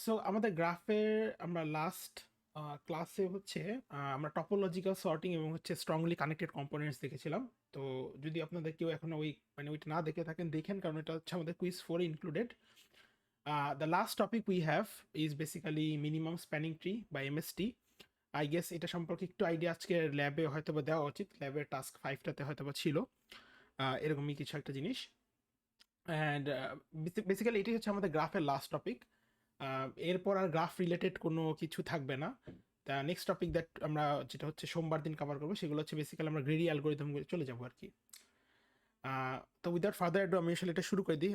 So আমাদের গ্রাফের আমরা লাস্ট ক্লাসে হচ্ছে আমরা টপোলজিক্যাল সর্টিং এবং হচ্ছে স্ট্রংলি কানেক্টেড কম্পোনেন্টস দেখেছিলাম। তো যদি আপনাদের কেউ এখনো ওইটা না দেখে থাকেন দেখেন, কারণ এটা হচ্ছে আমাদের quiz 4 included. The last topic we have is basically minimum spanning tree বা এমএসটি। আই গেস এটা সম্পর্কে একটু আইডিয়া আজকে ল্যাবে হয়তো বা দেওয়া উচিত, ল্যাবের টাস্ক 5টাতে হয়তো বা ছিল এরকমই কিছু একটা জিনিস। অ্যান্ড বেসিক্যালি এটাই হচ্ছে আমাদের গ্রাফের লাস্ট টপিক। এরপর আর গ্রাফ রিলেটেড কোনো কিছু থাকবে না। তা নেক্সট টপিক দ্যাট আমরা যেটা হচ্ছে সোমবার দিন কভার করবো সেগুলো হচ্ছে বেসিক্যালি আমরা গ্রেডি অ্যালগোরিদম চলে যাবো আর কি। তো উইদাউট ফার্দার অ্যাডু আমি আসলে এটা শুরু করে দিই।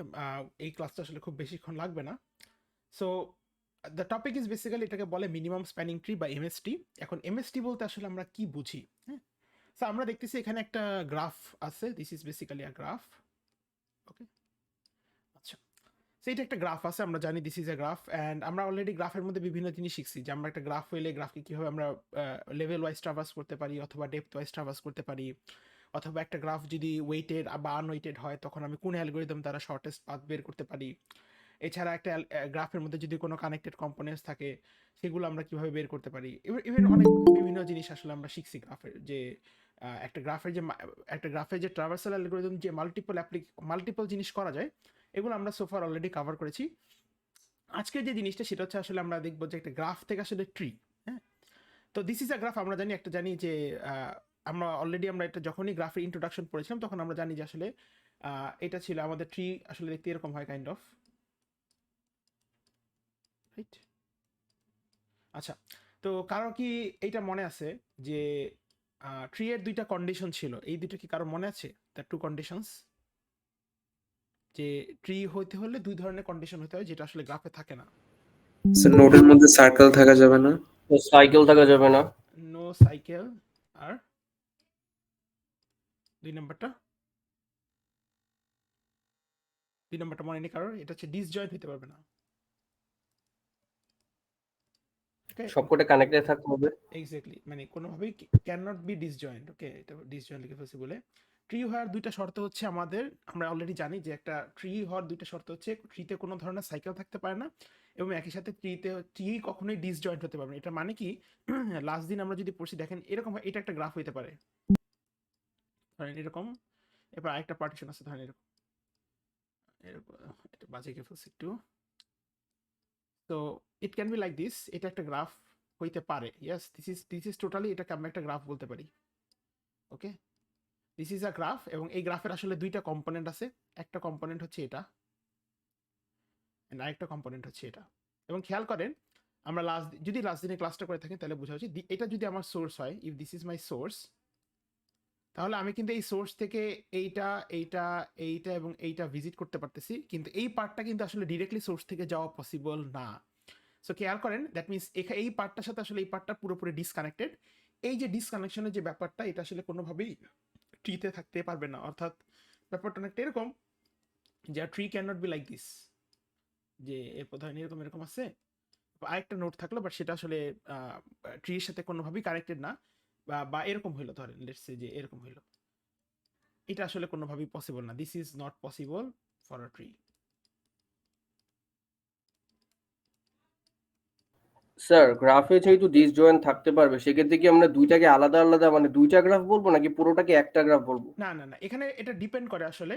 এই ক্লাসটা আসলে খুব বেশিক্ষণ লাগবে না। So the topic is basically এটাকে বলে মিনিমাম স্প্যানিং ট্রি বা এমএসটি। এখন এমএসটি বলতে আসলে আমরা কি বুঝি? হ্যাঁ, সো আমরা দেখতেছি এখানে একটা গ্রাফ আছে, this is basically a graph. Okay, আচ্ছা, সেইটা একটা গ্রাফ আছে, আমরা জানি this is a graph. And আমরা অলরেডি গ্রাফের মধ্যে বিভিন্ন জিনিস শিখছি, যে আমরা একটা গ্রাফ হইলে গ্রাফকে কীভাবে আমরা লেভেল ওয়াইজ ট্রাভার্স করতে পারি অথবা ডেপথ ওয়াইজ ট্রাভার্স করতে পারি, অথবা একটা গ্রাফ যদি ওয়েটেড বা আনওয়েটেড হয় তখন আমি কোন অ্যালগোরিদম দ্বারা শর্টেস্ট পাথ বের করতে পারি। এছাড়া একটা গ্রাফের মধ্যে যদি কোনো কানেক্টেড কম্পোনেন্টস থাকে সেগুলো আমরা কিভাবে বের করতে পারি। ইভেন অনেক বিভিন্ন জিনিস আসলে আমরা শিখছি গ্রাফের, যে একটা গ্রাফের যে ট্রাভার্সাল অ্যালগোরিদম যে মাল্টিপল জিনিস করা যায়, এগুলো আমরা সোফার অলরেডি কভার করেছি। আজকের যে জিনিসটা সেটা হচ্ছে আসলে আমরা দেখবো যে একটা গ্রাফ থেকে আসলে ট্রি। হ্যাঁ, তো দিস ইজ আ গ্রাফ। আমরা জানি যে আমরা অলরেডি আমরা এটা যখনই গ্রাফের ইন্ট্রোডাকশন পড়েছিলাম তখন আমরা জানি যে আসলে এটা ছিল আমাদের ট্রি আসলে দেখতে এরকম হয় কাইন্ড অফ, রাইট? আচ্ছা, তো কারো কি এইটা মনে আছে যে ট্রি এর দুইটা কন্ডিশন ছিল, এই দুটো কি কারো মনে আছে? দ্য টু কন্ডিশনস, যে ট্রি হইতে হলে দুই ধরনের কন্ডিশন হতে হয় যেটা আসলে গ্রাফে থাকে না। স্যার নোডের মধ্যে সার্কেল থাকা যাবে না, সাইকেল থাকা যাবে না। নো সাইকেল, আর দুই নাম্বারটা মনে নেই কারোর? এটা হচ্ছে ডিসজয়েন্ট হইতে পারবে না। ওকে, সবকটা কানেক্টেড থাকতে হবে। এক্স্যাক্টলি, মানে কোনোভাবেই ক্যান নট বি ডিসজয়েন্ট। ওকে, এটা ডিসজয়েন্ট লিখে ফেলছি বলে। ট্রি হওয়ার দুইটা শর্ত হচ্ছে আমাদের, আমরা অলরেডি জানি যে একটা ট্রি হওয়ার দুইটা শর্ত হচ্ছে ট্রিতে কোনো ধরনের সাইকেল থাকতে পারে না, এবং একই সাথে ট্রি কখনোই ডিসজয়েন্ট হতে পারবে না। এটা মানে কি, লাস্ট দিন আমরা যদি পড়ছি দেখেন এরকম এটা একটা গ্রাফ হইতে পারে, ধরেন এরকম। এবার আরেকটা পার্টিশন আছে ধরেন এরকম এরকম, এটা বাজে লিখে ফেলছি একটু। তো it can be like this, এটা একটা গ্রাফ হইতে পারে। ইয়েস, দিস ইজ টোটালি, এটাকে আমরা একটা গ্রাফ বলতে পারি। ওকে, দিস ইজ আ গ্রাফ, এবং এই গ্রাফের আসলে দুইটা কম্পোনেন্ট আছে। একটা কম্পোনেন্ট হচ্ছে এটা, আরেকটা কম্পোনেন্ট হচ্ছে এটা। এবং খেয়াল করেন, আমরা যদি লাস্ট দিনে ক্লাসটা করে থাকি তাহলে বোঝা উচিত, এটা যদি আমার সোর্স হয়, if this is my source, তাহলে আমি কিন্তু এই সোর্স থেকে এইটা এইটা এইটা এবং এইটা ভিজিট করতে পারতেছি, কিন্তু এই পার্টটা কিন্তু আসলে ডিরেক্টলি সোর্স থেকে যাওয়া পসিবল না। সো খেয়াল করেন, দ্যাট মিনস এই পার্টটার সাথে আসলে এই পার্টটা পুরোপুরি ডিসকানেক্টেড। এই যে ডিসকানেকশনের যে ব্যাপারটা, এটা আসলে কোনোভাবেই ট্রিতে থাকতে পারবে না। অর্থাৎ ব্যাপারটা অনেকটা এরকম, যে tree can not be like this, যে এরপর ধরেন এরকম এরকম আছে, আরেকটা নোট থাকলো, বাট সেটা আসলে ট্রির সাথে কোনোভাবেই কানেক্টেড না, বা এরকম হইলো, ধরেন লেটস সে যে এরকম হইলো, এটা আসলে কোনোভাবেই পসিবল না। This is not possible for a tree. Sir গ্রাফে যেহেতু ডিসজয়েন্ট থাকতে পারবে, সেক্ষেত্রে কি আমরা দুইটাকে আলাদা আলাদা মানে দুইটা গ্রাফ বলবো নাকি পুরোটাকে একটা গ্রাফ বলবো? না না না, এখানে এটা ডিপেন্ড করে আসলে।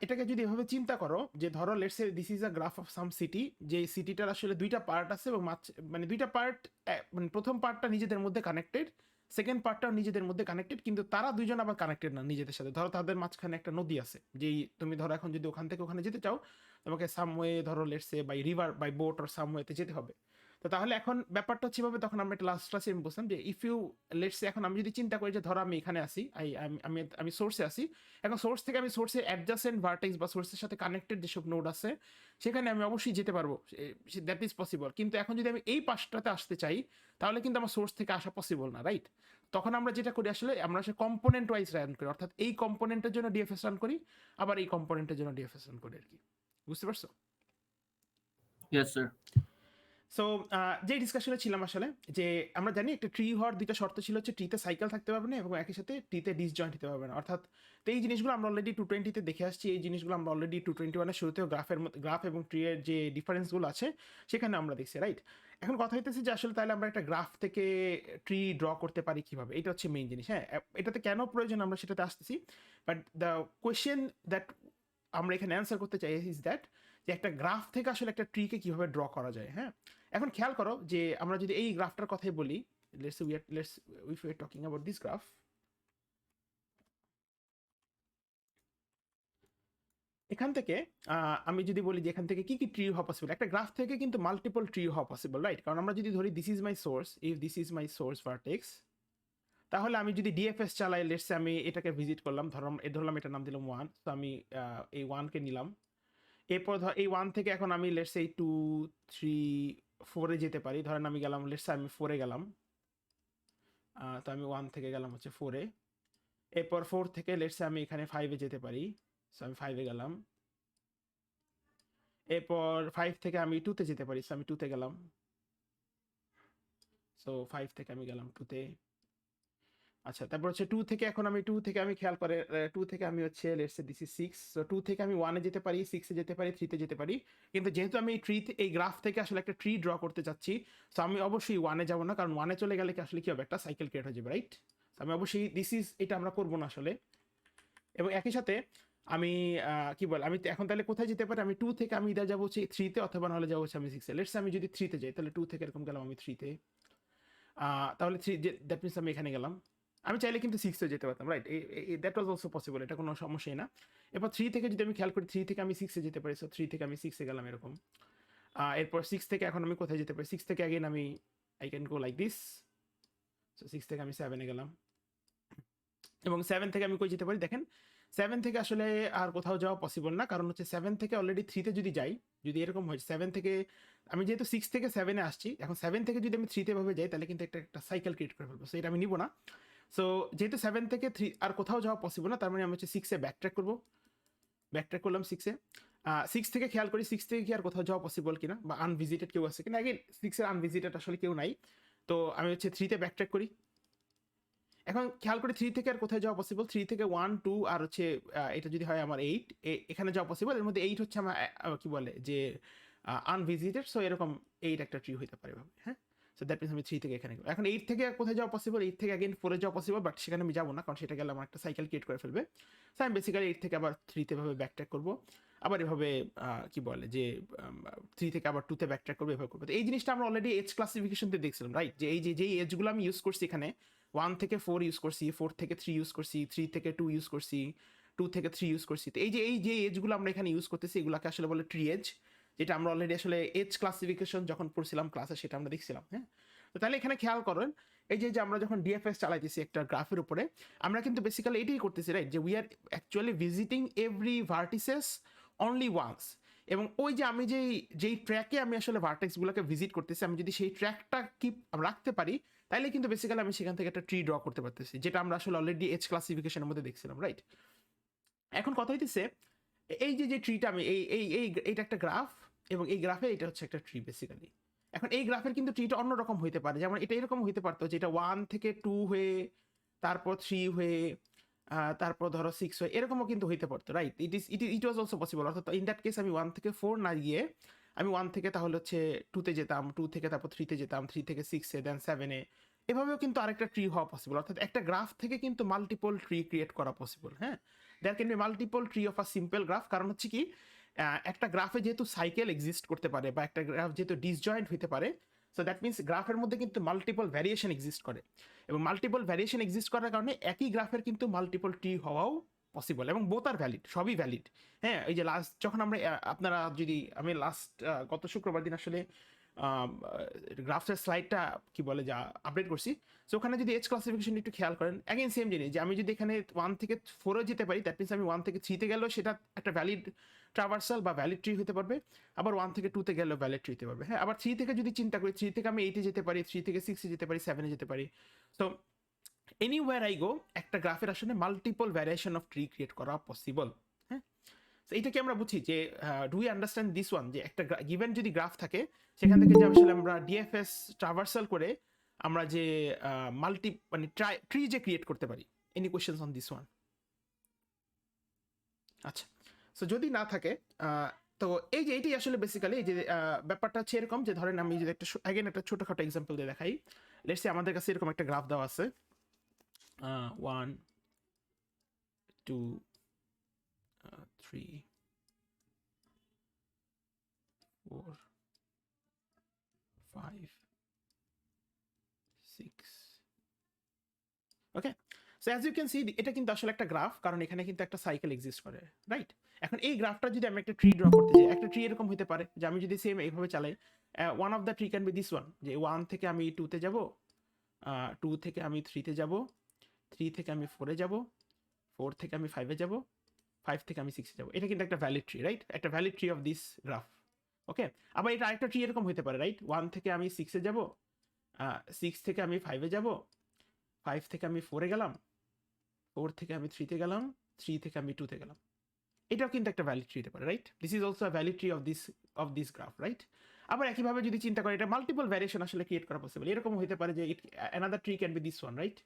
এটাকে যদি এভাবে চিন্তা করো, যে ধরো let's say this is a graph of some city, যে সিটিটার আসলে দুইটা পার্ট আছে, এবং মানে দুইটা পার্ট, মানে প্রথম পার্টটা নিজেদের মধ্যে কানেক্টেড, সেকেন্ড পার্টটাও নিজেদের মধ্যে কানেক্টেড, কিন্তু তারা দুইজন আবার কানেক্টেড না নিজেদের সাথে। ধরো তাদের মাঝখানে একটা নদী আছে, যেই তুমি ধরো এখন যদি ওখান থেকে ওখানে যেতে চাও, তোমাকে সামওয়ে ধরো let's say by river by boat or সামওয়েতে যেতে হবে। তো তাহলে এখন ব্যাপারটা হচ্ছে এভাবে, তখন আমরা একটা লাস্ট ক্লাসে আমি বলছিলাম যে ইফ ইউ লেটস সে, এখন আমি যদি চিন্তা করি যে ধরো আমি এখানে আসি, আমি সোর্সে আসি, এখন সোর্স থেকে আমি সোর্সের অ্যাডজাসেন্ট ভার্টেক্স বা সোর্সের সাথে কানেক্টেড যেসব নোড আছে সেখানে আমি অবশ্যই যেতে পারবো, দ্যাট ইজ পসিবল। কিন্তু এখন যদি আমি এই পাশটাতে আসতে চাই, তাহলে কিন্তু আমার সোর্স থেকে আসা পসিবল না, রাইট? তখন আমরা যেটা করি আসলে, আমরা সে কম্পোনেন্ট ওয়াইজ রান করি, অর্থাৎ এই কম্পোনেন্টের জন্য ডিএফএস রান করি, আবার এই কম্পোনেন্টের জন্য ডিএফএস রান করি আর কি। বুঝতে পারছো? Yes sir. সো যে ডিসকাশনে ছিলাম আসলে যে আমরা জানি একটা ট্রি হওয়ার দুইটা শর্ত ছিল হচ্ছে ট্রিতে সাইকেল থাকতে পারবে না এবং একই সাথে ট্রিতে ডিসজয়েন্ট হতে পারবে না। অর্থাৎ তো এই জিনিসগুলো আমরা অলরেডি 220-তে দেখে আসছি, এই জিনিসগুলো আমরা অলরেডি 221-এর শুরুতেও গ্রাফ এবং ট্রি এর যে ডিফারেন্সগুলো আছে সেখানে আমরা দেখছি, রাইট? এখন কথা হইতেছে যে আসলে তাহলে আমরা একটা গ্রাফ থেকে ট্রি ড্র করতে পারি কিভাবে, এটা হচ্ছে মেইন জিনিস। হ্যাঁ, এটাতে কেন প্রয়োজন আমরা সেটাতে আসতেছি, বাট দ্য কোয়েশ্চেন দ্যাট আমরা এখানে অ্যান্সার করতে চাই ইজ দ্যাট যে একটা গ্রাফ থেকে আসলে একটা ট্রিকে কিভাবে ড্র করা যায়। হ্যাঁ, এখন খেয়াল করো যে আমরা যদি এই গ্রাফটার কথাই বলি, let's if we are talking about this graph, এখান থেকে আমি যদি বলি যে এখান থেকে কি কি ট্রি হওয়া পসিবল, একটা গ্রাফ থেকে কিন্তু মাল্টিপল ট্রি হওয়া পসিবল, রাইট? কারণ আমরা যদি ধরি this is my source, if this is my source vertex, তাহলে আমি যদি ডিএফএস চালাই, লেটস আমি এটাকে ভিজিট করলাম, ধরলাম এটার নাম দিলাম 1, তো আমি এই 1কে নিলাম। এরপর এই 1 থেকে এখন আমি লেটস এই 2 3 4-এ যেতে পারি। ধরেন আমি গেলাম, লেটস আমি 4-এ গেলাম, তো আমি 1 থেকে গেলাম হচ্ছে 4-এ। এরপর 4 থেকে লেটস আমি এখানে 5-এ যেতে পারি, সো আমি 5-এ গেলাম। এরপর 5 থেকে আমি 2-তে যেতে পারি, সো আমি 2-তে গেলাম। সো 5 থেকে আমি গেলাম 2-তে। আচ্ছা, তারপর হচ্ছে 2 থেকে এখন আমি 2 থেকে আমি খেয়াল করে 2 থেকে আমি হচ্ছে let's say this is 6, so 2 থেকে আমি 1-এ যেতে পারি, 6-এ যেতে পারি, 3-তে যেতে পারি। কিন্তু যেহেতু আমি এই গ্রাফ থেকে আসলে একটা ট্রি ড্র করতে চাচ্ছি, সো আমি অবশ্যই 1-এ যাব না, কারণ 1-এ চলে গেলে কি আসলে কি হবে, একটা সাইকেল ক্রিয়েট হয়ে যাবে, রাইট? আমি অবশ্যই এটা আমরা করব না আসলে। এবং একই সাথে আমি কি বল, আমি এখন তাহলে কোথায় যেতে পারি, আমি 2 থেকে আমি ইদার যাবো হচ্ছে 3-তে, অথবা নাহলে যাবো হচ্ছে আমি 6-এ। লেটস আমি যদি 3-তে যাই, তাহলে 2 থেকে এরকম গেলাম আমি 3-তে, তাহলে 3 দ্যাট মিনস আমি এখানে গেলাম। আমি চাইলে কিন্তু 6-এ যেতে পারতাম, right? That was also possible, এটা কোনো সমস্যাই না। এরপর 3 থেকে যদি আমি খেয়াল করি, 3 থেকে আমি 6-এ যেতে পারি, সো 3 থেকে আমি 6-এ গেলাম এরকম। এরপর 6 থেকে এখন আমি কোথায় যেতে পারি, 6 থেকে অ্যাগেন আমি I can go like this, so 6 থেকে আমি 7-এ গেলাম। এবং 7 থেকে আমি কই যেতে পারি, দেখেন 7 থেকে আসলে আর কোথাও যাওয়া পসিবল না, কারণ হচ্ছে 7 থেকে অলরেডি 3-তে যদি যাই, যদি এরকম হয় 7 থেকে আমি যেহেতু 6 থেকে 7-এ আসছি, এখন 7 থেকে যদি আমি 3-তে ভাবে যাই, তাহলে কিন্তু একটা সাইকেল ক্রিয়েট করে ফেলবো, সো এটা আমি নিব না। সো যেহেতু 7 থেকে 3 আর কোথাও যাওয়া পসিবল না, তার মানে আমি হচ্ছে 6-এ ব্যাকট্র্যাক করবো। ব্যাকট্র্যাক করলাম 6-এ। 6 থেকে খেয়াল করি 6 থেকে কি আর কোথাও যাওয়া পসিবল কিনা, বা আনভিজিটেড কেউ আছে কিনা। আগে 6-এর আনভিজিটেড আসলে কেউ নাই, তো আমি হচ্ছে 3-তে ব্যাকট্র্যাক করি। এখন খেয়াল করি 3 থেকে আর কোথায় যাওয়া পসিবল, 3 থেকে 1 2 আর হচ্ছে এটা যদি হয় আমার 8, এখানে যাওয়া পসিবল। এর মধ্যে 8 হচ্ছে আমার কি বলে যে আনভিজিটেড, সো এরকম 8 একটা ট্রি হইতে পারে ভাবে। হ্যাঁ, সো দ্যাট মিনস আমি 3 থেকে এখানে গেলাম। এখন 8 থেকে কোথায় যাওয়া পসিবল, 8 থেকে অ্যাগেন 4-এ যাওয়া পসিবল, বাট সেখানে আমি যাবো না, কারণ সেটা গেলে আমার একটা সাইকেল ক্রিয়েট করে ফেলবে। সো আমি বেসিক্যালি 8 থেকে আবার 3-তে ভাবে ব্যাকট্র্যাক করবো, আবার এভাবে কি বলে যে 3 থেকে আবার 2-তে ব্যাকট্র্যাক করবো, এভাবে করবো। তো এই জিনিসটা আমরা অলরেডি এজ ক্লাসিফিকেশনতে দেখছিলাম, রাইট? যে এই যেই এজগুলো আমি ইউজ করছি এখানে, 1 থেকে 4 ইউজ করছি, 4 থেকে 3 ইউজ করছি, 3 থেকে 2 ইউজ করছি, 2 থেকে 3 ইউজ করছি। তো এই যে এজগুলো আমরা এখানে ইউজ করতেছি, এগুলোকে আসলে বলে ট্রি এজ, যেটা আমরা অলরেডি আসলে এজ ক্লাসিফিকেশন যখন পড়ছিলাম ক্লাসে, সেটা আমরা দেখছিলাম। হ্যাঁ, তো তাহলে এখানে খেয়াল করেন, এই যে আমরা যখন ডিএফএস চালাইতেছি একটা গ্রাফের উপরে, আমরা কিন্তু বেসিক্যালি এটাই করতেছি, রাইট? যে we are actually visiting every vertices only once. এবং ওই যে আমি যেই ট্র্যাকে আমি আসলে ভার্টেক্সগুলোকে ভিজিট করতেছি, আমি যদি সেই ট্র্যাকটা রাখতে পারি, তাইলে কিন্তু বেসিক্যালি আমি সেখান থেকে একটা ট্রি ড্র করতে পারতেছি, যেটা আমরা আসলে অলরেডি এজ ক্লাসিফিকেশনের মধ্যে দেখছিলাম, রাইট? এখন কথা হইতেছে এই যে ট্রিটা আমি এইটা একটা গ্রাফ, এবং এই গ্রাফে এটা হচ্ছে একটা ট্রি বেসিক্যালি। এখন এই গ্রাফের কিন্তু ট্রিটা অন্যরকম হইতে পারে, যেমন এটা এরকম হইতে পারতো যে এটা 1 থেকে 2 হয়ে, তারপর 3 হয়ে, তারপর ধরো 6 হয়ে, এরকমও কিন্তু হইতে পারতো, right? It was also possible. অর্থাৎ ইন দ্যাট কেস আমি 1 থেকে 4 না গিয়ে আমি 1 থেকে তাহলে হচ্ছে 2-তে যেতাম, 2 থেকে তারপর 3-তে যেতাম, 3 থেকে 6-এ, দেন 7-এ, এভাবেও কিন্তু আরেকটা ট্রি হওয়া পসিবল। অর্থাৎ একটা গ্রাফ থেকে কিন্তু মাল্টিপল ট্রি ক্রিয়েট করা পসিবল। হ্যাঁ, there can be multiple tree of a simple graph. কারণ হচ্ছে কি, একটা গ্রাফে যেহেতু সাইকেল এক্সিস্ট করতে পারে, বা একটা গ্রাফ যেহেতু ডিসজয়েন্ট হইতে পারে, সো দ্যাট মিনস গ্রাফের মধ্যে কিন্তু মাল্টিপল ভ্যারিয়েশন এক্সিস্ট করে, এবং মাল্টিপল ভ্যারিয়েশন এক্সিস্ট করার কারণে একই গ্রাফের কিন্তু মাল্টিপল ট্রি হওয়াও পসিবল, এবং বোথ আর ভ্যালিড, সবই ভ্যালিড। হ্যাঁ, এই যে লাস্ট যখন আমরা আপনারা যদি আমি গত শুক্রবার দিন আসলে গ্রাফের স্লাইডটা কি বলে যা আপডেট করছি, সো ওখানে যদি এজ ক্লাসিফিকেশন একটু খেয়াল করেন, অ্যাগেন সেম জিনিস, যে আমি যদি এখানে 1 থেকে 4-এ যেতে পারি, দ্যাট মিনস আমি 1 থেকে 3-তে গেলেও সেটা একটা ভ্যালিড ট্রাভার্সাল বা ভ্যালিড ট্রি হতে পারবে, আবার 1 থেকে 2-তে গেলেও ভ্যালিড ট্রি হতে পারবে। হ্যাঁ, আবার 3 থেকে যদি চিন্তা করি, 3 থেকে আমি 8-এ যেতে পারি, 3 থেকে 6-এ যেতে পারি, 7-এ যেতে পারি। সো এনিওয়্যার আই গো, একটা গ্রাফের আসলে multiple variation of tree create করা পসিবল। হ্যাঁ, তো এইটাকে আমরা বুঝি যে do we understand this one, যে একটা গিভেন যদি গ্রাফ থাকে সেখান থেকে যে আসলে আমরা ডিএফএস ট্রাভার্সাল করে আমরা যে মানে ট্রি যে ক্রিয়েট করতে পারি। Any questions on this one? আচ্ছা, সো যদি না থাকে তো এই যে এটাই আসলে বেসিক্যালি এই যে ব্যাপারটা হচ্ছে এরকম যে ধরেন আমি যদি একটা অ্যাগেন একটা ছোটখাটো এক্সাম্পল দিয়ে দেখাই। লেটস সে আমাদের কাছে এরকম একটা গ্রাফ দেওয়া আছে 1 2 3 4 5 6 okay. So as you can see এটা কিন্তু আসলে একটা গ্রাফ, কারণ এখানে কিন্তু একটা সাইকেল এক্সিস্ট করে, রাইট? এখন এই গ্রাফটা যদি আমি একটা ট্রি ড্র করতে চাই, একটা ট্রি এরকম হতে পারে যে আমি যদি সেম এইভাবে চালাই, one of the tree can be this one, যে 1 থেকে আমি 2-তে যাব, 2 থেকে আমি 3-তে যাব, 3 থেকে আমি 4-এ যাব, 4 থেকে আমি 5-এ যাব, 5 থেকে আমি 6-এ যাব। এটা কিন্তু একটা ভ্যালিড ট্রি, রাইট? একটা valid tree of this graph. Okay, আবার এটা আরেকটা ট্রি এরকম হতে পারে, রাইট? 1 থেকে আমি 6-এ যাব, 6 থেকে আমি 5-এ যাব, 5 থেকে আমি 4-এ গেলাম, 4 থেকে আমি 3-তে গেলাম, 3 থেকে আমি 2-তে গেলাম। এটাও কিন্তু একটা ভ্যালিড ট্রি হতে পারে, right? This is also a valid tree of this graph, right? আবার একইভাবে যদি চিন্তা করি, এটা মাল্টিপল ভ্যারিয়েশন আসলে ক্রিয়েট করা পসিবল। এরকম হতে পারে যে another tree can be this one, right?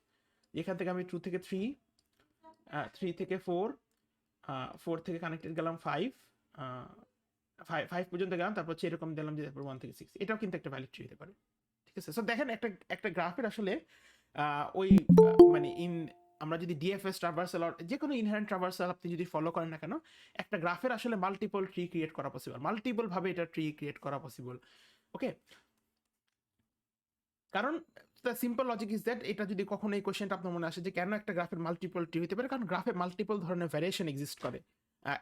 এখান থেকে আমি 2 থেকে 3, 3 থেকে 4, 4 থেকে কানেক্টেড গেলাম 5, 5 পর্যন্ত গেলাম, তারপর হচ্ছে এরকম দিলাম যে তারপর 1 থেকে 6। এটাও কিন্তু একটা ভ্যালিড ট্রি হতে পারে, ঠিক আছে? সো দেখেন একটা গ্রাফের আসলে ওই মানে আমরা যদি ডিএফএস ট্রাভার্সাল আর যে কোনো ইনহারেন্ট ট্রাভার্সাল আপনি যদি ফলো করেন না কেন, একটা গ্রাফের আসলে মাল্টিপল ট্রি ক্রিয়েট করা পসিবল, মাল্টিপল ভাবে এটা ট্রি ক্রিয়েট করা পসিবল। ওকে, কারণ the simple logic is that, এটা যদি কখনো এই কোয়েশ্চেনটা আপনার মনে আসে যে কেন একটা গ্রাফের মাল্টিপল ট্রি হতে পারে, কারণ গ্রাফে মাল্টিপল ধরনের ভ্যারিয়েশন এক্সিস্ট করে।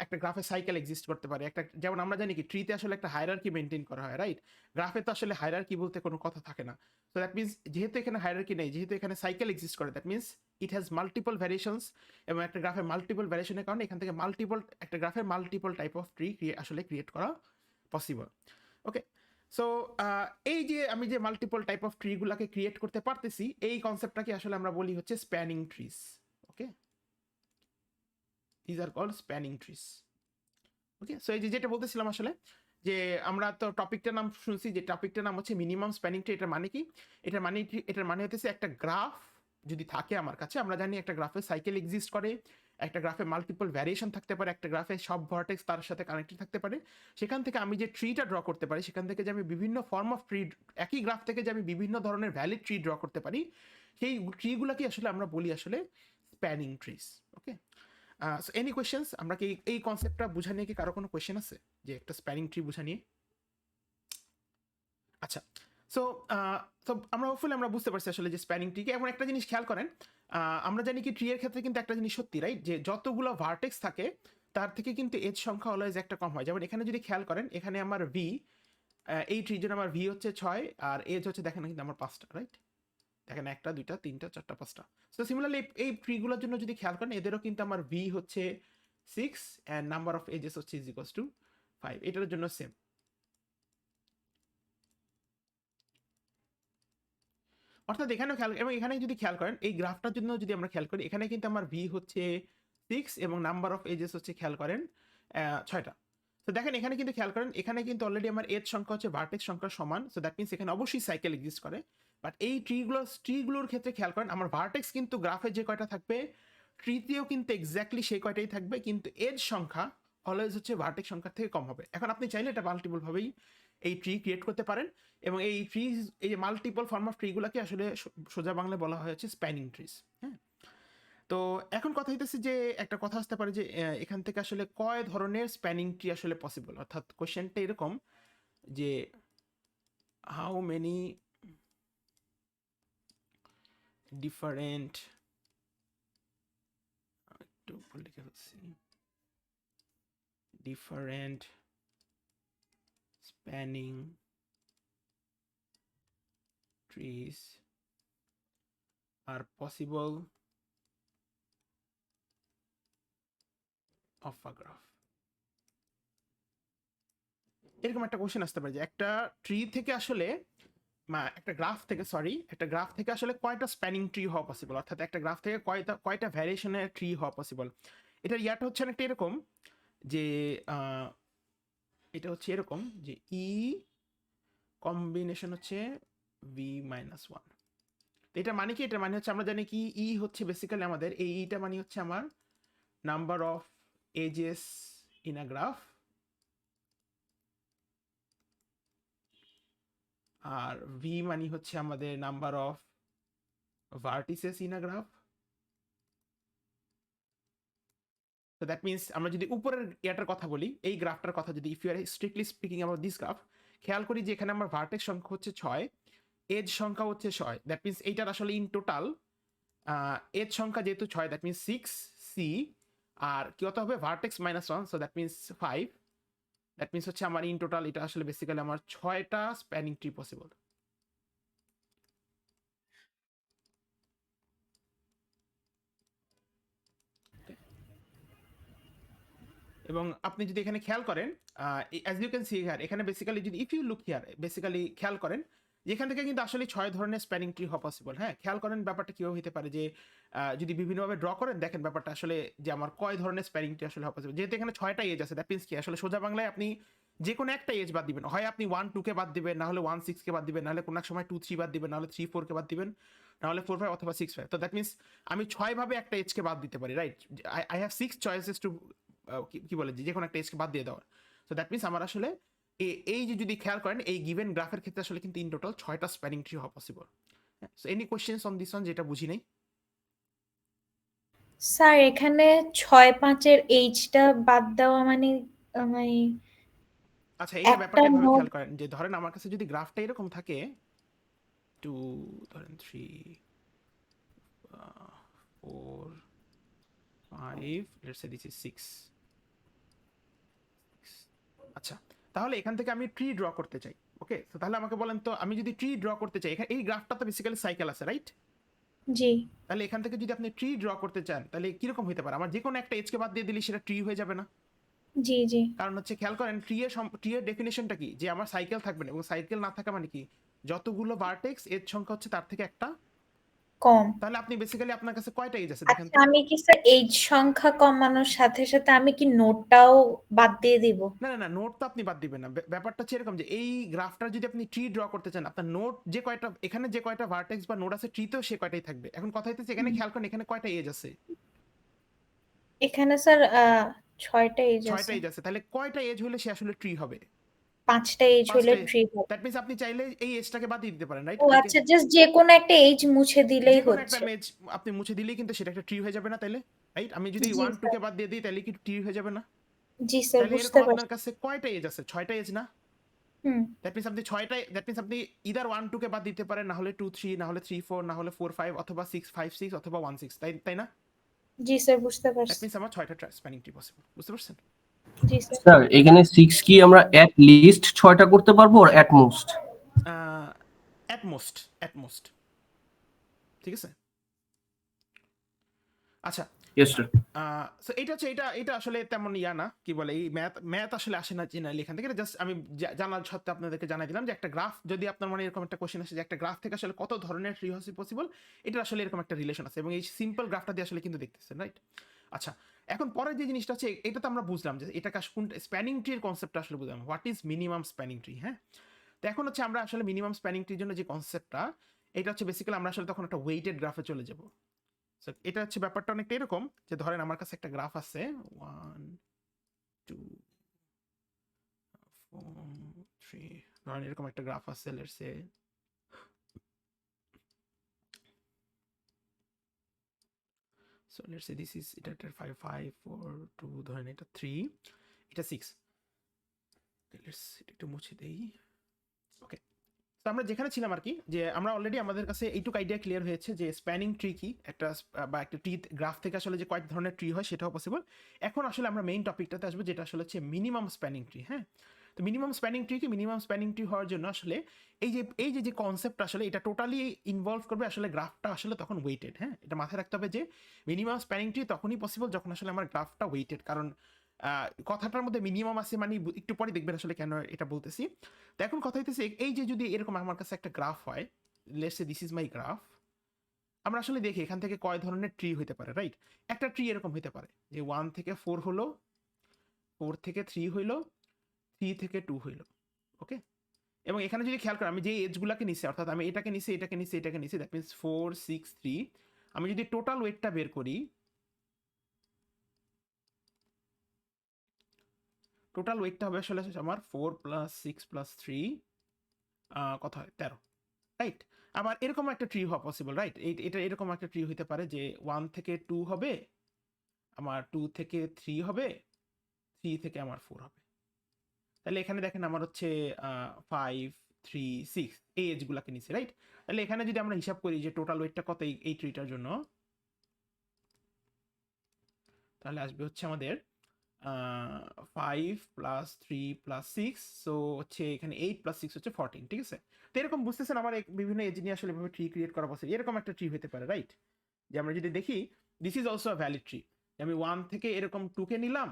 একটা গ্রাফে সাইকেল এক্সিস্ট করতে পারে, একটা যেমন আমরা জানি কি ট্রিতে আসলে একটা হায়ারার্কি মেনটেন করা হয়, রাইট? গ্রাফে তো আসলে হায়ারার্কি বলতে কোনো কথা থাকে না। সো দ্যাট মিনস যেহেতু এখানে হায়ারার্কি নেই, যেহেতু এখানে সাইকেল এক্সিস্ট করে, that means it has multiple variations, এবং একটা গ্রাফের মাল্টিপল ভ্যারিয়েশনের কারণে এখান থেকে একটা গ্রাফের মাল্টিপল টাইপ অফ ট্রি আসলে ক্রিয়েট করা পসিবল। ওকে, সো এই যে আমি যে মাল্টিপল টাইপ অফ ট্রিগুলোকে ক্রিয়েট করতে পারতেছি, এই কনসেপ্টটাকে আসলে আমরা বলি হচ্ছে spanning trees. Okay, this are called spanning trees. Okay, so এই যে যেটা বলতেছিলাম আসলে, যে আমরা তো টপিকটার নাম শুনছি, যে টপিকটার নাম হচ্ছে মিনিমাম স্প্যানিং ট্রি। এটার মানে কি? এটার মানে হতেছে একটা গ্রাফ যদি থাকে আমার কাছে, আমরা জানি একটা গ্রাফে সাইকেল এক্সিস্ট করে, একটা গ্রাফে মাল্টিপল ভ্যারিয়েশন থাকতে পারে, একটা গ্রাফে সব ভার্টেক্স তার সাথে কানেক্টেড থাকতে পারে। সেখান থেকে আমি যে ট্রিটা ড্র করতে পারি, সেখান থেকে যে আমি বিভিন্ন ফর্ম অফ ট্রি, একই গ্রাফ থেকে যে আমি বিভিন্ন ধরনের ভ্যালিড ট্রি ড্র করতে পারি, সেই ট্রিগুলোকে আসলে আমরা বলি আসলে spanning trees. Okay, so any questions? আমরা কি এই কনসেপ্টটা বোঝা নিয়ে কি কারো কোনো কোয়েশ্চেন আছে, যে একটা স্প্যানিং ট্রি বোঝা নিয়ে? আচ্ছা, সো আমরা হোপফুলি আমরা বুঝতে পারছি আসলে যে স্প্যানিং ট্রি কি। এখন একটা জিনিস খেয়াল করেন, আমরা জানি কি ট্রি এর ক্ষেত্রে কিন্তু একটা জিনিস সত্যি, রাইট? যে যতগুলো ভার্টেক্স থাকে তার থেকে কিন্তু এজ সংখ্যা অলওয়েজ একটা কম হয়। যেমন এখানে যদি খেয়াল করেন, এখানে আমার ভি, এই ট্রির জন্য আমার ভি হচ্ছে 6 আর এজ হচ্ছে দেখেন কিন্তু আমার 5টা, রাইট? দেখেন 1টা 2টা 3টা 4টা 5টা। সো সিমিলারলি এই ট্রিগুলোর জন্য যদি খেয়াল করেন, এদেরও কিন্তু আমার ভি হচ্ছে 6 অ্যান্ড নাম্বার অফ এজেস হচ্ছে ইজ ইকুয়ালস টু 5। এটার জন্য সেম। অর্থাৎ এখানেও খেয়াল, এবং এখানে যদি খেয়াল করেন এই গ্রাফটার জন্য যদি আমরা খেয়াল করি, এখানে কিন্তু আমার ভি হচ্ছে 6 এবং নাম্বার অফ এজেস হচ্ছে খেয়াল করেন 6টা। তো দেখেন এখানে কিন্তু খেয়াল করেন, এখানে কিন্তু অলরেডি আমার এজ সংখ্যা হচ্ছে ভার্টেক্স সংখ্যার সমান। সো দ্যাট মিনস এখানে অবশ্যই সাইকেল এক্সিস্ট করে। বাট এই ট্রিগুলোর ক্ষেত্রে খেয়াল করেন, আমার ভার্টেক্স কিন্তু গ্রাফে যে কয়টা থাকবে, ট্রিতেও কিন্তু এক্স্যাক্টলি সেই কয়টাই থাকবে, কিন্তু এজ সংখ্যা অলওয়েজ হচ্ছে ভার্টেক্স সংখ্যার থেকে কম হবে। এখন আপনি চাইলে এটা মাল্টিপল ভাবেই এই ট্রি ক্রিয়েট করতে পারেন, এবং এই ট্রিজ, এই মাল্টিপল ফর্ম অফ ট্রিগুলোকে আসলে সোজা বাংলায় বলা হয় হচ্ছে স্প্যানিং ট্রিজ। হ্যাঁ, তো এখন কথা হইতেছে যে একটা কথা আসতে পারে যে এখান থেকে আসলে কয় ধরনের স্প্যানিং ট্রি আসলে পসিবল। অর্থাৎ কোশ্চেনটা এরকম যে হাউ মেনি ডিফারেন্ট, একটু লিখে ফেলছি, different spanning trees are possible of a graph। এরকম একটা কোশ্চেন আসতে পারে যে একটা ট্রি থেকে আসলে একটা গ্রাফ থেকে আসলে কয়টা স্প্যানিং ট্রি হওয়া পসিবল, অর্থাৎ একটা গ্রাফ থেকে কয়টা ভ্যারিয়েশনের ট্রি হওয়া পসিবল। এটার ইয়াটা হচ্ছে অনেকটা এরকম যে এটা হচ্ছে এরকম যে ই কম্বিনেশন হচ্ছে ভি মাইনাস ওয়ান। এটা মানে কি? এটা মানে হচ্ছে আমরা জানি কি ই হচ্ছে বেসিক্যালি আমাদের এই ইটা মানে হচ্ছে আমার number of edges in a graph, আর ভি মানে হচ্ছে আমাদের number of vertices in a graph. তো দ্যাট মিনস আমরা যদি উপরের ইয়াটার কথা বলি, এই গ্রাফটার কথা যদি if you are strictly speaking about this graph, খেয়াল করি যে এখানে আমার ভার্টেক্স সংখ্যা হচ্ছে 6, এজ সংখ্যা হচ্ছে 6। দ্যাট মিনস এইটার আসলে ইন টোটাল এজ সংখ্যা যেহেতু 6, দ্যাট মিনস 6 সি, আর কি কত হবে vertex minus 1, so that means 5। That means হচ্ছে আমার ইন টোটাল এটা আসলে বেসিক্যালি আমার 6টা স্প্যানিং ট্রি পসিবল। এবং আপনি যদি এখানে খেয়াল করেন, as you can see here, এখানে বেসিক্যালি যদি if you look here basically খেয়াল করেন যে এখান থেকে কিন্তু আসলে 6 ধরনের স্প্যানিং ট্রি হওয়া পসিবল। হ্যাঁ, খেয়াল করেন ব্যাপারটা কিভাবে হতে পারে যে যদি বিভিন্নভাবে ড্র করেন দেখেন ব্যাপারটা আসলে যে আমার কয় ধরনের স্প্যানিং ট্রি আসলে হওয়া পসিবল। যেহেতু এখানে 6টা এজ আছে, দ্যাট মিনস কি আসলে সোজা বাংলায় আপনি যে কোনো একটা এজ বাদ দিবেন, হয় আপনি 1 2 কে বাদ দিবেন, না হলে 1 6 কে বাদ দিবেন, না হলে কোনো এক সময় 2 3 বাদ দিবেন, না হলে 3 4 কে বাদ দিবেন, না হলে 4 5 অথবা 6 5। তো দ্যাট মিনস আমি 6 ভাবে একটা এজকে বাদ দিতে পারি, right? I have 6 choices to কি বলে যে কোনো একটা এজকে বাদ দিয়ে দেওয়ার। তো দ্যাট মিনস আমার আসলে এই যে যদি খেয়াল করেন এই গিভেন গ্রাফের ক্ষেত্রে আসলে কিন্তু ইন টোটাল 6টা স্প্যানিং ট্রি হওয়া possible. So any questions on this one যেটা বুঝি নাই? স্যার এখানে 6 5-এর এইচটা বাদ দেওয়া মানে মানে আচ্ছা, এইটা একটা ব্যাপারটা এভাবে নোড খেয়াল করেন যে ধরেন আমার কাছে যদি গ্রাফটা এরকম থাকে 2 ধরেন 3 4 5, লেটস সে দিস ইজ 6। আচ্ছা, তাহলে এখান থেকে আমি ট্রি ড্র করতে চাই। ওকে, তো তাহলে আমাকে বলেন তো আমি যদি ট্রি ড্র করতে চাই, এখানে এই গ্রাফটা তো বেসিক্যালি সাইকেল আছে, রাইট? জি তাহলে এখান থেকে যদি আপনি ট্রি ড্র করতে চান তাহলে কিরকম হতে পারে? আমার যে কোনো একটা এজকে বাদ দিয়ে দিলে সেটা ট্রি হয়ে যাবে না? জি জি কারণ হচ্ছে খেয়াল করেন ট্রি এর ডেফিনেশনটা কি, যে আমার সাইকেল থাকবে না, এবং সাইকেল না থাকা মানে কি যতগুলো ভার্টেক্স এজ সংখ্যা হচ্ছে তার থেকে একটা কম। তাহলে আপনি বেসিক্যালি আপনার কাছে কয়টা এজ আছে দেখেন আচ্ছা তো? আমি কি স্যার এইচ সংখ্যা কমানোর সাথে সাথে আমি কি নোটটাও বাদ দিয়ে দিব? না না না, নোট তো আপনি বাদ দিবেন না। ব্যাপারটা হচ্ছে এরকম যে এই গ্রাফটার যদি আপনি ট্রি ড্র করতে চান, আপনার নোট যে কয়টা এখানে যে কয়টা ভার্টেক্স বা নোড আছে ট্রিতেও সে কয়টাই থাকবে। এখন কথা হইতেছে এখানে খেয়াল করেন এখানে কয়টা এজ আছে? এখানে স্যার 6টা এজ 6টা আছে। এজ আছে, তাহলে কয়টা এজ হলে সে আসলে ট্রি হবে? 5টা এজ হলে 5টা এজ। ট্রি হবে। দ্যাট মিনস আপনি চাইলে এই এজটাকে বাদ দিয়ে দিতে পারেন, রাইট? ও আচ্ছা, জাস্ট যে কোনো একটা এজ মুছে দিলেই যে কোনো একটা হচ্ছে। মেজ আপনি মুছে দিলেই কিন্তু সেটা একটা ট্রি হয়ে যাবে না তাইলে, রাইট? আমি যদি জি 1 2 স্যার, কে বাদ দিয়ে দিই তাহলে কি ট্রি হয়ে যাবে না? জি স্যার তাহলে বুঝতে এরকম আপনার পারছি। কাছে কয়টা এজ আছে? 6টা এজ না? হুম দ্যাট মিনস আপনি 6টা, দ্যাট মিনস আপনি ইদার 1 2 কে বাদ দিতে পারেন, না হলে 2 3, না হলে 3 4, না হলে 4 5, অথবা 6 5 6, অথবা 1 6, তাই তাই না? জি স্যার বুঝতে দ্যাট পারছি। মিনস আমার 6টা স্প্যানিং ট্রি পসিবল। বুঝতে পারছেন? জি স্যার। স্যার এখানে 6 কি আমরা অ্যাট লিস্ট 6টা করতে পারবো আর at most? At most, at most. ঠিক আছে, আচ্ছা। Yes sir. সো এটা হচ্ছে এটা আসলে তেমন ইয়া না, কি বলে এই ম্যাথ আসলে আসে না জেনারেলি এখান থেকে। জাস্ট আমি জানার সত্ত্বে আপনাদেরকে জানাই দিলাম যে একটা গ্রাফ যদি আপনার মনে এরকম একটা কোশ্চেন আসে যে একটা গ্রাফ থেকে আসলে কত ধরনের ট্রি হচ্ছে পসিবল, এটা আসলে এরকম একটা রিলেশন আছে, এবং এই সিম্পল গ্রাফটা দিয়ে আসলে কিন্তু দেখতেছেন, রাইট? আচ্ছা, এখন পরের যে জিনিসটা হচ্ছে এটা তো আমরা বুঝলাম যে এটা কোন স্প্যানিং ট্রির কনসেপ্টটা আসলে বুঝলাম, what is minimum spanning tree. হ্যাঁ, তো এখন হচ্ছে আমরা আসলে মিনিমাম স্প্যানিং ট্রির জন্য যে কনসেপ্টটা, এটা হচ্ছে বেসিক্যালি আমরা আসলে তখন একটা ওয়েটেড গ্রাফে চলে যাব। So, এটা হচ্ছে ব্যাপারটা অনেকটা এরকম যে ধরেন আমার কাছে একটা গ্রাফ আছে 1 2 4 3, ধরেন এরকম একটা গ্রাফ আছে, let's say so let's say this is এটা 5 5 4 2, ধরেন এটা 3, এটা 6। লেটস একটু মুছে দেই। ওকে, তো আমরা যেখানে ছিলাম আর কি, যে আমরা অলরেডি আমাদের কাছে এইটুকু আইডিয়া ক্লিয়ার হয়েছে যে স্প্যানিং ট্রি কি, একটা বা একটা ট্রি গ্রাফ থেকে আসলে যে কয়েক ধরনের ট্রি হয় সেটাও পসিবল। এখন আসলে আমরা মেইন টপিকটাতে আসবো যেটা আসলে হচ্ছে মিনিমাম স্প্যানিং ট্রি। হ্যাঁ, তো মিনিমাম স্প্যানিং ট্রি কি, মিনিমাম স্প্যানিং ট্রি হওয়ার জন্য আসলে এই যে কনসেপ্ট আসলে এটা টোটালি ইনভলভ করবে আসলে গ্রাফটা আসলে তখন ওয়েটেড। হ্যাঁ, এটা মাথায় রাখতে হবে যে মিনিমাম স্প্যানিং ট্রি তখনই পসিবল যখন আসলে আমার গ্রাফটা ওয়েটেড, কারণ কথাটার মধ্যে মিনিমাম আছে মানে একটু পরে দেখবেন আসলে কেন এটা বলতেছি। তো এখন কথা হইতেছে এই যে যদি এরকম আমার কাছে একটা গ্রাফ হয়, let's say this is my graph, আমরা আসলে দেখি এখান থেকে কয় ধরনের ট্রি হইতে পারে, রাইট? একটা ট্রি এরকম হইতে পারে যে 1 থেকে 4 হলো 4 থেকে 3 হইলো, 3 থেকে 2 হইলো। ওকে, এবং এখানে যদি খেয়াল করি আমি যে এজগুলাকে নিছি, অর্থাৎ আমি এটাকে নিছি, এটাকে নিছি, এটাকে নিছি, দ্যাট মিনস 4 6 3। আমি যদি টোটাল ওয়েটটা বের করি, টোটাল ওয়েটটা হবে আসলে আমার 4 + 6 + 3 কত হয় 13, রাইট? আবার এরকম একটা ট্রি হওয়া পসিবল, রাইট? এটা এরকম একটা ট্রি হইতে পারে যে 1 থেকে 2 হবে, আমার 2 থেকে 3 হবে, 3 থেকে আমার 4 হবে। তাহলে এখানে দেখেন আমার হচ্ছে 5 3 6 এই এজগুলাকে নিছি, রাইট? তাহলে এখানে যদি আমরা হিসাব করি যে টোটাল ওয়েটটা কত এই ট্রিটার জন্য, তাহলে আসবে হচ্ছে আমাদের 5 + 3 + 6, সো হচ্ছে এখানে 8 + 6 হচ্ছে 14, ঠিক আছে? তো এরকম বুঝতেছেন আমার বিভিন্ন এজ নিয়ে আসলে এভাবে ট্রি ক্রিয়েট করা পসিবল। এরকম একটা ট্রি হতে পারে, রাইট? যে আমরা যদি দেখি this is also a valid tree. আমি 1 থেকে এরকম 2 কে নিলাম,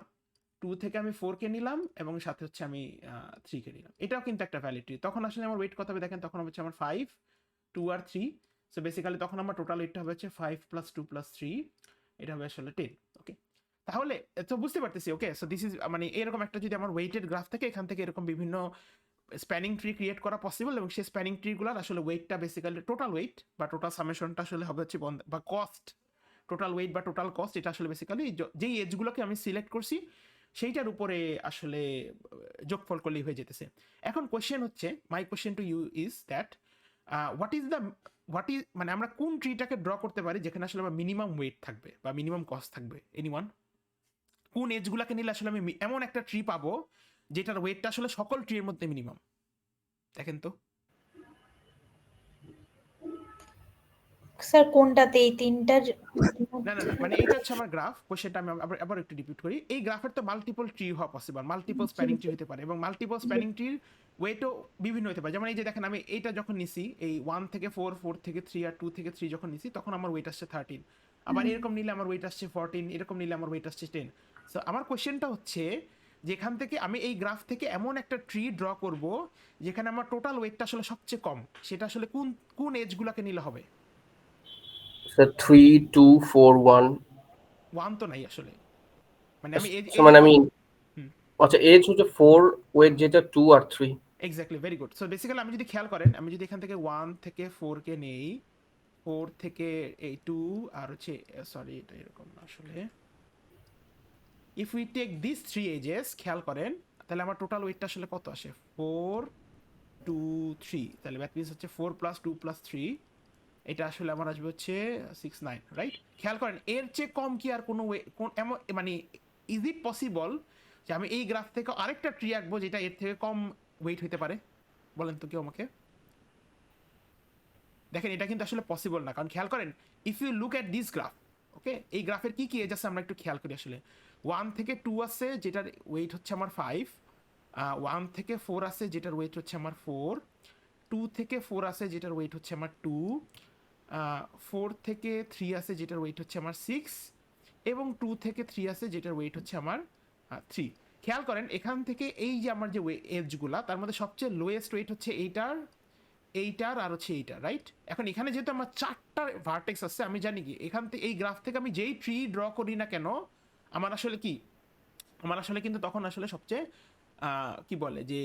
2 থেকে আমি 4 কে নিলাম, এবং সাথে হচ্ছে আমি 3 কে নিলাম। এটাও কিন্তু একটা ভ্যালিড ট্রি। তখন আসলে আমার ওয়েট কত হবে দেখেন, তখন হচ্ছে আমার 5 2 আর 3। সো বেসিক্যালি তখন আমার টোটাল ওয়েটটা হবে হচ্ছে 5 + 2 + 3, এটা হবে আসলে 10। ওকে, তাহলে তো বুঝতে পারতেছি। ওকে, সো দিস ইজ মানে এরকম একটা যদি আমার ওয়েটেড গ্রাফ থেকে এখান থেকে এরকম বিভিন্ন স্প্যানিং ট্রি ক্রিয়েট করা পসিবল, এবং সেই স্প্যানিং ট্রিগুলোর আসলে ওয়েটটা বেসিক্যালি টোটাল ওয়েট বা টোটাল সামেশনটা আসলে হবে হচ্ছে বা কস্ট, টোটাল ওয়েট বা টোটাল কস্ট, এটা আসলে বেসিক্যালি যেই এজগুলোকে আমি সিলেক্ট করছি সেইটার উপরে আসলে যোগফল করলেই হয়ে যেতেছে। এখন কোয়েশ্চেন হচ্ছে, my question to you is that what is মানে আমরা কোন ট্রিটাকে ড্র করতে পারি যেখানে আসলে আমার মিনিমাম ওয়েট থাকবে বা মিনিমাম কস্ট থাকবে? এনিওয়ান? কোন এজগুলাকে নিলে আসলে আমি এমন একটা ট্রি পাবো যেটার ওয়েটটা আসলে সকল ট্রির মধ্যে মিনিমাম? দেখেন তো। স্যার কোনটাতে এই তিনটার না না না, মানে এইটা হচ্ছে আমার গ্রাফ। কোশ্চেনটা আমি আবার একটু রিপিট করি। এই গ্রাফের তো মাল্টিপল ট্রি হওয়া পসিবল, মাল্টিপল স্প্যানিং ট্রি হতে পারে, এবং মাল্টিপল স্প্যানিং ট্রির ওয়েটও বিভিন্ন হতে পারে। যেমন এই যে দেখেন আমি এইটা যখন নিছি, এই 1 থেকে 4 4 থেকে 3 আর 2 থেকে 3 যখন নিছি, তখন আমার ওয়েট আসছে 13। আবার এরকম নিলে আমার ওয়েট আসছে 14, এরকম নিলে আমার ওয়েট আসছে 10। সো আমার কোশ্চেনটা হচ্ছে যেখান থেকে আমি এই গ্রাফ থেকে এমন একটা ট্রি ড্র করব যেখানে আমার টোটাল ওয়েটটা আসলে সবচেয়ে কম, সেটা আসলে কোন কোন এজগুলোকে নিলে হবে? স্যার 3 2 4 1। 1 তো নাই আসলে, মানে আমি মানে আমি হুম, আচ্ছা এজ হচ্ছে 4, ওয়েট যেটা 2 আর 3। Exactly, very good. So basically আমি যদি খেয়াল করেন, আমি যদি এখান থেকে 1 থেকে 4 কে নেই, 4 থেকে এই 2 আর হচ্ছে সরি এটা এরকম না আসলে, if we take this 3 edges, খেয়াল করেন তাহলে আমার টোটাল ওয়েটটা আসলে কত আসে? 4 2 3, তাহলে দ্যাট মিনস হচ্ছে 4 + 2 + 3, এটা আসলে আমার আসবে হচ্ছে 6 9, রাইট? খেয়াল করেন এর চেয়ে কম কি আর কোনো এমন মানে ইজ ইট পসিবল যে আমি এই গ্রাফ থেকে আরেকটা ট্রি আঁকবো যেটা এর থেকে কম ওয়েট হতে পারে? বলেন তো কেউ আমাকে। দেখেন এটা কিন্তু আসলে পসিবল না, কারণ খেয়াল করেন if you look at this graph, okay, এই গ্রাফের কি কি এজ আছে আমরা একটু খেয়াল করি। আসলে 1 থেকে 2 আছে যেটার ওয়েট হচ্ছে আমার 5, 1 থেকে 4 আছে যেটার ওয়েট হচ্ছে আমার 4, 2 থেকে 4 আছে যেটার ওয়েট হচ্ছে আমার 2, 4 থেকে 3 আছে যেটার ওয়েট হচ্ছে আমার 6, এবং 2 থেকে 3 আছে যেটার ওয়েট হচ্ছে আমার 3। খেয়াল করেন এখান থেকে এই যে আমার যে এজগুলা, তার মধ্যে সবচেয়ে লোয়েস্ট ওয়েট হচ্ছে এইটার, এইটার আর হচ্ছে এইটা, রাইট? এখন এখানে যেহেতু আমার 4টা ভার্টেক্স আছে, আমি জানি কি এখান থেকে এই গ্রাফ থেকে আমি যেই ট্রি ড্র করি না কেন, আমার আসলে কি, আমার আসলে কিন্তু তখন আসলে সবচেয়ে কি বলে যে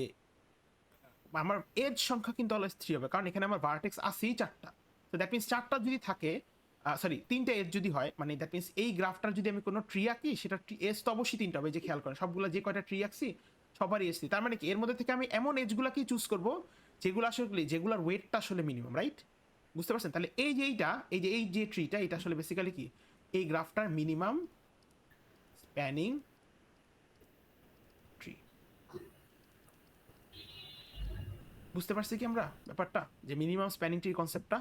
আমার এজ সংখ্যা কিন্তু অলওয়েজ 3 হবে, কারণ এখানে আমার ভার্টেক্স আছেই 4টা। তো দ্যাট মিনস 4টা যদি থাকে, সরি 3টা এজ যদি হয়, মানে দ্যাট মিনস এই গ্রাফটার যদি আমি কোনো ট্রি আঁকি, সেটা এজ তো অবশ্যই 3টা হবে। যে খেয়াল করেন সবগুলো যে কয়টা ট্রি আঁকছি সবারই এজ 3। তার মানে কি এর মধ্যে থেকে আমি এমন এজগুলোকেই চুজ করব যেগুলো আসলে যেগুলোর ওয়েটটা আসলে মিনিমাম, রাইট? বুঝতে পারছেন? তাহলে এই যে এইটা, এই যে ট্রিটা, এটা আসলে বেসিক্যালি কি এই গ্রাফটার মিনিমাম স্প্যানিং ট্রি। বুঝতে পারছি কি আমরা ব্যাপারটা, যে মিনিমাম স্প্যানিং ট্রির কনসেপ্টটা?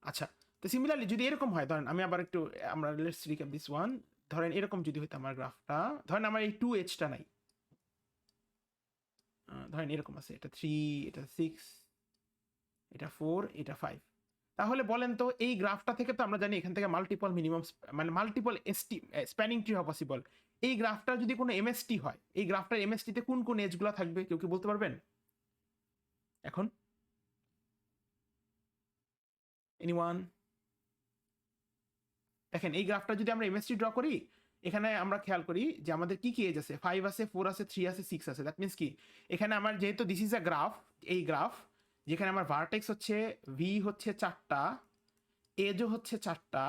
আচ্ছা, তো সিমিলারলি যদি এরকম হয়, ধরেন আমি আবার একটু, আমরা লেটস রিক্যাপ দিস ওয়ান। ধরেন এরকম যদি হইতো আমার গ্রাফটা, ধরেন আমার এই 2 এজটা নাই, ধরেন এরকম আছে, এটা 3, এটা 6, এটা 4, এটা 5। তাহলে বলেন তো এই গ্রাফটা থেকে তো আমরা জানি এখান থেকে মাল্টিপল মিনিমাম মানে মাল্টিপল স্প্যানিং ট্রি হওয়া পসিবল। এই গ্রাফটা যদি কোনো এমএসটি হয়, এই গ্রাফটার এমএসটিতে কোন কোন এজগুলো থাকবে কেউ কি বলতে পারবেন এখন? এনিওয়ান? দেখেন এই গ্রাফটা যদি আমরা এমএসটি ড্র করি, এখানে আমরা খেয়াল করি যে আমাদের কি কি এজ আছে, 5 আছে, 4 আছে, 3 আছে, 6 আছে। দ্যাট মিনস কি এখানে আমার যেহেতু দিস ইজ আ গ্রাফ, এই গ্রাফ যেখানে আমার ভার্টেক্স হচ্ছে ভি হচ্ছে 4টা, এজও হচ্ছে 4টা।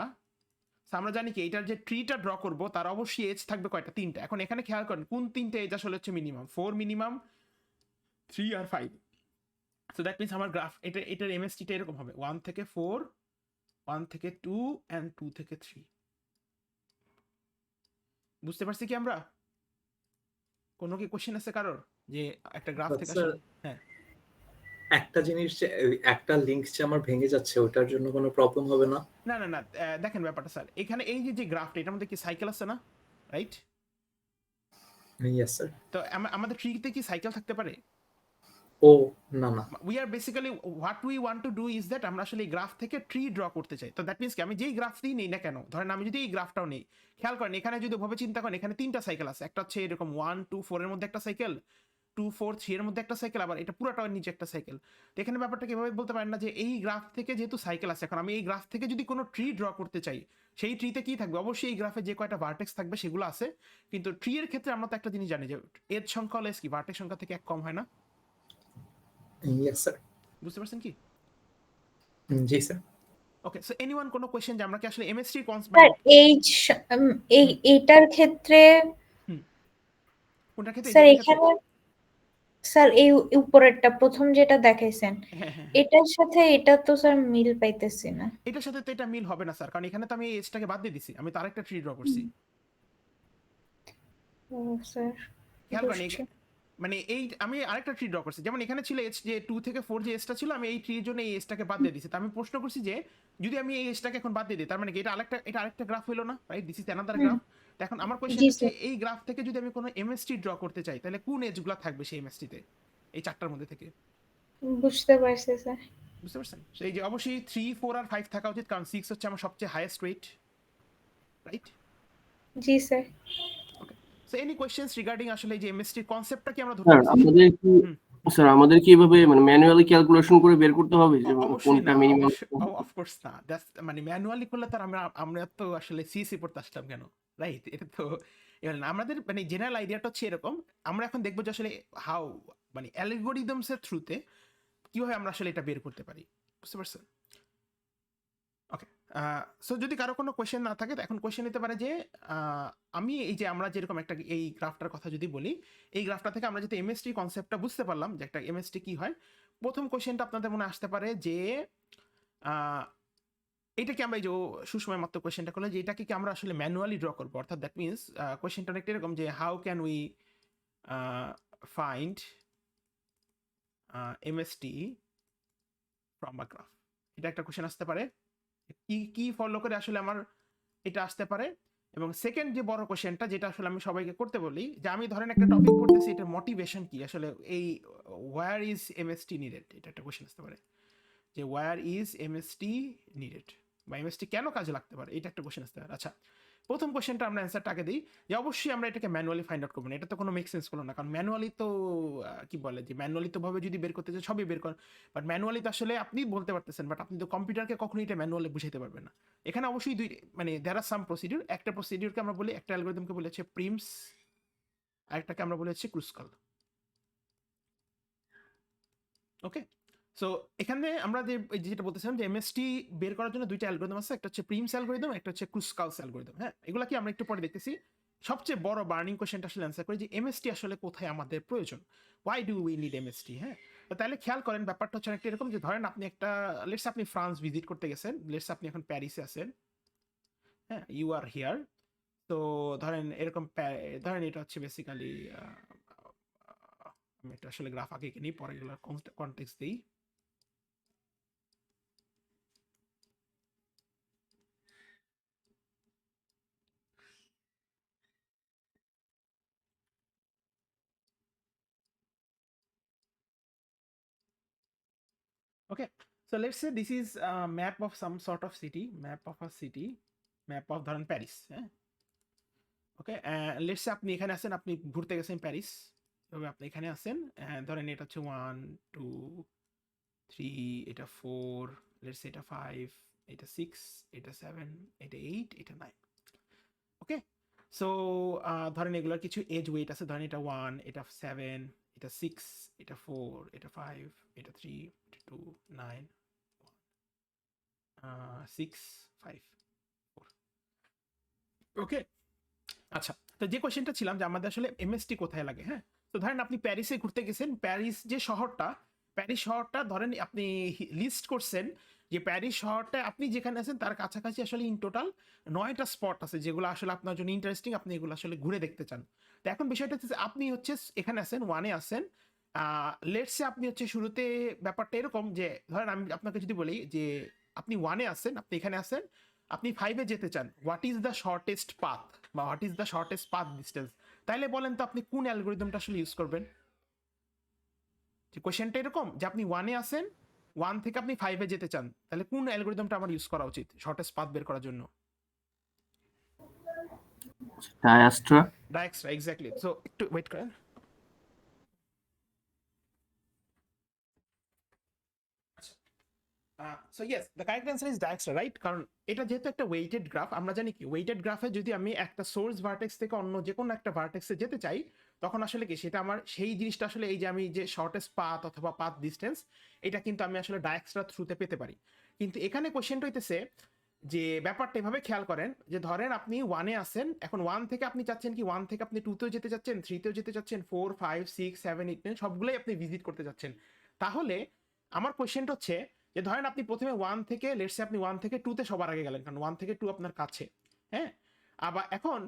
আমরা জানি কি এটার যে ট্রিটা ড্র করব তার অবশ্যই এজ থাকবে কয়টা, 3টা। এখন এখানে খেয়াল করেন কোন 3টে এজ আসলে হচ্ছে মিনিমাম, 4 মিনিমাম, 3 আর 5। সো দ্যাট মিনস আমার গ্রাফ এটার এমএসটিটা এরকম হবে 1 থেকে 4, 1 থেকে 2 অ্যান্ড 2 থেকে 3। বুঝতে পারছি কি আমরা? কোনো কি কোশ্চেন আছে কারোর যে একটা গ্রাফ থেকে স্যার আসলে? হ্যাঁ, একটা জিনিস যে একটা লিংক যে আমার ভেঙে যাচ্ছে ওটার জন্য কোনো প্রবলেম হবে না? না না না, দেখেন ব্যাপারটা স্যার, এখানে এই যে গ্রাফটা এটার মধ্যে কি সাইকেল আছে না, রাইট? Yes sir. তো আমাদের ট্রিতে কি সাইকেল থাকতে পারে? ও না না। We are basically what we want to do is that আমরা আসলে এই গ্রাফ থেকে ট্রি ড্র করতে চাই। তো দ্যাট মিনস কি আমি যেই গ্রাফটাই নেই না কেন, ধরেন আমি যদি এই গ্রাফটাও নেই, খেয়াল করেন এখানে যদি ভাবে চিন্তা করেন এখানে 3টা সাইকেল আছে। একটা হচ্ছে এরকম 1 2 4 এর মধ্যে একটা সাইকেল, 2 4 3 এর মধ্যে একটা সাইকেল, আবার এটা পুরোটার নিচে একটা সাইকেল। তো এখানে ব্যাপারটা কিভাবে বলতে পারেন না যে এই গ্রাফ থেকে যেহেতু সাইকেল আছে, এখন আমি এই গ্রাফ থেকে যদি কোনো ট্রি ড্র করতে চাই, সেই ট্রিতে কি থাকবে, অবশ্যই এই গ্রাফে যে কয়টা ভার্টেক্স থাকবে সেগুলো আছে। কিন্তু ট্রি এর ক্ষেত্রে আমরা তো একটা জিনিস জানি যে এর সংখ্যা হলে কি ভার্টেক্স সংখ্যা থেকে এক কম হয় না। Yes sir. বুঝতে পারছেন কি? জি স্যার। ওকে, সো এনিওয়ান কোনো কোশ্চেন যে আমরা কি আসলে এমএসটি স্যার এইটার ক্ষেত্রে কোনটার ক্ষেত্রে, স্যার এটার ক্ষেত্রে? এখানে স্যার এই উপরেরটা প্রথম যেটা দেখাইছেন হ্যাঁ হ্যাঁ, এটার সাথে এটা তো স্যার মিল পাইতেছি না। এটার সাথে তো এটা মিল হবে না স্যার, কারণ এখানে তো আমি এই এজটাকে বাদ দিয়ে দিছি, আমি তো আরেকটা ট্রি ড্র করছি। ও স্যার খেয়াল করেন বুঝছি। মানে এই আমি আরেকটা ট্রি ড্র করছি, যেমন এখানে ছিল এজ যে 2 থেকে 4 যে এজটা ছিল, আমি এই ট্রির জন্য এই এজটাকে বাদ দিয়ে দিছি। তো আমি প্রশ্ন করছি যে যদি আমি এই এজটাকে এখন বাদ দিয়ে দিই, তার মানে কি এটা আরেকটা গ্রাফ হলো না, right? This is another graph. তো এখন আমার কোশ্চেন জি হচ্ছে স্যার এই গ্রাফ থেকে যদি আমি কোনো এমএসটি ড্র করতে চাই, তাহলে কোন এজগুলো থাকবে সেই এমএসটিতে, এই 4টার মধ্যে থেকে? বুঝতে পারছি স্যার। বুঝতে পারছেন? এই যে অবশ্যই 3 4 আর 5 থাকা উচিত, কারণ 6 হচ্ছে আমার সবচেয়ে হাইয়েস্ট ওয়েট, রাইট? জি স্যার। ওকে, সো এনি কোশ্চেনস রিগার্ডিং আসলে এই যে এমএসটি কনসেপ্টটা কি আমরা ধরতে স্যার পারছি? আমাদের কি স্যার আমাদের কি এভাবে মানে ম্যানুয়ালি ক্যালকুলেশন করে বের করতে হবে যে অবশ্যই কোনটা না, মিনিমাম? অফকোর্স না। দ্যাটস মানে ম্যানুয়ালি করলে তো আর আমরা তো আসলে সিএসসি পড়তে আসলাম কেন, রাইট? এটা তো এবার না, আমাদের মানে জেনারেল আইডিয়াটা হচ্ছে এরকম। আমরা এখন দেখবো যে আসলে হাউ মানে অ্যালগরিদমস এর থ্রুতে কিভাবে আমরা আসলে এটা বের করতে পারি। বুঝতে পারছেন? ওকে, সো যদি কারো কোনো কোয়েশ্চেন না থাকে, তো এখন কোয়েশ্চেন নিতে পারে যে আমি এই যে আমরা যেরকম একটা এই গ্রাফটার কথা যদি বলি, এই গ্রাফটা থেকে আমরা যদি এমএসটি কনসেপ্টটা বুঝতে পারলাম যে একটা এমএসটি কি হয়, প্রথম কোয়েশ্চেনটা আপনাদের মনে আসতে পারে যে এইটাকে আমরা এই যে সুসময় মাত্র কোয়েশ্চেনটা করলে যে এটাকে কি আমরা আসলে ম্যানুয়ালি ড্র করবো, অর্থাৎ দ্যাট মিনস কোয়েশ্চেনটা অনেকটা এরকম যে how can we find MST from a graph. এটা একটা কোয়েশ্চেন আসতে পারে, কি কি ফলো করে আসলে আমার এটা আসতে পারে। এবং সেকেন্ড যে বড় কোশ্চেনটা যেটা আসলে আমি সবাইকে করতে বলি, যে আমি ধরেন একটা টপিক পড়তেছি, এটার মোটিভেশন কি আসলে, এই ওয়্যার ইজ এমএসটি নিডেড, এটা একটা কোশ্চেন আসতে পারে যে ওয়্যার ইজ এমএসটি নিডেড, বা এমএসটি কেন কাজে লাগতে পারে, এটা একটা কোশ্চেন আসতে পারে। আচ্ছা, প্রথম কোশ্চেনটা আমরা অ্যান্সারটা আগে দিই যে অবশ্যই আমরা এটাকে ম্যানুয়ালি ফাইন্ড আউট করবো না, এটা তো কোনো মেক সেন্স করলো না, কারণ ম্যানুয়ালি তো কি বলে যে ম্যানুয়ালি তো ভাবে যদি বের করতে চাই সবই বের করেন, বাট ম্যানুয়ালি তো আসলে আপনি বলতে পারতেছেন, বাট আপনি তো কম্পিউটারকে কখনোই এটা ম্যানুয়ালি বুঝাইতে পারবেন না। এখানে অবশ্যই দুই মানে দেয়ার আর সাম প্রসিডিউর, একটা প্রসিডিউরকে আমরা বলি, একটা অ্যালগরিদমকে বলে হচ্ছে প্রিমস, আরেকটাকে আমরা বলে হচ্ছে ক্রুস্কাল। ওকে, সো এখানে আমরা যেটা বলতেছিলাম যে এমএসটি বের করার জন্য দুইটা অ্যালগরিদম আছে, একটা হচ্ছে প্রিমস অ্যালগরিদম, একটা হচ্ছে ক্রুস্কালস অ্যালগরিদম। হ্যাঁ, এগুলা কি আমরা একটু পরে দেখতেছি। সবচেয়ে বড় বার্নিং কোশ্চেনটা আসলে অ্যান্সার করি যে এমএসটি আসলে কোথায় আমাদের প্রয়োজন, why do we need MST. হ্যাঁ, তো তাহলে খেয়াল করেন ব্যাপারটা হচ্ছে অনেকটা এরকম যে ধরেন আপনি একটা লেটস আপনি ফ্রান্স ভিজিট করতে গেছেন, লেটস আপনি এখন প্যারিসে আছেন, হ্যাঁ, ইউ আর হিয়ার। তো ধরেন এরকম ধরেন এটা হচ্ছে বেসিক্যালি আমি একটা আসলে গ্রাফ আগে কিনি, পরে এগুলো কনটেক্সট দিই। Okay, so let's say this is a map of some sort of city, map of a city, map of ধরেন প্যারিস। হ্যাঁ, ওকে, লেটস সে আপনি এখানে আছেন, আপনি ঘুরতে গেছেন প্যারিস, তবে আপনি এখানে আছেন, ধরেন এটা হচ্ছে 1 2 3, এটা 4, লেটস এটা 5, এটা 6, এটা 7, এটা 8, এটা 9। ওকে, সো ধরেন এগুলোর কিছু এজ ওয়েট আছে, ধরেন এটা 1, এটা 7, এটা 6, এটা 4, এটা 5, এটা 3, এটা 2, 9, 6, 5, 4। ওকে, আচ্ছা, তো যে কোশ্চেনটা ছিলাম যে আমাদের আসলে এমএসটি কোথায় লাগে, হ্যাঁ। তো ধরেন আপনি প্যারিসে ঘুরতে গেছেন, প্যারিস যে শহরটা, প্যারিস শহরটা ধরেন আপনি লিস্ট করছেন যে প্যারিস শহরটা আপনি যেখানে আছেন তার কাছাকাছি আসলে ইন টোটাল 9টা স্পট আছে যেগুলো আসলে আপনার জন্য ইন্টারেস্টিং, আপনি এগুলো আসলে ঘুরে দেখতে চান। তো এখন বিষয়টা হচ্ছে যে আপনি হচ্ছে এখানে আছেন, 1-এ আছেন। লেটসে আপনি হচ্ছে শুরুতে ব্যাপারটা এরকম যে ধরেন আমি আপনাকে যদি বলি যে আপনি 1-এ আছেন, আপনি এখানে আছেন, আপনি 5-এ যেতে চান, what is the shortest path বা what is the shortest path distance, তাইলে বলেন তো আপনি কোন অ্যালগোরিদমটা আসলে ইউজ করবেন? যে কোশ্চেনটা এরকম যে আপনি 1-এ আছেন, 1 থেকে আপনি 5-এ যেতে চান, তাহলে কোন অ্যালগোরিদমটা আমার ইউজ করা উচিত শর্টেস্ট পাথ বের করার জন্য? ডায়াস্ট্রা। Dijkstra, exactly. সো একটু ওয়েট করেন। So yes, the correct answer is Dijkstra, right? কারণ এটা যেহেতু একটা ওয়েটেড গ্রাফ, আমরা জানি কি ওয়েটেড গ্রাফে যদি আমি একটা সোর্স ভার্টেক্স থেকে অন্য যে কোনো একটা ভার্টেক্সে যেতে চাই, তখন আসলে কি সেটা আমার সেই জিনিসটা আসলে এই যে আমি যে শর্টেস্ট পাথ অথবা পাথ ডিস্টেন্স, এটা কিন্তু আমি আসলে ডায়াক্সট্রা থ্রুতে পেতে পারি। কিন্তু এখানে কোশ্চেনটা হইতেছে যে ব্যাপারটা এভাবে খেয়াল করেন যে ধরেন আপনি 1-এ আছেন, এখন 1 থেকে আপনি চাচ্ছেন কি 1 থেকে আপনি 2তেও যেতে চাচ্ছেন, 3তেও যেতে চাচ্ছেন, 4, 5, 6, 7, 8, 9 সবগুলোই আপনি ভিজিট করতে যাচ্ছেন। তাহলে আমার কোশ্চেনটা হচ্ছে যে ধরেন আপনি প্রথমে 1 থেকে লেটসে আপনি 1 থেকে 2তে সবার আগে গেলেন, কারণ 1 থেকে 2 আপনার কাছে, হ্যাঁ। আবার এখন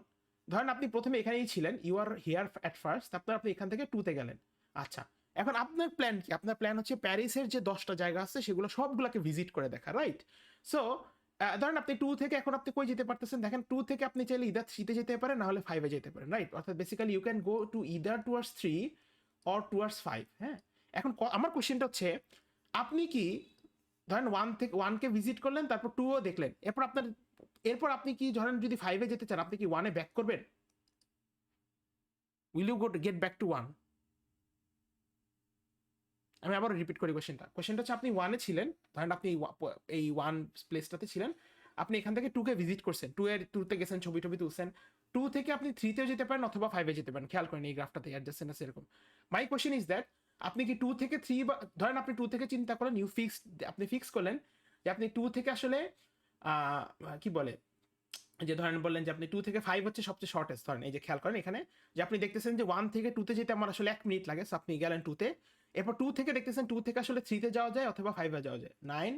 ধরেন আপনি প্রথমে এখানেই ছিলেন, you are here at first, তারপর আপনি এখান থেকে 2তে গেলেন। আচ্ছা, এখন আপনার প্ল্যান কি? আপনার প্ল্যান হচ্ছে প্যারিসের যে 10টা জায়গা আছে সেগুলো সবগুলোকে ভিজিট করে দেখা, রাইট? সো ধরেন আপনি 2 থেকে এখন আপনি কই যেতে পারতেছেন, দেখেন 2 থেকে আপনি চাইলে ইদার 3তে যেতে পারেন, না হলে 5-এ যেতে পারেন, রাইট? অর্থাৎ basically you can go to either towards 3 or towards 5, হ্যাঁ। এখন আমার কোশ্চেনটা হচ্ছে আপনি কি ধরেন 1 থেকে 1কে ভিজিট করলেন, তারপর 2ও দেখলেন, এরপর আপনি কি ধরেন যদি 5-এ যেতে চান, আপনি কি 1-এ ব্যাক করবেন? Will you get back to 1? আমি আবার রিপিট করি কোশ্চেনটা হচ্ছে আপনি 1-এ ছিলেন, ধরেন আপনি এই 1 প্লেসটাতে ছিলেন, আপনি এখান থেকে 2কে ভিজিট করছেন, 2তে গেছেন, ছবি তুলছেন, 2 থেকে আপনি 3তেও যেতে পারেন অথবা 5-এ যেতে পারেন, খেয়াল করেন এই গ্রাফটাতে অ্যাডজাস্টেন্ট আছে এরকম। মাই কোশ্চেন ইজ দ্যাট আপনি কি 2 থেকে 3 বা ধরেন আপনি 2 থেকে চিন্তা করেন, আপনি ফিক্স করলেন যে আপনি 2 থেকে আসলে কি বলে যে ধরেন বললেন যে আপনি 2 থেকে 5 হচ্ছে সবচেয়ে শর্টেস্ট, ধরেন এই যে খেয়াল করেন এখানে যে আপনি দেখতেছেন যে 1 থেকে 2তে যেতে আমার আসলে 1 মিনিট লাগে, সো আপনি গেলেন 2তে, এরপর 2 থেকে দেখতেছেন 2 থেকে আসলে 3তে যাওয়া যায় অথবা 5-এ যাওয়া যায়, 9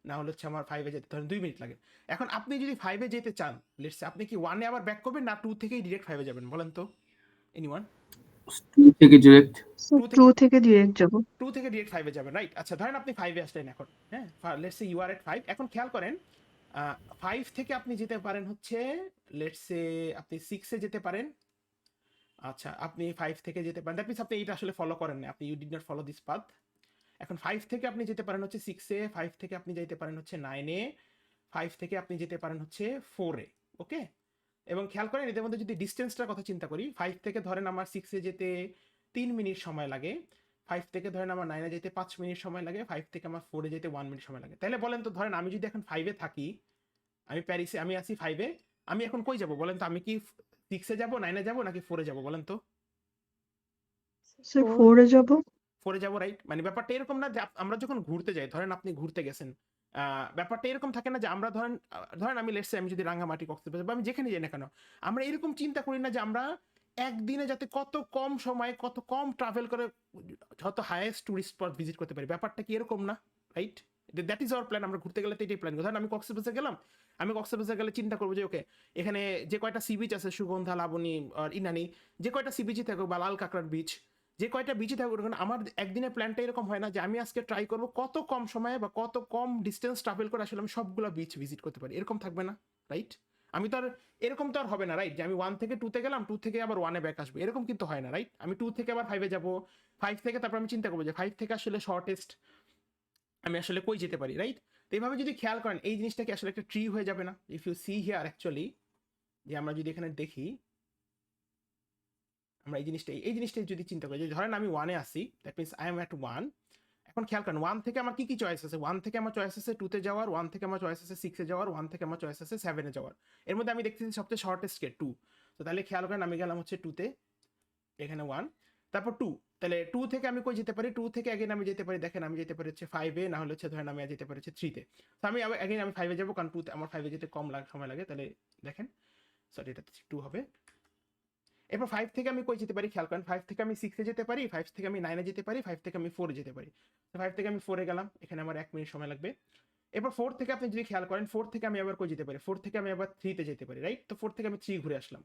না হলে হচ্ছে আমার 5-এ যেতে ধরেন 2 মিনিট লাগে। এখন আপনি যদি 5-এ যেতে চান, লেটস সে আপনি কি 1-এ আবার ব্যাক করবেন না 2 থেকেই ডিরেক্ট 5-এ যাবেন, বলেন তো এনিওয়ান? 2 থেকে ডিরেক্ট। 2 থেকে ডিরেক্ট যাব। 2 থেকে ডিরেক্ট 5-এ যাবেন, রাইট? আচ্ছা, ধরেন আপনি 5-এ আসলেন এখন, হ্যাঁ, লেটস সে ইউ আর এট 5। এখন খেয়াল করেন 5 থেকে আপনি যেতে পারেন হচ্ছে লেটস সে আপনি 6-এ যেতে পারেন। আচ্ছা, আপনি 5 থেকে যেতে পারেন, দ্যাট মিন্স আপনি এটা আসলে ফলো করেন না, আপনি you did not follow this path. এখন 5 থেকে আপনি যেতে পারেন হচ্ছে 6-এ, 5 থেকে আপনি যেতে পারেন হচ্ছে 9-এ, 5 থেকে আপনি যেতে পারেন হচ্ছে 4-এ, ওকে। এবং খেয়াল করেন এদের মধ্যে যদি ডিস্টেন্সটার কথা চিন্তা করি, 5 থেকে ধরেন আমার 6-এ যেতে 3 মিনিট সময় লাগে, 5 থেকে ধরেন আমার 9-এ যেতে 5 মিনিট সময় লাগে, 5 থেকে আমার 4-এ যেতে 1 মিনিট সময় লাগে। তাহলে বলেন তো ধরেন আমি যদি এখন 5-এ থাকি, আমি প্যারিসে আমি আছি 5-এ, আমি এখন কই যাব বলেন তো? আমি কি 6-এ যাব, 9-এ যাব নাকি 4-এ যাব বলেন তো? স্যার 4 এ যাব। 4-এ যাবো, রাইট? মানে ব্যাপারটা এরকম না যে আমরা যখন ঘুরতে যাই, ধরেন আপনি ঘুরতে গেছেন, ব্যাপারটা এরকম থাকে না যে আমরা ধরেন আমি লেটস সে আমি যদি রাঙ্গামাটি, কক্সবাজার বা আমি যেখানে যাই না কেন, আমরা এরকম চিন্তা করি না যে আমরা একদিনে যাতে কত কম সময়ে কত কম ট্রাভেল করে যত হাইয়েস্ট টুরিস্ট স্পট ভিজিট করতে পারি। ব্যাপারটা কি এরকম না, right? That is our plan. আমরা ঘুরতে গেলে তো এটাই প্ল্যান। ধরেন আমি কক্সবাজার গেলাম, আমি কক্সবাজার গেলে চিন্তা করবো যে ওকে এখানে যে কয়টা সি বিচ আছে, সুগন্ধা, লাবণী আর ইনানি, যে কয়টা সি বিচই থাকুক বা লাল কাঁকড়ার বিচ, যে কয়টা বিচে থাকুক, আমার একদিনের প্ল্যানটা এরকম হয় না যে আমি আজকে ট্রাই করবো কত কম সময়ে বা কত কম ডিস্টেন্স ট্রাভেল করে আসলে আমি সবগুলো বিচ ভিজিট করতে পারি, এরকম থাকবে না, রাইট? আমি তো আর এরকম তো আর হবে না, রাইট? যে আমি 1 থেকে 2তে গেলাম, 2 থেকে আবার 1-এ ব্যাক আসবো, এরকম কিন্তু হয় না, রাইট? আমি 2 থেকে আবার 5-এ যাবো, 5 থেকে তারপর আমি চিন্তা করবো যে 5 থেকে আসলে শর্টেস্ট আমি আসলে কই যেতে পারি, রাইট? তো এইভাবে যদি খেয়াল করেন এই জিনিসটা কি আসলে একটা ট্রি হয়ে যাবে না? If you see here actually, যে আমরা যদি এখানে দেখি, আমরা এই জিনিসটাই যদি চিন্তা করি যে ধরেন আমি 1-এ আসি, that means I am at 1। এখন খেয়াল করেন 1 থেকে আমার কি চয়েস আছে? 1 থেকে আমার চয়েস আছে 2-তে যাওয়ার, 1 থেকে আমার চয়েস আছে 6-এ যাওয়ার, 1 থেকে আমার চয়েস আছে 7-এ যাওয়ার। এর মধ্যে আমি দেখতেছি সবচেয়ে শর্টেস্ট কে 2। তো তাহলে খেয়াল করেন আমি গেলাম হচ্ছে 2 তে, এখানে 1, তারপর 2, তাহলে 2 থেকে আমি কই যেতে পারি, 2 থেকে अगेन আমি যেতে পারি, দেখেন আমি যেতে পারি হচ্ছে 5 এ, না হলে হচ্ছে ধরেন আমি যেতে পারি হচ্ছে 3 তে। তো আমি अगेन আমি 5 এ যাব, কারণ 2 তে আমার 5 এ যেতে কম সময় লাগে। তাহলে দেখেন সরি এটা 2 হবে। এরপর 5 থেকে আমি কই যেতে পারি, খেয়াল করেন 5 থেকে আমি 6 এ যেতে পারি, 5 থেকে আমি 9 এ যেতে পারি, 5 থেকে আমি 4 এ যেতে পারি। তো 5 থেকে আমি 4 এ গেলাম, এখানে আমার 1 মিনিট সময় লাগবে। এরপর 4 থেকে আপনি যদি খেয়াল করেন 4 থেকে আমি আবার কই যেতে পারি, 4 থেকে আমি আবার 3 তে যেতে পারি, রাইট? তো 4 থেকে আমি 3 ঘুরে আসলাম,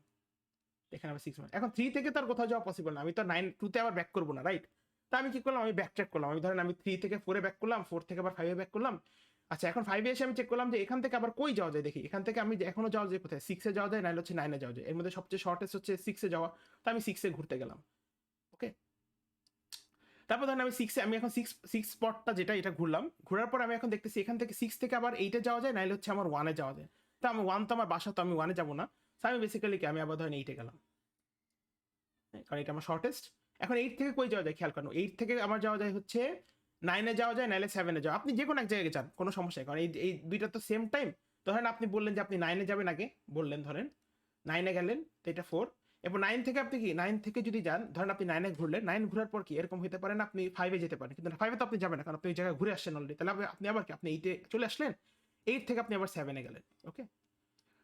এখানে আবার 6 মিনিট। এখন 3 থেকে তার কোথাও যাওয়া পসিবল না, আমি তো 2 তে আবার ব্যাক করবো না, রাইট? তো আমি কি করলাম, আমি ব্যাক ট্র্যাক করলাম, আমি ধরেন আমি 3 থেকে 4 এ ব্যাক করলাম, 4 থেকে আবার 5 এ ব্যাক করলাম। আচ্ছা এখন 5 এ এসে আমি চেক করলাম যে এখান থেকে আবার কই যাওয়া যায়, দেখি এখান থেকে আমি এখনো যাওয়া যায় কোথায়, 6 এ যাওয়া যায়, নাইলে হচ্ছে 9 এ যাওয়া যায়। এর মধ্যে সবচেয়ে শর্টেস্ট হচ্ছে 6 এ যাওয়া, তো আমি 6 এ ঘুরতে গেলাম। ওকে, তারপর ধরেন আমি 6 এ, আমি এখন 6 স্পটটা যেটা এটা ঘুরলাম, ঘোরার পর আমি এখন দেখতেছি এখান থেকে 6 থেকে আবার 8 এ যাওয়া যায়, নাইলে হচ্ছে আমার 1 এ যাওয়া যায়। তো আমি 1 তো আমার বাসা, তো আমি 1 এ যাবো না। তো আমি বেসিক্যালি কি আমি আবার ধরেন 8 এ গেলাম, কারণ এটা আমার শর্টেস্ট। এখন 8 থেকে কই যাওয়া যায়, খেয়াল করুন 8 থেকে আমার যাওয়া যায় হচ্ছে 9 এ যাওয়া যায়, নাইলে 7 এ যাওয়া, আপনি যে কোনো এক জায়গায় যান, কোনো সমস্যা নেই, কারণ এই দুইটা তো সেম টাইম। ধরেন আপনি বললেন যে আপনি 9 এ যাবেন, আগে বললেন ধরেন 9 এ গেলেন, তো এটা 4। এরপর 9 থেকে আপনি কি 9 থেকে যদি যান, ধরেন আপনি 9 এ ঘুরলেন, 9 ঘোরার পর কি এরকম হতে পারে না আপনি 5 এ যেতে পারেন, কিন্তু 5 এ তো আপনি যাবেন না, কারণ আপনি ওই জায়গায় ঘুরে আসছেন অলরেডি। তাহলে আপনি আবার কি আপনি 8 এ চলে আসলেন, 8 থেকে আপনি আবার 7 এ গেলেন। ওকে,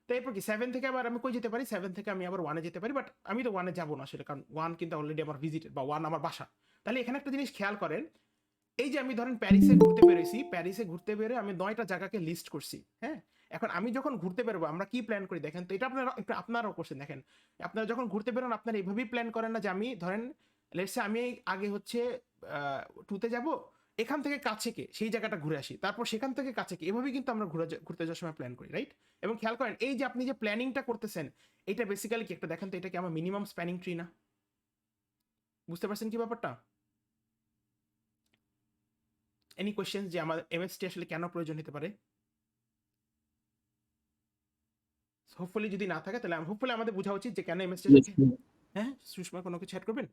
তো এরপর কি 7 থেকে আবার আমি কই যেতে পারি, 7 থেকে আমি আবার 1 এ যেতে পারি, বাট আমি তো 1 এ যাবো না সেটা, কারণ 1 কিন্তু অলরেডি আমার ভিজিটেড, বা 1 আমার বাসা। তাহলে এখানে একটা জিনিস খেয়াল করেন, এই যে আমি ধরেন প্যারিসে ঘুরতে বেরোইছি, প্যারিসে ঘুরতে বেরোয় আমি 9টা জায়গাকে লিস্ট করছি, হ্যাঁ? এখন আমি যখন ঘুরতে বেরোবো আমরা কি প্ল্যান করি দেখেন তো, এটা আপনারা একটু আপনারাও করছেন দেখেন। আপনারা যখন ঘুরতে বেরোন আপনারা এইভাবেই প্ল্যান করেন না যে আমি ধরেন লেটসে আমি আগে হচ্ছে 2 তে যাব, এখান থেকে কাছে কে সেই জায়গাটা ঘুরে আসি, তারপর সেখান থেকে কাছে কে, এভাবেই কিন্তু আমরা ঘুরতে যাওয়ার সময় প্ল্যান করি, রাইট? এবং খেয়াল করেন এই যে আপনি যে প্ল্যানিংটা করতেছেন, এটা বেসিক্যালি কি একটা দেখেন তো, এটা কি আমার মিনিমাম স্প্যানিং ট্রি না? বুঝতে পারছেন কি ব্যাপারটা? এনি কোয়েশ্চেন যে আমার এমএসটি আসলে কেন প্রয়োজন হতে পারে? হোপফুলি যদি না থাকে তাহলে হোপফুলি আমাদের বোঝা উচিত যে কেন এমএসটি। হ্যাঁ সুষমা কোনো কিছু অ্যাড করবেন?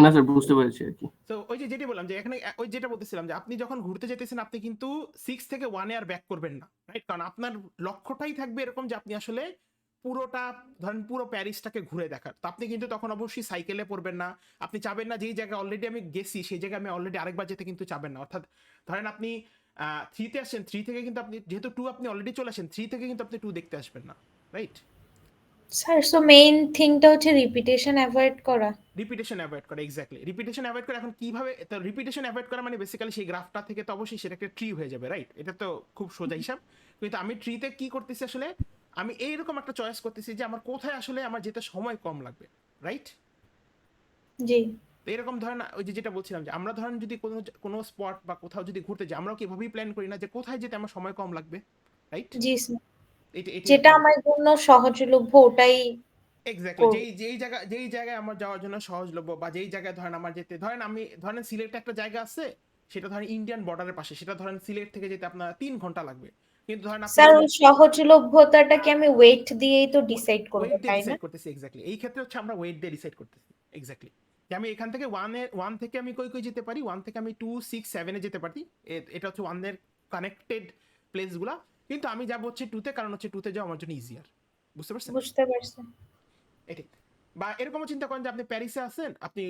না স্যার, বুঝতে পেরেছি আর কি। তো ওই যে যেটা বললাম যে এখানে ওই যেটা বলতেছিলাম যে আপনি যখন ঘুরতে যেতেছেন আপনি কিন্তু 6 থেকে 1 এ আর ব্যাক করবেন না, রাইট? কারণ আপনার লক্ষ্যটাই থাকবে এরকম যে আপনি আসলে পুরোটা ধরেন পুরো প্যারিসটাকে ঘুরে দেখার। তো আপনি কিন্তু তখন অবশ্যই সাইকেলে পড়বেন না, আপনি চাবেন না যেই জায়গায় অলরেডি আমি গেছি সেই জায়গায় আমি অলরেডি আরেকবার যেতে কিন্তু চাবেন না। অর্থাৎ ধরেন আপনি 3 তে আসছেন, 3 থেকে কিন্তু আপনি যেহেতু 2 আপনি অলরেডি চলে আসেন, 3 থেকে কিন্তু আপনি 2 দেখতে আসবেন না, রাইট? স্যার সো মেইন থিংটা হচ্ছে রিপিটেশন অ্যাভয়েড করা। রিপিটেশন অ্যাভয়েড করা, এক্স্যাক্টলি রিপিটেশন অ্যাভয়েড করা। এখন কিভাবে, তো রিপিটেশন অ্যাভয়েড করা মানে বেসিক্যালি সেই গ্রাফটা থেকে তো অবশ্যই সেটা একটা ট্রি হয়ে যাবে, রাইট? এটা তো খুব সোজা হিসাব। কিন্তু আমি ট্রিতে কি করতেছি আসলে, আমি এইরকম একটা চয়েস করতেছি যে আমার কোথায় আসলে আমার যেতে সময় কম লাগবে, রাইট? জি তো এরকম ধরেন ওই যে যেটা বলছিলাম যে আমরা ধরেন যদি কোনো স্পট বা কোথাও যদি ঘুরতে যাই, আমরাও কি এভাবেই প্ল্যান করি না যে কোথায় যেতে আমার সময় কম লাগবে, রাইট? জি স্যার, এটা যেটা আমার জন্য সহজলভ্য ওটাই এক্স্যাক্টলি, করব। যেই জায়গায় আমার যাওয়ার জন্য সহজলভ্য, বা যেই জায়গায় ধরেন আমার যেতে, ধরেন আমি ধরেন সিলেটে একটা জায়গা আছে, সেটা ধরেন ইন্ডিয়ান বর্ডারের পাশে, সেটা ধরেন সিলেট থেকে যেতে আপনার 3 ঘন্টা লাগবে, কিন্তু ধরেন আপনি স্যার ওই সহজলভ্যতাটাকে আমি ওয়েট দিয়েই তো ডিসাইড করব, ওয়েট দিয়ে তাই না? ডিসাইড করতেছি, এক্স্যাক্টলি এই ক্ষেত্রে হচ্ছে আমরা ওয়েট দিয়ে ডিসাইড করতেছি, এক্স্যাক্টলি যে আমি এখান থেকে 1 থেকে আমি কই যেতে পারি, 1 থেকে আমি 2 6 7 এ যেতে পারি, এটা হচ্ছে 1 এর কানেক্টেড প্লেসগুলা, কিন্তু আমি যাব হচ্ছে 2 তে, কারণ হচ্ছে 2 তে যাওয়া আমার জন্য ইজিয়ার। বুঝতে পারছেন? বুঝতে পারছি। এটাই। বা এরকমও চিন্তা করেন যে আপনি প্যারিসে আছেন, আপনি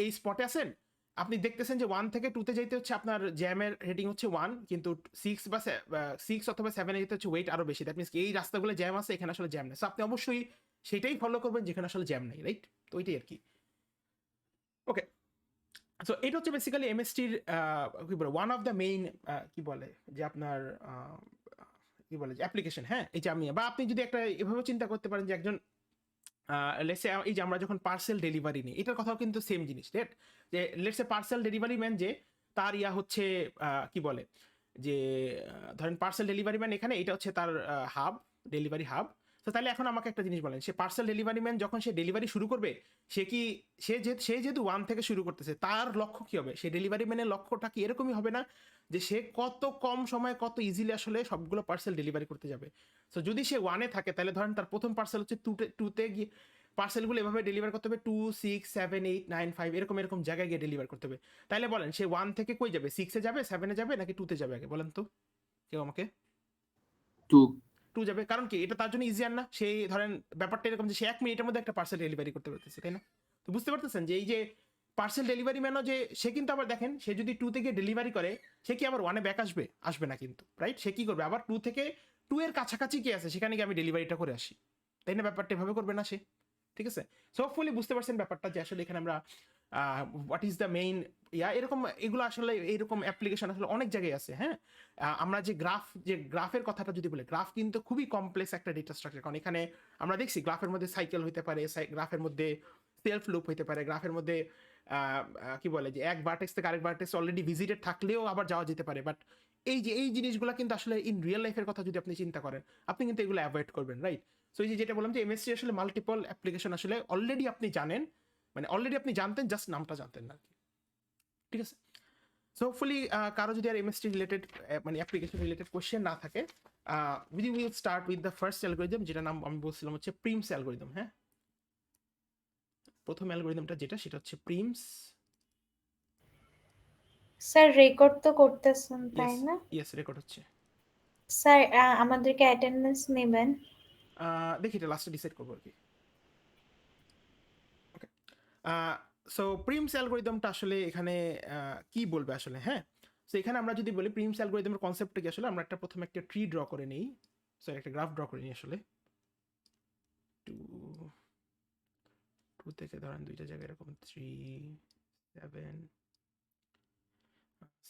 এই স্পটে আছেন, আপনি দেখতেছেন যে 1 থেকে 2 তে যাইতে হচ্ছে আপনার জ্যামের রেটিং হচ্ছে 1, কিন্তু 6 অথবা 7 এ যেতে হচ্ছে ওয়েট আরো বেশি। দ্যাট মিনস এই রাস্তাগুলো জ্যাম আছে, এখানে আসলে জ্যাম নেই। সো আপনি অবশ্যই সেটাই ফলো করবেন যেখানে আসলে জ্যাম নেই, রাইট? তো ওইটাই আর কি। ওকে, সো এটা হচ্ছে বেসিক্যালি এমএসটির কি বলে ওয়ান অফ দ্য মেইন কি বলে যে আপনার কি বলে যে অ্যাপ্লিকেশন। হ্যাঁ, এই যে আমি বা আপনি যদি একটা এভাবে চিন্তা করতে পারেন যে একজন লেটসে এই যে আমরা যখন পার্সেল ডেলিভারি নিই, এটার কথাও কিন্তু সেম জিনিস, রাইট? যে লেটসে পার্সেল ডেলিভারি ম্যান যে তার হচ্ছে কি বলে যে ধরেন পার্সেল ডেলিভারি ম্যান এখানে এটা হচ্ছে তার হাব, ডেলিভারি হাব। তো তাহলে এখন আমাকে একটা জিনিস বলেন, সে পার্সেল ডেলিভারি ম্যান যখন সে ডেলিভারি শুরু করবে, সে যেহেতু 1 থেকে শুরু করতেছে, তার লক্ষ্য কি হবে? সে ডেলিভারি ম্যানের লক্ষ্যটা কি এরকমই হবে না যে সে কত কম সময়ে কত ইজিলি আসলে সবগুলো পার্সেল ডেলিভারি করতে যাবে? সো যদি সে 1 এ থাকে তাহলে ধরেন তার প্রথম পার্সেল হচ্ছে 2 তে গিয়ে পার্সেলগুলো এভাবে ডেলিভার করতে হবে 2 6 7 8 9 5 এরকম জায়গায় গিয়ে ডেলিভার করতে হবে। তাহলে বলেন সে 1 থেকে কই যাবে? 6 এ যাবে, 7 এ যাবে, নাকি 2 তে যাবে? আগে বলেন তো কেউ আমাকে। 2 2 যাবে, কারণ কি এটা তার জন্য ইজিয়ার না, সেই ধরেন ব্যাপারটা এরকম যে সে 1 মিনিটের মধ্যে একটা পার্সেল ডেলিভারি করতে পারতেছে, তাই না? তো বুঝতে পারতেছেন যে এই যে পার্সেল ডেলিভারি ম্যানও যে সে কিন্তু আবার দেখেন সে যদি 2 থেকে ডেলিভারি করে সে কি আবার 1 এ ব্যাক আসবে? আসবে না কিন্তু, রাইট? সে কি করবে আবার 2 থেকে 2 এর কাছাকাছি কি আছে সেখানে গিয়ে আমি ডেলিভারিটা করে আসি, তাই না? ব্যাপারটা এভাবে করবে না সে, ঠিক আছে? সো হোপফুলি বুঝতে পারছেন ব্যাপারটা যে আসলে এখানে আমরা হোয়াট ইজ দ্য মেইন এরকম এগুলো আসলে এইরকম অ্যাপ্লিকেশন আসলে অনেক জায়গায় আছে, হ্যাঁ? আমরা যে গ্রাফের কথাটা যদি বলি, গ্রাফ কিন্তু খুবই কমপ্লেক্স একটা ডেটা স্ট্রাকচার, কারণ এখানে আমরা দেখছি গ্রাফের মধ্যে সাইকেল হইতে পারে, গ্রাফের মধ্যে সেলফ লুপ হইতে পারে, গ্রাফের মধ্যে কি বলে যে এক ভার্টেক্স থেকে আরেক ভার্টেক্স অলরেডি ভিজিটেড থাকলেও আবার যাওয়া যেতে পারে, বাট এই জিনিসগুলো কিন্তু আসলে ইন রিয়েল লাইফের কথা যদি আপনি চিন্তা করেন আপনি কিন্তু এগুলো অ্যাভয়েড করবেন, রাইট? সো এই যে যেটা বললাম যে এমএসসি আসলে মাল্টিপল অ্যাপ্লিকেশন আসলে অলরেডি আপনি জানেন, মানে অলরেডি আপনি জানতেন, জাস্ট নামটা জানতেন না, ঠিক আছে? সো হোপফুলি কারো যদি আর এমএসটি রিলেটেড মানে অ্যাপ্লিকেশন রিলেটেড কোশ্চেন না থাকে, we will start with the first algorithm, যেটা নাম আমি বলছিলাম হচ্ছে প্রিমস অ্যালগরিদম। হ্যাঁ, প্রথম অ্যালগরিদমটা যেটা সেটা হচ্ছে প্রিমস। স্যার রেকর্ড তো করতেছেন তাই না? ইয়েস, রেকর্ড হচ্ছে। স্যার আমাদেরকে অ্যাটেন্ডেন্স নেবেন। দেখি এটা লাস্টে ডিসাইড করবো আর কি। ওকে, সো প্রিমস অ্যালগরিদমটা আসলে এখানে কি বলবে আসলে, হ্যাঁ? সো এখানে আমরা যদি বলি প্রিমস অ্যালগরিদমের কনসেপ্টটা কি, আসলে আমরা প্রথমে একটা ট্রি ড্র করে নিই, সরি একটা গ্রাফ ড্র করে নিই আসলে। টু থেকে ধরেন দুইটা জায়গায় এরকম 3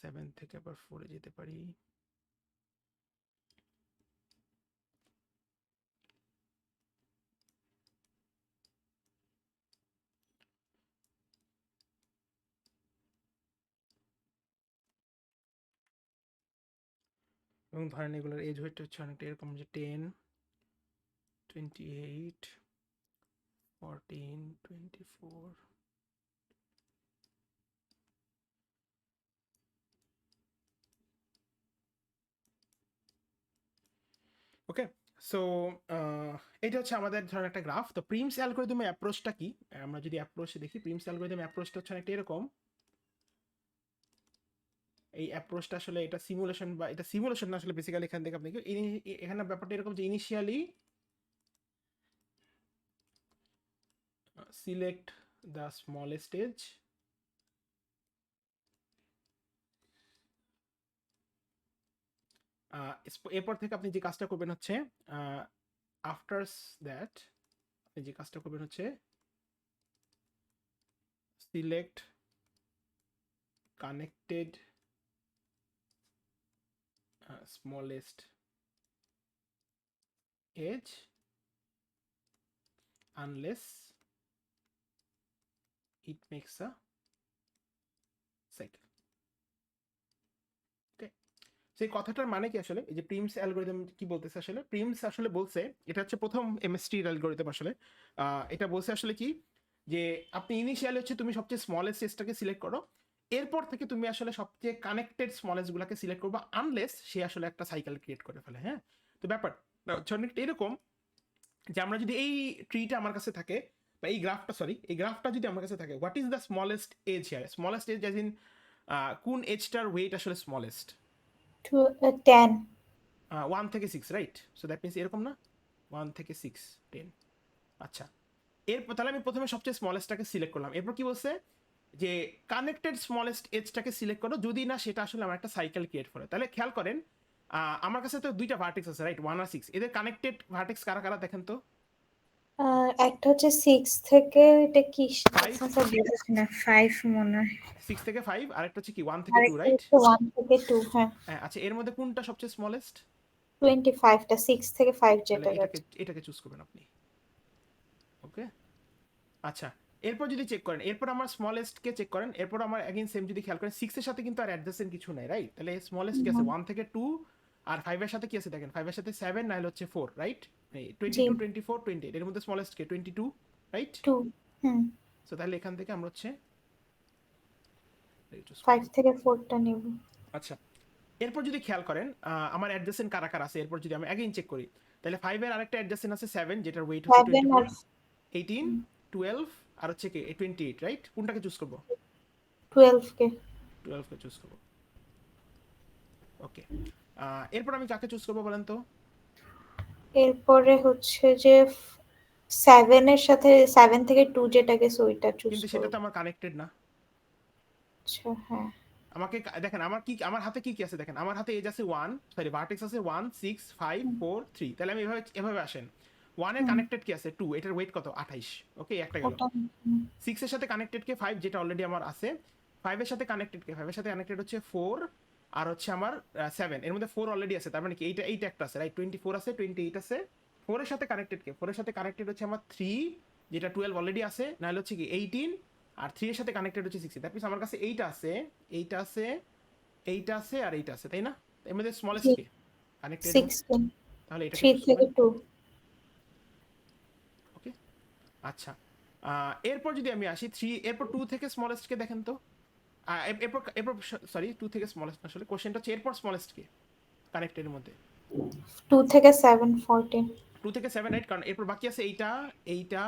7 থেকে আবার 4 যেতে পারি। এবং ধরেন এগুলোর এজ ওয়েট হচ্ছে অনেকটা এরকম যে 10 28 14 24। ওকে, সো এটা হচ্ছে আমাদের ধরেন একটা গ্রাফ। তো প্রিমস অ্যালগরিদমের অ্যাপ্রোচটা কি, আমরা যদি অ্যাপ্রোচে দেখি, প্রিমস অ্যালগরিদম অ্যাপ্রোচটা হচ্ছে অনেকটা এরকম। এই অ্যাপ্রোচটা আসলে এটা সিমুলেশন, বা এটা সিমুলেশন না আসলে বেসিক্যালি এখান থেকে আপনি এখানে ব্যাপারটা এরকম যে initially select the smallest edge, এরপর থেকে আপনি যে কাজটা করবেন হচ্ছে আফটার দ্যাট আপনি যে কাজটা করবেন হচ্ছে select connected smallest edge unless it makes a cycle. Okay, সেই কথাটার মানে কি আসলে, এই যে প্রিমস অ্যালগরিদম কি বলতেছে আসলে, প্রিমস আসলে বলছে এটা হচ্ছে প্রথম এমএসটি অ্যালগরিদম আসলে। এটা বলছে আসলে কি যে আপনি ইনিশিয়ালি হচ্ছে তুমি সবচেয়ে স্মলেস্ট এজটাকে সিলেক্ট করো, এরপর থেকে তুমি আসলে সবচেয়ে কানেক্টেড স্মলেস্ট গুলাকে সিলেক্ট করবা আনলেস সে আসলে একটা সাইকেল ক্রিয়েট করে ফেলে। হ্যাঁ, তো ব্যাপার অনেকটা এরকম যে আমরা যদি এই ট্রিটা আমার কাছে থাকে, বা এই গ্রাফটা যদি আমার কাছে থাকে, what is the smallest edge here? Smallest edge as in কোন এজটার ওয়েট আসলে স্মলেস্ট? 10 1 থেকে 6, রাইট? সো দ্যাট মিনস এরকম না, 1 থেকে 6 10। আচ্ছা, এরপর তাহলে আমি প্রথমে সবচেয়ে স্মলেস্টটাকে সিলেক্ট করলাম, এরপর কি বলছে যে কানেক্টেড স্মলেস্ট এজটাকে সিলেক্ট করো যদি না সেটা আসলে আমার একটা সাইকেল ক্রিয়েট করে। তাহলে খেয়াল করেন আমার কাছে তো দুইটা ভার্টেক্স আছে, রাইট? 1 আর 6, এদের কানেক্টেড ভার্টেক্স কারা কারা দেখেন তো? একটা হচ্ছে 6 থেকে, এটা কি 5 5 মনে হয়, 6 থেকে 5, আরেকটা হচ্ছে কি 1 থেকে 2, আরেকটা রাইট? হচ্ছে 1 থেকে 2। হ্যাঁ, আচ্ছা, এর মধ্যে কোনটা সবচেয়ে স্মলেস্ট? 25টা 6 থেকে 5 তাহলে যেটা এটাকে চুজ করবেন আপনি। ওকে, আচ্ছা, এরপর যদি চেক করেন, এরপর আমার স্মলেস্ট কে চেক করেন, এরপর আমার अगेन সেম যদি খেয়াল করেন 6 এর সাথে কিন্তু আর অ্যাডজাসেন্ট কিছু নাই, রাইট? তাহলে স্মলেস্ট কি আছে 1 থেকে 2, আর 5 এর সাথে কি আছে দেখেন, 5 এর সাথে 7 নাইলে হচ্ছে 4, রাইট? 22 24 28 এর মধ্যে স্মলেস্ট কে 22, রাইট? 2। হুম, সো তাহলে এখান থেকে আমরা হচ্ছে 5 থেকে 4টা নেব। আচ্ছা, এরপর যদি খেয়াল করেন আমার অ্যাডজাসেন্ট কারা কারা আছে, এরপর যদি আমি अगेन চেক করি, তাহলে 5 এর আরেকটা অ্যাডজাসেন্ট আছে 7, যেটার ওয়েট হচ্ছে 24, 18 12 আর হচ্ছে কি 28, রাইট? কোনটাকে চুজ করব? 12 কে চুজ করব। ওকে, এরপর আমি কাকে চুজ করব বলেন তো? এরপরে হচ্ছে যে 7 এর সাথে 7 থেকে 2 যেটা গেছে ওইটা চুজ কিন্তু সেটা করব। তো আমার কানেক্টেড না। আচ্ছা হ্যাঁ আমাকে দেখেন আমার হাতে কি কি আছে দেখেন, আমার হাতে এজ আছে 1, সরি ভার্টেক্স আছে 1 6 5 4 3। তাহলে আমি এভাবে আসেন, 1 এর হুম, কানেক্টেড কি আছে 2, এটার ওয়েট কত 28। ওকে, একটা গেল। ওটা 6 এর সাথে কানেক্টেড কে 5, যেটা অলরেডি আমার আছে। 5 এর সাথে কানেক্টেড কে 5 এর সাথে কানেক্টেড হচ্ছে 4 আর হচ্ছে আমার 7, এর মধ্যে 4 অলরেডি আছে, তার মানে কি এইটা একটা আছে রাইট, 24 আছে, 28 আছে। 4 এর সাথে কানেক্টেড কে 4 এর সাথে কানেক্টেড হচ্ছে আমার 3, যেটা 12 অলরেডি আছে, নাহলে হচ্ছে কি 18, আর 3 এর সাথে কানেক্টেড হচ্ছে 60। দ্যাট মিন্স আমার কাছে এইটা আছে, এইটা আছে, এইটা আছে আর এইটা আছে, তাই না? এর মধ্যে স্মলেস্ট জি কে কানেক্টেড, 16 তাহলে এটাকে 3 চুজ থেকে করেন। 2 ওকে, আচ্ছা। এরপর যদি আমি আসি 3, এরপর 2 থেকে স্মলেস্ট কে দেখেন তো। এরপর এরপর সরি 2 থেকে স্মলেস্ট, আসলে কোশ্চেনটা হচ্ছে এরপর স্মলেস্ট কে কানেক্টেড মধ্যে। 2 থেকে 7 14 2 থেকে 7 রাইট, কারণ এরপর বাকি আছে এইটা, এইটা,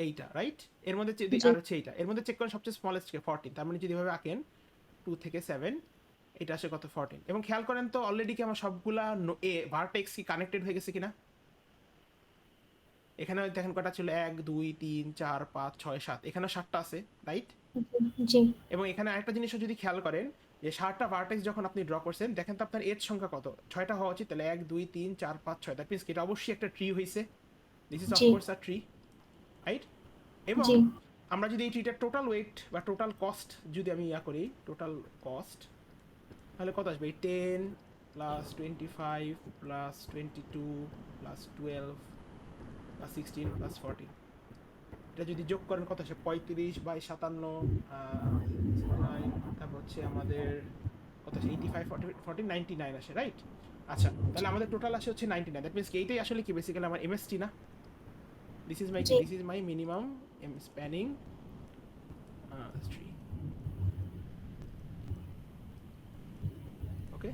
এইটা রাইট। এর মধ্যে যদি জি আর হচ্ছে এইটা, এর মধ্যে চেক করেন সবচেয়ে স্মলেস্ট কে 14। তার মানে যদি এভাবে আঁকেন 2 থেকে 7, এটা আসে কত 14। এবং খেয়াল করেন তো অলরেডি কি আমার সবগুলা ভার্টেক্স কি কানেক্টেড হয়ে গেছে কিনা। এখানে দেখেন কটা ছিল 1 2 3 4 5 6 7, এখানে 7টা আছে রাইট। জি এবং এখানে আরেকটা জিনিসও যদি খেয়াল করেন যে 7টা ভার্টেক্স যখন আপনি ড্র করছেন, দেখেন তো আপনার এজ সংখ্যা কত, 6টা হওয়া উচিত। তাহলে 1 2 3 4 5 6, দ্যাট মিন্স এটা অবশ্যই একটা ট্রি হয়েছে। This is G of course a tree right. এবং জি আমরা যদি এই ট্রিটার টোটাল ওয়েট বা টোটাল কস্ট যদি আমি করি, টোটাল কস্ট, তাহলে কত আসবে? 10 plus 25 plus 22 plus 12 plus 16 plus 14, এটা যদি যোগ করেন কত আসে? 35 বাই 57, 69, তারপর হচ্ছে আমাদের কত আসে? 85 40 99 আসে রাইট। আচ্ছা, তাহলে আমাদের টোটাল আসে হচ্ছে 99। দ্যাট মিন্স এইটাই আসলে কি বেসিক্যালি আমার এমএসটি না। This is my G this is my minimum spanning tree. Okay,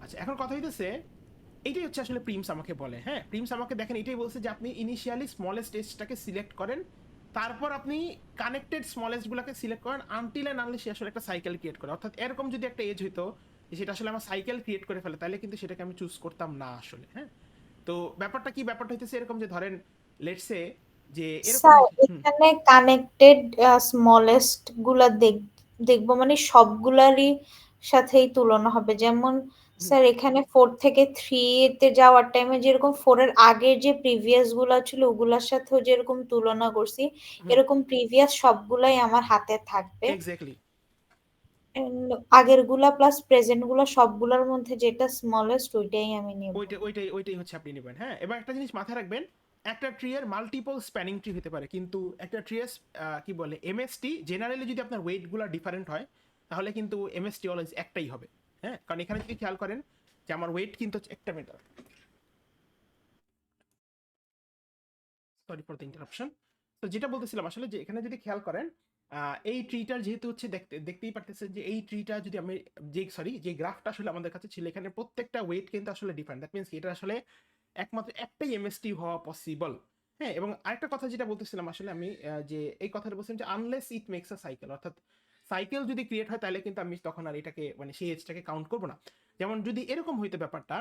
আচ্ছা এখন কথা হইতেছে এইটাই হচ্ছে আসলে প্রিমস আমাকে বলে। হ্যাঁ, প্রিমস আমাকে দেখেন এটাই বলছে যে আপনি ইনিশিয়ালি স্মলেস্ট এজটাকে সিলেক্ট করেন, তারপর আপনি কানেক্টেড স্মলেস্ট গুলোকে সিলেক্ট করেন আনটিল এন্ড আনলেস সে আসলে একটা সাইকেল ক্রিয়েট করে। অর্থাৎ এরকম যদি একটা এজ হইতো যে সেটা আসলে আমার সাইকেল ক্রিয়েট করে ফেলে, তাহলে কিন্তু সেটাকে আমি চুজ করতাম না আসলে। হ্যাঁ, তো ব্যাপারটা কি, ব্যাপারটা হইতেছে এরকম যে ধরেন লেটস সে যে এরকম স্যার হুম এখানে কানেক্টেড স্মলেস্ট গুলা দেখবো মানে সবগুলারই সাথেই তুলনা হবে। যেমন হুম স্যার এখানে 4 থেকে 3 তে যাওয়ার টাইমে যেরকম 4 এর আগের যে প্রিভিয়াস গুলা ছিল ওগুলার সাথেও যেরকম তুলনা করছি, হুম এরকম প্রিভিয়াস সবগুলাই আমার হাতে থাকবে। এক্স্যাক্টলি। আগের গুলা প্লাস প্রেজেন্ট গুলা সবগুলোর মধ্যে যেটা স্মলেস্ট ওইটাই আমি নেব। ওইটাই হচ্ছে আপনি নেবেন। হ্যাঁ, এবার একটা জিনিস মাথায় রাখবেন, একটা ট্রি এর মাল্টিপল স্প্যানিং ট্রি হতে পারে, কিন্তু একটা ট্রি এর কি বলে এমএসটি জেনারেলি যদি আপনার ওয়েটগুলো ডিফারেন্ট হয়, তাহলে কিন্তু এমএসটি অলওয়েজ একটাই হবে। হ্যাঁ, কারণ এখানে যদি খেয়াল করেন যে আমার ওয়েট কিন্তু হচ্ছে একটা metre, sorry for the interruption. তো যেটা বলতেছিলাম আসলে যে এখানে যদি খেয়াল করেন এই ট্রিটার যেহেতু হচ্ছে দেখতেই পারতেছেন যে এই ট্রিটা যদি আমি যে গ্রাফটা আসলে আমাদের কাছে ছিল, এখানে প্রত্যেকটা ওয়েট কিন্তু আসলে ডিফারেন্ট। দ্যাট মিন্স এটা আসলে একমাত্র একটাই এমএসটি হওয়া পসিবল। হ্যাঁ, এবং আরেকটা কথা যেটা বলতেছিলাম আসলে আমি যে এই কথাটা বলছিলাম যে unless it makes a cycle, অর্থাৎ সাইকেল যদি ক্রিয়েট হয় তাহলে কিন্তু আমি তখন আর এটাকে মানে সেই এজটাকে কাউন্ট করবো না। যেমন যদি এরকম হইতো ব্যাপারটা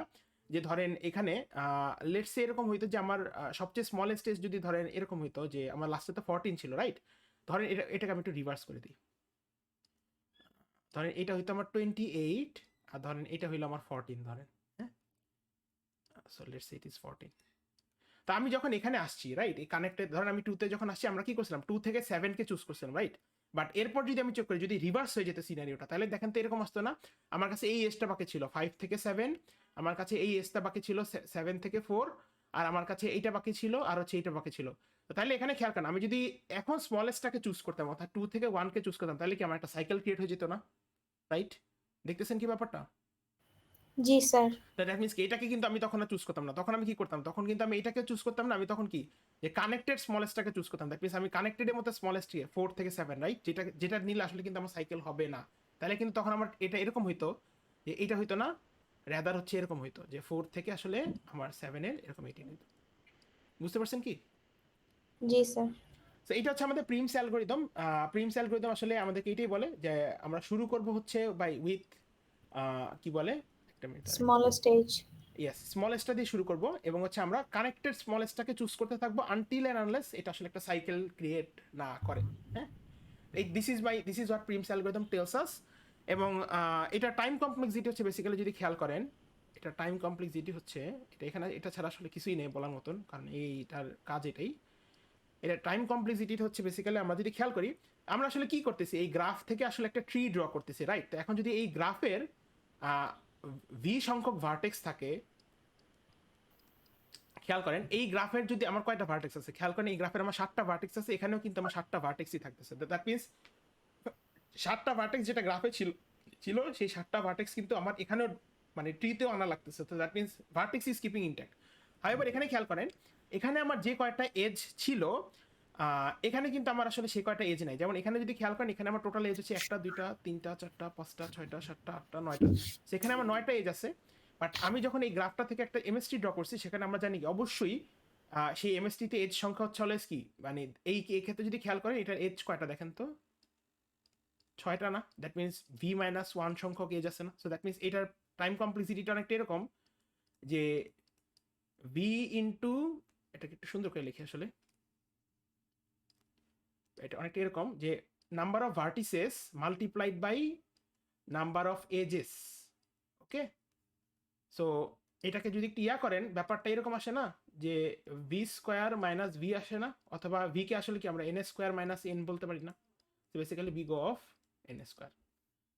যে ধরেন এখানে লেটস সে এরকম হইতো যে আমার সবচেয়ে স্মলেস্ট এজ যদি ধরেন এরকম হইতো যে আমার লাস্টে তো 14 ছিল রাইট। ধরেন এটাকে আমি একটু রিভার্স করে দিই, ধরেন এটা হইতো আমার 28 আর ধরেন এটা হইলো আমার 14 ধরেন। হ্যাঁ, so let's say it is 14। তো আমি যখন এখানে আসছি রাইট, এই কানেক্টেড ধরেন আমি 2 তে যখন আসছি, আমরা কি করছিলাম 2 থেকে 7 কে চুজ করছিলাম রাইট। বাট এরপর যদি আমি চেক করি যদি রিভার্স হয়ে যেত সিনারিওটা, তাহলে দেখেন তো এরকম আসতো না। আমার কাছে এই এজটা বাকি ছিল 5 থেকে 7, আমার কাছে এই এজটা বাকি ছিল 7 থেকে 4, আর আমার কাছে এইটা বাকি ছিল আর হচ্ছে এইটা বাকি ছিল। তো তাহলে এখানে খেয়াল করেন আমি যদি এখন স্মলেস্টটাকে চুজ করতাম, অর্থাৎ 2 থেকে 1 কে চুজ করতাম, তাহলে কি আমার একটা সাইকেল ক্রিয়েট হয়ে যেত না? রাইট, দেখতেছেন কি ব্যাপারটা? জি স্যার দ্যাট মিন্স এটাকে কিন্তু আমি তখন চুজ করতাম না, তখন আমি কি করতাম, তখন কিন্তু আমি এটাকে চুজ করতাম না, আমি তখন কি যে কানেক্টেড স্মলেস্টটাকে চুজ করতাম। দ্যাট মিন্স আমি কানেক্টেড এর মধ্যে স্মলেস্ট 4 থেকে 7 রাইট, যেটা নিলে আসলে কিন্তু আমার সাইকেল হবে না। তাহলে কিন্তু তখন আমার এটা এরকম হইতো যে এটা হইতো না, রেদার হচ্ছে এরকম হইতো যে 4 থেকে আসলে আমার 7 এর এরকম 18 হইতো। বুঝতে পারছেন কি? জি স্যার তো এটা হচ্ছে আমাদের প্রিমস অ্যালগরিদম। প্রিমস অ্যালগরিদম আসলে আমাদেরকে এটাই বলে যে আমরা শুরু করব হচ্ছে বাই উইথ কি বলে একটা মিনিট স্মলেস্ট এজ ইয়েস স্মলেস্টটা দিয়ে শুরু করব এবং হচ্ছে আমরা কানেক্টেড স্মলেস্টটাকে চুজ করতে থাকবো আনটিল অ্যান্ড আনলেস এটা আসলে একটা সাইকেল ক্রিয়েট না করে। হ্যাঁ, this is what Prim's algorithm tells us. এবং এটা টাইম কমপ্লেক্সিটি হচ্ছে বেসিক্যালি যদি খেয়াল করেন, এটা টাইম কমপ্লেক্সিটি হচ্ছে এটা এখানে এটা ছাড়া আসলে কিছুই নেই বলার মতন, কারণ এইটার কাজ এটাই। এটা টাইম কমপ্লেক্সিটি হচ্ছে বেসিক্যালি আমরা যদি খেয়াল করি আমরা আসলে কি করতেছি, এই গ্রাফ থেকে আসলে একটা ট্রি ড্র করতেছি, রাইট? তো এখন যদি এই গ্রাফের ভি সংখ্যক ভার্টেক্স থাকে, খেয়াল করেন এই গ্রাফের যদি আমার কয়টা ভার্টেক্স আছে, খেয়াল করেন এই গ্রাফের আমার 7টা ভার্টেক্স আছে, এখানেও কিন্তু আমার 7টা ভার্টেক্সই থাকতেছে। দ্যাট মিনস 7টা ভার্টেক্স যেটা গ্রাফে ছিল ছিল সেই 7টা ভার্টেক্স কিন্তু আমার এখানেও মানে ট্রিতেও আনা লাগতেছে। তো that means vertex is keeping intact. However এখানে খেয়াল করেন এখানে আমার যে কয়টা এজ ছিল এখানে কিন্তু আমার আসলে সেই কয়টা এজ নাই। যেমন এখানে যদি খেয়াল করেন এখানে আমার টোটাল এজ হচ্ছে 1টা 2টা 3টা 4টা 5টা 6টা 7টা 8টা 9টা, সেখানে আমার 9টা এজ আছে। বাট আমি যখন এই গ্রাফটা থেকে একটা এমএসটি ড্র করছি সেখানে আমরা জানি কি অবশ্যই সেই এমএসটিতে এজ সংখ্যা হচ্ছে অলওয়েজ কি, মানে এই ক্ষেত্রে যদি খেয়াল করেন এটার এজ কয়টা দেখেন তো, 6টা না? দ্যাট মিনস ভি মাইনাস 1 সংখ্যক এজ আছে না? সো দ্যাট মিনস এটার টাইম কমপ্লেক্সিটিটা অনেকটা এরকম যে ভি ইন্টু, এটাকে একটু সুন্দর করে লিখি আসলে, এটা অনেকটা এরকম যে number of vertices multiplied by number of edges. Okay, so এটাকে যদি একটু ইয়া করেন ব্যাপারটা এরকম আসে না যে ভি স্কোয়ার মাইনাস ভি আসে না, অথবা ভি কে আসলে কি আমরা এন স্কোয়ার মাইনাস এন বলতে পারি না? তো basically V go of N square.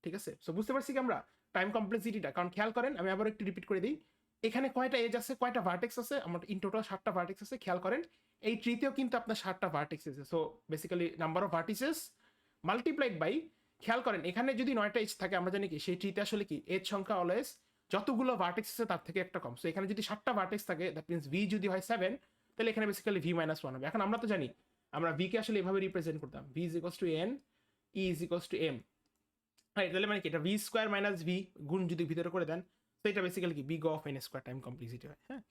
ঠিক আছে, সো বুঝতে পারছি কি আমরা টাইম কমপ্লেক্সিটিটা? কারণ খেয়াল করেন আমি আবার একটু রিপিট করে দিই, এখানে কয়টা এজ আছে, কয়টা ভার্টেক্স আছে, আমার ইন টোটাল 7টা ভার্টেক্স আছে। খেয়াল করেন এই ট্রিতেও কিন্তু আপনার 7টা ভার্টেক্স আছে। So basically number of vertices multiplied by, খেয়াল করেন এখানে যদি 9টা এজ থাকে আমরা জানি কি সেই ট্রিতে আসলে কি এজ সংখ্যা অলওয়েজ যতগুলো ভার্টেক্স আছে তার থেকে একটা কম। সো এখানে যদি 7টা ভার্টেক্স থাকে দ্যাট মিনস ভি যদি হয় 7, তাহলে এখানে বেসিক্যালি ভি মাইনাস 1 হবে। এখন আমরা তো জানি আমরা ভি কে আসলে এভাবে রিপ্রেজেন্ট করতাম, V is equals to N, E is equals to M. হ্যাঁ, তাহলে মানে কি এটা ভি স্কোয়ার মাইনাস ভি গুণ যদি ভিতরে করে দেন তো এটা বেসিক্যালি কি big O of N square time complexity হয়। হ্যাঁ,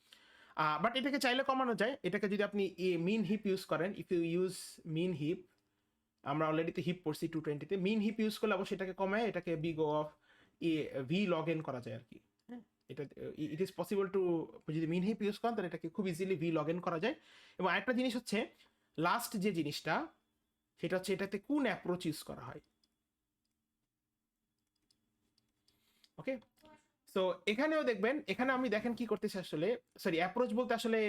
বাট এটাকে চাইলে কমানো যায়। এটাকে যদি আপনি মিন হিপ ইউজ করেন, if you use min heap, আমরা অলরেডি তো হিপ পড়ছি 220-তে, মিন হিপ ইউজ করলে অবশ্যই এটাকে কমায় এটাকে big O of V log N করা যায় আর কি। হ্যাঁ, এটা ইট ইজ পসিবল টু, যদি মিন হিপ ইউজ করেন তাহলে এটাকে খুব ইজিলি ভি লগ এন করা যায়। এবং আরেকটা জিনিস হচ্ছে লাস্ট যে জিনিসটা সেটা হচ্ছে এটাতে কোন অ্যাপ্রোচ ইউজ করা হয়। ওকে, সো এখানেও দেখবেন, এখানে আমি দেখেন কি করতেছি আসলে, সরি অ্যাপ্রোচ বলতে আসলে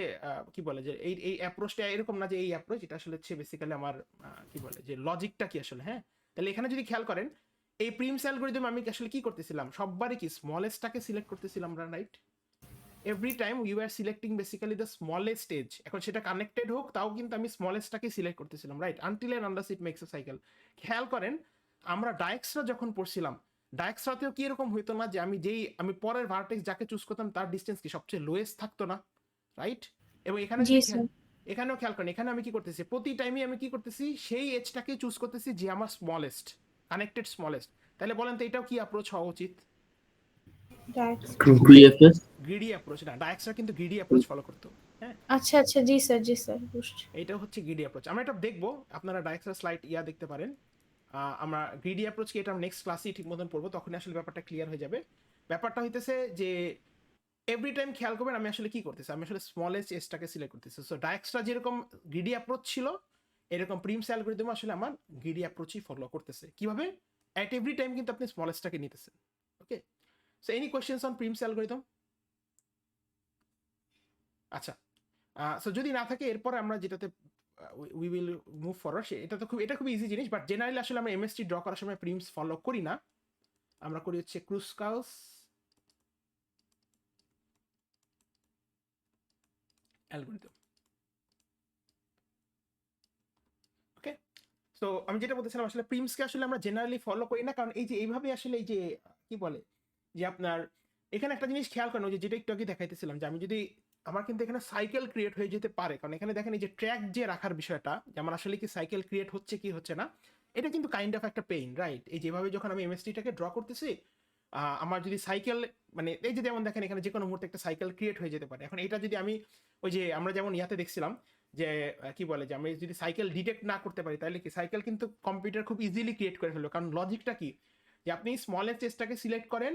কি বলে যে এই অ্যাপ্রোচটা এরকম না যে এই অ্যাপ্রোচ, এটা আসলে হচ্ছে বেসিক্যালি আমার কি বলে যে লজিকটা কি আসলে। হ্যাঁ, তাহলে এখানে যদি খেয়াল করেন এই প্রিমস অ্যালগরিদম আমি আসলে কি করতেছিলাম, সববারই কি স্মলেস্টটাকে সিলেক্ট করতেছিলাম আমরা, right? Every time you are selecting basically the smallest edge. এখন সেটা কানেক্টেড হোক তাও কিন্তু আমি স্মলেস্টটাকে সিলেক্ট করতেছিলাম, right? Until and unless it makes a cycle. খেয়াল করেন আমরা ডায়াক্সরা যখন পড়ছিলাম ডায়াক্সরাতেও কি এরকম হইতো না যে আমি পরের ভার্টেক্স যাকে চুজ করতাম তার ডিস্টেন্স কি সবচেয়ে লোয়েস্ট থাকতো না, রাইট? এবং এখানে জি যদি স্যার। এখানেও খেয়াল করেন এখানে আমি কি করতেছি, প্রতি টাইমে আমি কি করতেছি সেই এজটাকে চুজ করতেছি যে আমার স্মলেস্ট, কানেক্টেড স্মলেস্ট। তাহলে বলেন তো এটাও কি অ্যাপ্রোচ হওয়া উচিত? গ্রিডি অ্যাপ্রোচ না, ডায়াক্সরা কিন্তু গ্রিডি অ্যাপ্রোচ ফলো করতো। হ্যাঁ, আচ্ছা আচ্ছা, জি স্যার জি স্যার, বুঝছি। এইটাও হচ্ছে গ্রিডি অ্যাপ্রোচ। আমরা এটা দেখবো, আপনারা ডায়াক্সরা স্লাইড দেখতে পারেন। আমরা গ্রিডি অ্যাপ্রোচ কি এটা নেক্সট ক্লাসেই ঠিক মতন পড়বো, তখন আসলে ব্যাপারটা ক্লিয়ার হয়ে যাবে। ব্যাপারটা হইতেছে যে এভরি টাইম খেয়াল করবেন আমি আসলে কি করতেছি, আমি আসলে স্মলেস্ট এজটাকে সিলেক্ট করতেছি। সো ডায়াক্সরা যেরকম গ্রিডি অ্যাপ্রোচ ছিল এরকম প্রিমস অ্যালগরিদম আসলে আমার গ্রিডি অ্যাপ্রোচই ফলো করতেছে। কিভাবে? অ্যাট এভরি টাইম কিন্তু আপনি স্মলেস্টটাকে নিতেছেন। Okay, so any questions on Prim's algorithm? আচ্ছা, সো যদি না থাকে এরপরে আমরা যেটাতে উই উইল মুভ ফরওয়ার্ড, এটা খুব ইজি জিনিস। বাট জেনারেলি আসলে আমরা এমএসটি ড্র করার সময় প্রিমস ফলো করি না, আমরা করি হচ্ছে ক্রুস্কালস অ্যালগরিদম। ওকে, সো আমি যেটা বলতেছিলাম আসলে প্রিমসকে আসলে আমরা জেনারেলি ফলো করি না, কারণ এই যে এইভাবে আসলে এই যে কি বলে যে আপনার এখানে একটা জিনিস খেয়াল করেন, যে যেটা একটু আগে দেখাইতেছিলাম যে আমি যদি আমার কিন্তু এখানে সাইকেল ক্রিয়েট হয়ে যেতে পারে, কারণ এখানে দেখেন এই যে ট্র্যাক যে রাখার বিষয়টা, যে আমার আসলে কি সাইকেল ক্রিয়েট হচ্ছে কি হচ্ছে না, এটা কিন্তু কাইন্ড অফ একটা পেইন, রাইট? এই যেভাবে যখন আমি এমএসটিটাকে ড্র করতেছি আমার যদি সাইকেল মানে এই যে যেমন দেখেন এখানে যে কোনো মুহূর্তে একটা সাইকেল ক্রিয়েট হয়ে যেতে পারে। এখন এটা যদি আমি ওই যে আমরা যেমন ইয়াতে দেখছিলাম যে কি বলে যে আমি যদি সাইকেল ডিটেক্ট না করতে পারি তাহলে কি সাইকেল কিন্তু কম্পিউটার খুব ইজিলি ক্রিয়েট করে ফেলবে, কারণ লজিকটা কি যে আপনি স্মলেস্ট এজটাকে সিলেক্ট করেন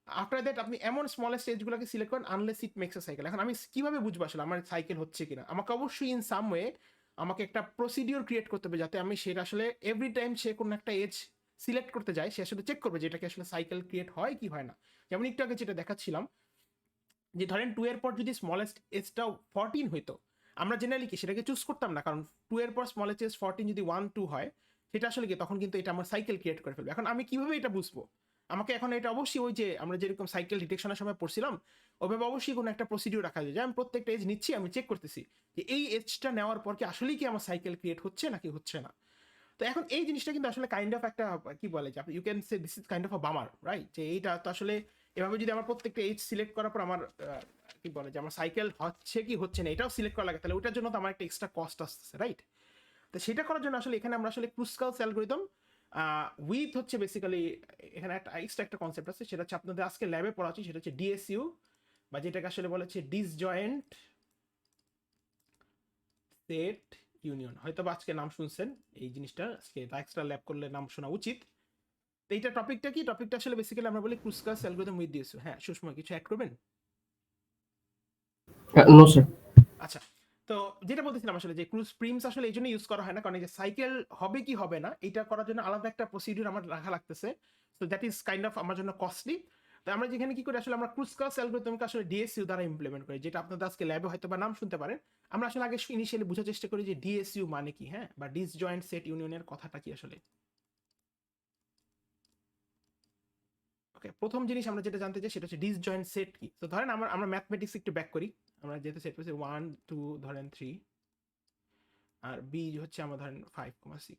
আফটার দ্যাট আপনি এমন স্মলেস্ট এজগুলোকে সিলেক্ট করেন unless it makes a cycle. এখন আমি কিভাবে বুঝবো আসলে আমার সাইকেল হচ্ছে কিনা? আমাকে অবশ্যই ইন সাম ওয়ে আমাকে একটা প্রসিডিওর ক্রিয়েট করতে হবে যাতে আমি সেটা আসলে এভরি টাইম সে কোনো একটা এজ সিলেক্ট করতে যায় সে আসলে চেক করবে যে এটাকে আসলে সাইকেল ক্রিয়েট হয় কি হয় না। যেমন একটু আগে যেটা দেখাচ্ছিলাম যে ধরেন 2 এর পর যদি স্মলেস্ট এজটাও 14 হইতো, আমরা জেনারেলি কি সেটাকে চুজ করতাম না, কারণ 2 এর পর স্মলেস্ট এজ 14 যদি 1 2 হয় সেটা আসলে কি তখন কিন্তু এটা আমার সাইকেল ক্রিয়েট করে ফেলবে। এখন আমি কিভাবে এটা বুঝবো? আমাকে এখন এটা অবশ্যই ওই যে আমরা যেরকম সাইকেল ডিটেকশনের সময় পড়ছিলাম ওইভাবে অবশ্যই কোনো একটা প্রসিডিউর রাখা যায় যে আমি প্রত্যেকটা এজ নিচ্ছি, আমি চেক করতেছি যে এই এজটা নেওয়ার পর কি আসলেই কি আমার সাইকেল ক্রিয়েট হচ্ছে নাকি হচ্ছে না। তো এখন এই জিনিসটা কিন্তু আসলে কাইন্ড অফ একটা কি বলে যে you can say this is kind of a bummer, right? যে এইটা তো আসলে এভাবে যদি আমার প্রত্যেকটা এজ সিলেক্ট করার পর আমার কি বলে যে আমার সাইকেল হচ্ছে কি হচ্ছে না এটাও সিলেক্ট করা লাগে, তাহলে ওটার জন্য তো আমার একটা এক্সট্রা কস্ট আসতেছে, রাইট? তো সেটা করার জন্য আসলে এখানে আমরা আসলে ক্রুসকালস অ্যালগরিদম উইথ হচ্ছে বেসিক্যালি এখানে একটা এক্সট্রা একটা কনসেপ্ট আছে, সেটা হচ্ছে আপনাদের আজকে ল্যাবে পড়া হচ্ছে, সেটা হচ্ছে ডিএসইউ বা যেটাকে আসলে বলা হচ্ছে ডিসজয়েন্ট সেট ইউনিয়ন। হয়তো বা আজকে নাম শুনছেন এই জিনিসটা, আজকে এক্সট্রা ল্যাব করলে নাম শোনা উচিত। তো এইটা টপিকটা কি? টপিকটা আসলে বেসিক্যালি আমরা বলি ক্রুসকালস অ্যালগরিদম উইথ ডিএসইউ। হ্যাঁ সুষমা কিছু অ্যাড করবেন? No sir. আচ্ছা, তো যেটা বলতেছিলাম আসলে যে ক্রুজ প্রিমস আসলে এই জন্য ইউজ করা হয় না, কারণ এই যে সাইকেল হবে কি হবে না এটা করার জন্য আলাদা একটা প্রসিডিউর আমার রাখা লাগতেছে, তো দ্যাট ইজ কাইন্ড অফ আমার জন্য কস্টলি। তো আমরা যেখানে কি করি আসলে আমরা ক্রুসকালস অ্যালগরিদমকে আসলে ডিএসইউ দ্বারা ইমপ্লিমেন্ট করি, যেটা আপনাদের আজকে ল্যাবে হয়তো বা নাম শুনতে পারেন। আমরা আসলে আগে ইনিশিয়ালি বোঝার চেষ্টা করি যে ডিএসইউ মানে কি, হ্যাঁ, বা ডিসজয়েন্ট সেট ইউনিয়নের কথাটা কি আসলে। ওকে, প্রথম জিনিস আমরা যেটা জানতে চাই সেটা হচ্ছে ডিসজয়েন্ট সেট কি। তো ধরেন আমরা ম্যাথমেটিক্স একটু ব্যাক করি, আমরা যেহেতু সেট করছি 1 2 ধরেন 3 আর বি হচ্ছে আমার ধরেন 5,6।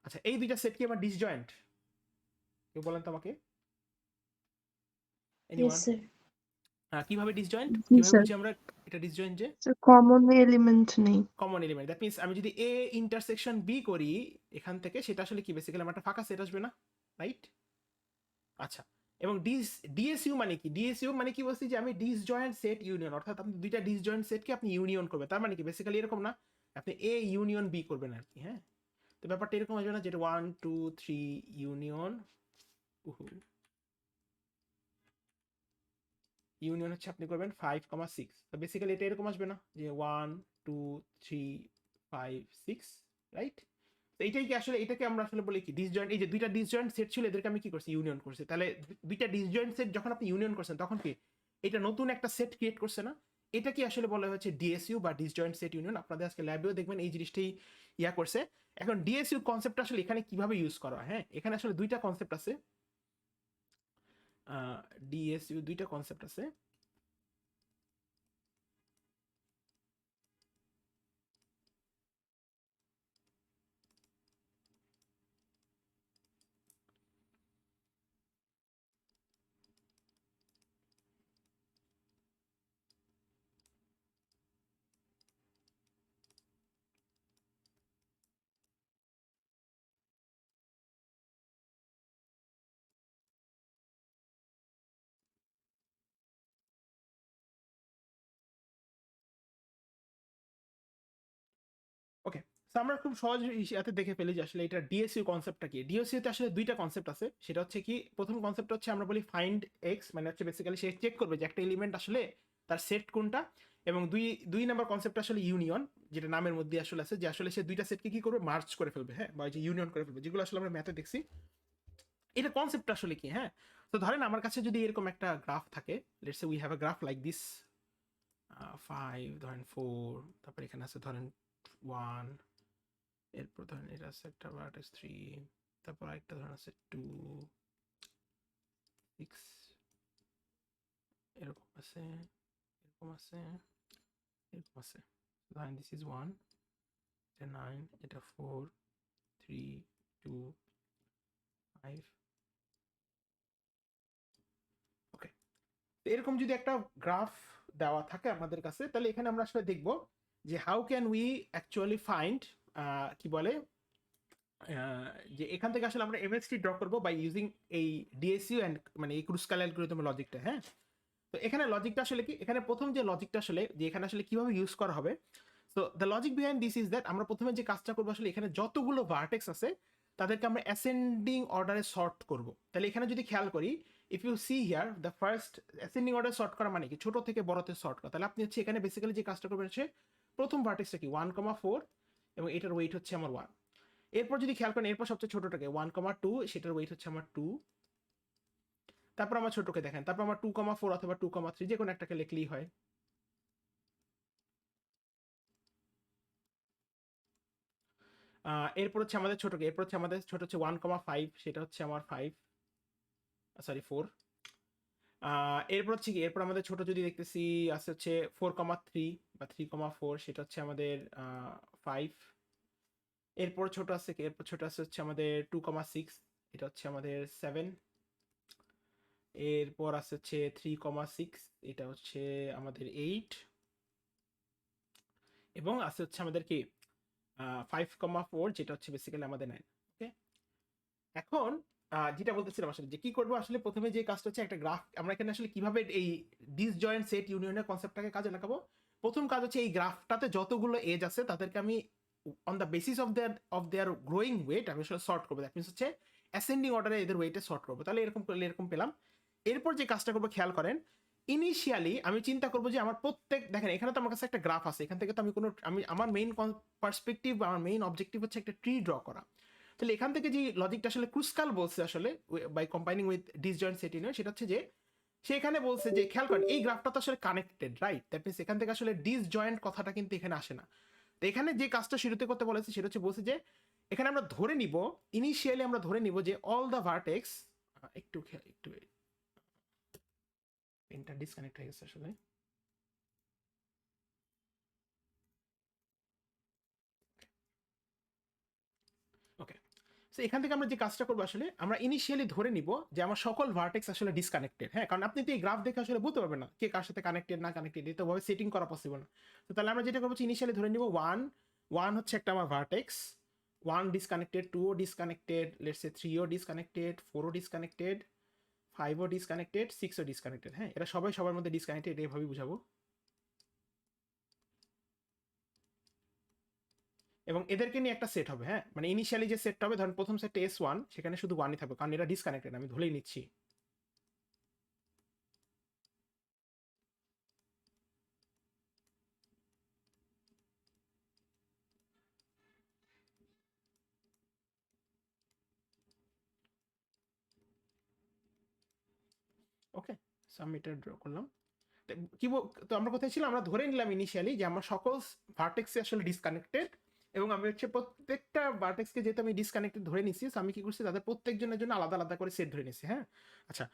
আচ্ছা, এই দুইটা সেট কি আমার ডিসজয়েন্ট? কেউ বলেন তো আমাকে, এনিওয়ান? কিভাবে ডিসজয়েন্ট, জি কিভাবে স্যার। বুঝি আমরা এটা ডিসজয়েন্ট? যে কমন এলিমেন্ট নেই। কমন এলিমেন্ট, দ্যাট মিন্স আমি যদি এ ইন্টারসেকশন বি করি এখান থেকে, সেটা আসলে কি বেসিক্যালি আমার একটা ফাঁকা সেট আসবে না, রাইট? আচ্ছা, এবং ডিএসইউ মানে কি? ডিএসইউ মানে কি বলছি যে আমি ডিসজয়েন্ট সেট ইউনিয়ন, অর্থাৎ আপনি দুইটা ডিসজয়েন্ট সেটকে আপনি ইউনিয়ন করবেন। তার মানে কি বেসিক্যালি এরকম না আপনি এ ইউনিয়ন বি করবেন আর কি, হ্যাঁ? তো ব্যাপারটা এরকম আসবে না যেটা 1 2 3 ইউনিয়ন ইউনিয়ন হচ্ছে আপনি করবেন 5,6। তো বেসিক্যালি এটা এরকম আসবে না যে 1 2 3 5 6, রাইট? তো এইটাই কি আসলে, এটাকে আমরা আসলে বলি কি ডিসজয়েন্ট। এই যে দুইটা ডিসজয়েন্ট সেট ছিল এদেরকে আমি কি করছি, ইউনিয়ন করছি। তাহলে দুইটা ডিসজয়েন্ট সেট যখন আপনি ইউনিয়ন করছেন তখন কি এটা নতুন একটা সেট ক্রিয়েট করছে না? এটা কি আসলে বলা হচ্ছে ডিএসইউ বা ডিসজয়েন্ট সেট ইউনিয়ন। আপনাদের আজকে ল্যাবেও দেখবেন এই জিনিসটাই ইয়া করছে। এখন ডিএসইউ কনসেপ্ট আসলে এখানে কিভাবে ইউজ করা হয়, হ্যাঁ, এখানে আসলে দুইটা কনসেপ্ট আছে। ডিএসইউ দুইটা কনসেপ্ট আছে। ওকে, তো আমরা খুব সহজ ইয়াতে দেখে ফেলি যে আসলে এটা ডিএসইউ কনসেপ্টটা কি। ডিএসইউ তে আসলে দুইটা কনসেপ্ট আছে, সেটা হচ্ছে কি প্রথম কনসেপ্ট হচ্ছে আমরা বলি ফাইন্ড এক্স, মানে হচ্ছে বেসিক্যালি সে চেক করবে যে একটা এলিমেন্ট আসলে তার সেট কোনটা। এবং দুই নাম্বার কনসেপ্ট আসলে ইউনিয়ন, যেটা নামের মধ্যে আসলে আছে, যে আসলে সে দুইটা সেটকে কি করবে, মার্জ করে ফেলবে, হ্যাঁ, বা যে ইউনিয়ন করে ফেলবে, যেগুলো আসলে আমরা ম্যাথে দেখছি। এটা কনসেপ্ট আসলে কি, হ্যাঁ? তো ধরেন আমার কাছে যদি এরকম একটা গ্রাফ থাকে, let's say we have a graph like this 5 ধরেন 4, তারপর এখানে আছে ধরেন 1, এরপর ধরেন এটা আছে একটা ভার্টেক্স 3, তারপর আরেকটা ধরেন আছে 2 6, এরকম আছে, এরকম আছে, এরকম আছে। ধরেন দিস ইজ 1, এটা 9, এটা 4 3 2 5। ওকে, তো এরকম যদি একটা গ্রাফ দেওয়া থাকে আমাদের কাছে, তাহলে এখানে আমরা আসলে দেখব যে how can we actually find কি বলে যে এখান থেকে আসলে আমরা এমএসটি ড্র করব বাই ইউজিং এই ডিএসইউ এন্ড মানে এই ক্রুসকাল অ্যালগরিদমের লজিকটা, হ্যাঁ? তো এখানে লজিকটা আসলে কি, এখানে প্রথম যে লজিকটা আসলে যে এখানে আসলে কিভাবে ইউজ করা হবে, so the logic behind this is that আমরা প্রথমে যে কাজটা করবো আসলে এখানে যতগুলো ভার্টেক্স আছে তাদেরকে আমরা অ্যাসেন্ডিং অর্ডারে সর্ট করব। তাহলে এখানে যদি খেয়াল করি if you see here the first ascending order sort করা মানে কি ছোট থেকে বড়তে সর্ট করা, তাহলে আপনি হচ্ছে এখানে বেসিক্যালি যে কাজটা করবেন হচ্ছে প্রথম ভার্টেক্সটা কি 1,4 এবং এটার ওয়েট হচ্ছে আমার 1। এরপর যদি খেয়াল করেন এরপর সবচেয়ে ছোটটাকে 1,2, সেটার ওয়েট হচ্ছে আমার 2। তারপর আমার ছোটকে দেখেন, তারপর আমার 2,4 অথবা 2,3 যে কোনো একটাকে লিখলেই হয়। এরপর হচ্ছে আমাদের ছোটকে, এরপর হচ্ছে আমাদের ছোট হচ্ছে 1,5, সেটা হচ্ছে আমার 5 সরি 4। এরপর হচ্ছে কি এরপর আমাদের ছোট যদি দেখতেছি আছে হচ্ছে 4,3 বা 3,4, সেটা হচ্ছে আমাদের 5। এরপর ছোট আছে কি এরপর ছোট আছে হচ্ছে আমাদের 2,6, এটা হচ্ছে আমাদের 7। এরপর আছে হচ্ছে 3,6, এটা হচ্ছে আমাদের 8। এবং আছে হচ্ছে আমাদের কি 5,4, যেটা হচ্ছে বেসিক্যালি আমাদের 9। ওকে, এখন যেটা বলতেছিলাম আসলে যে কি করবো আসলে প্রথমে যে কাজটা হচ্ছে একটা গ্রাফ আমরা এখানে আসলে কিভাবে এই ডিসজয়েন্ট সেট ইউনিয়নের কনসেপ্টটাকে কাজে লাগাবো। প্রথম কাজ হচ্ছে এই গ্রাফটাতে যতগুলো এজ আছে তাদেরকে আমি on the basis of their growing weight আমি আসলে সর্ট করবো। দ্যাট মিনস হচ্ছে অ্যাসেন্ডিং অর্ডারে এদের ওয়েটে সর্ট করবো। তাহলে এরকম করলে এরকম পেলাম। এরপর যে কাজটা করবো খেয়াল করেন, ইনিশিয়ালি আমি চিন্তা করবো যে আমার প্রত্যেক দেখেন এখানে তো আমার কাছে একটা গ্রাফ আছে, এখান থেকে তো আমি আমার মেইন পার্সপেক্টিভ আমার মেইন অবজেক্টিভ হচ্ছে একটা ট্রি ড্র করা। তাহলে এখান থেকে যে লজিকটা আসলে ক্রুসকাল বলছে আসলে by combining with disjoint set union, সেটা হচ্ছে যে সে এখানে বলছে যে খেয়াল করেন এই গ্রাফটা তো আসলে কানেক্টেড, রাইট? দ্যাট মিনস এখান থেকে আসলে ডিসজয়েন্ট কথাটা কিন্তু এখানে আসে না। তো এখানে যে কাজটা শুরুতে করতে বলেছে সেটা হচ্ছে বলছে যে এখানে আমরা ধরে নিব, ইনিশিয়ালি আমরা ধরে নিব যে অল দ্য ভার্টেক্স একটু পেনটা ডিসকানেক্ট হয়ে গেছে আসলে। ওকে, সো এখান থেকে আমরা যে কাজটা করবো আসলে আমরা ইনিশিয়ালি ধরে নিব যে আমার সকল ভার্টেক্স আসলে ডিসকানেক্টেড। হ্যাঁ, কারণ আপনি তো এই গ্রাফ দেখে আসলে বলতে পারবেন না কে কার সাথে কানেক্টেড না কানেক্টেড, এটা ভাবে সেটিং করা পসিবল না। তো তাহলে আমরা যেটা করবো ইনিশিয়ালি ধরে নিব 1 হচ্ছে একটা আমার ভার্টেক্স, 1 ডিসকানেক্টেড, 2ও ডিসকানেক্টেড, লেটস সে 3ও ডিসকানেক্টেড, 4ও ডিসকানেক্টেড, 5ও ডিসকানেক্টেড, 6ও ডিসকানেক্টেড। হ্যাঁ, এটা সবাই সবার মধ্যে ডিসকানেক্টেড, এইভাবেই বুঝাবো। এবং এদেরকে নিয়ে একটা সেট হবে। হ্যাঁ, মানে ইনিশিয়ালি যে সেটটা হবে ধরেন প্রথম সেটটা S1, সেখানে শুধু 1ই থাকবে কারণ এটা ডিসকানেক্টেড, আমি ধরেই নিচ্ছি। ওকে, সাবমিটার ড্র করলাম। তো আমরা কোথায় ছিলাম, আমরা ধরে নিলাম ইনিশিয়ালি যে আমার সকল ভার্টেক্সে আসলে ডিসকানেক্টেড এবং আমি হচ্ছে প্রত্যেকটা ভার্টেক্সকে যেহেতু আমি ডিসকানেক্টেড ধরে নিছি, আমি কি করছি তাদের প্রত্যেকজনের জন্য আলাদা আলাদা করে সেট ধরে নিছি। হ্যাঁ, আচ্ছা,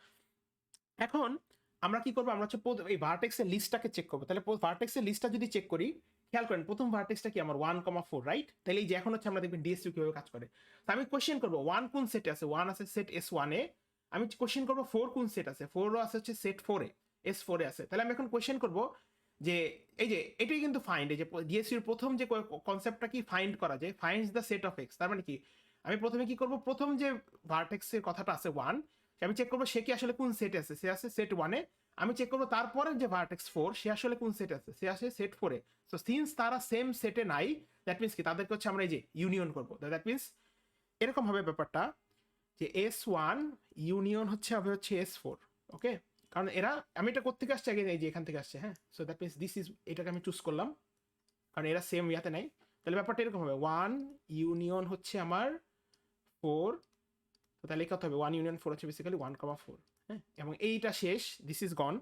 এখন আমরা কি করবো, আমরা হচ্ছে এই ভার্টেক্সের লিস্টটাকে চেক করবো। তাহলে ভার্টেক্সের লিস্টটা যদি চেক করি, খেয়াল করেন প্রথম ভার্টেক্সটা কি আমার 1,4, রাইট? তাহলে এই যে এখন হচ্ছে আমরা দেখবেন ডিএসইউ কিভাবে কাজ করে। তো আমি কোশ্চেন করবো 1 কোন সেটে আছে, 1 আছে সেট S1 এ। আমি কোশ্চেন করবো 4 কোন সেট আছে, 4ও আছে হচ্ছে সেট 4 এ, S4 এ আছে। তাহলে আমি এখন কোশ্চেন করবো যে এই যে এটাই কিন্তু ফাইন্ড, এই যে ডিএসইউর প্রথম যে কনসেপ্টটা কি ফাইন্ড করা যায়, finds the set of x. তার মানে কি আমি প্রথমে কি করবো, প্রথম যে ভার্টেক্সের কথাটা আছে 1, আমি চেক করবো সে কি আসলে কোন সেটে আছে, সে আছে সেট 1 এ। আমি চেক করবো তারপরে যে ভার্টেক্স 4 সে আসলে কোন সেট আছে, সে আসে সেট 4 এ। সো সিন্স তারা সেম সেটে নাই, দ্যাট মিন্স কি তাদেরকে হচ্ছে আমরা এই যে ইউনিয়ন করবো। দ্যাট মিন্স এরকম হবে ব্যাপারটা যে S1 ইউনিয়ন হচ্ছে হবে হচ্ছে S4। ওকে, কারণ এরা আমি এটা কোত্থেকে আসছে আগে, এই যে এখান থেকে আসছে। হ্যাঁ, so that means this is, এটাকে আমি চুজ করলাম কারণ এরা সেম ইয়াতে নাই। তাহলে ব্যাপারটা এরকম হবে 1 ইউনিয়ন হচ্ছে আমার 4। তো তাহলে কত হবে 1 ইউনিয়ন 4 হচ্ছে বেসিক্যালি 1,4। হ্যাঁ, এবং এইটা শেষ, this is gone,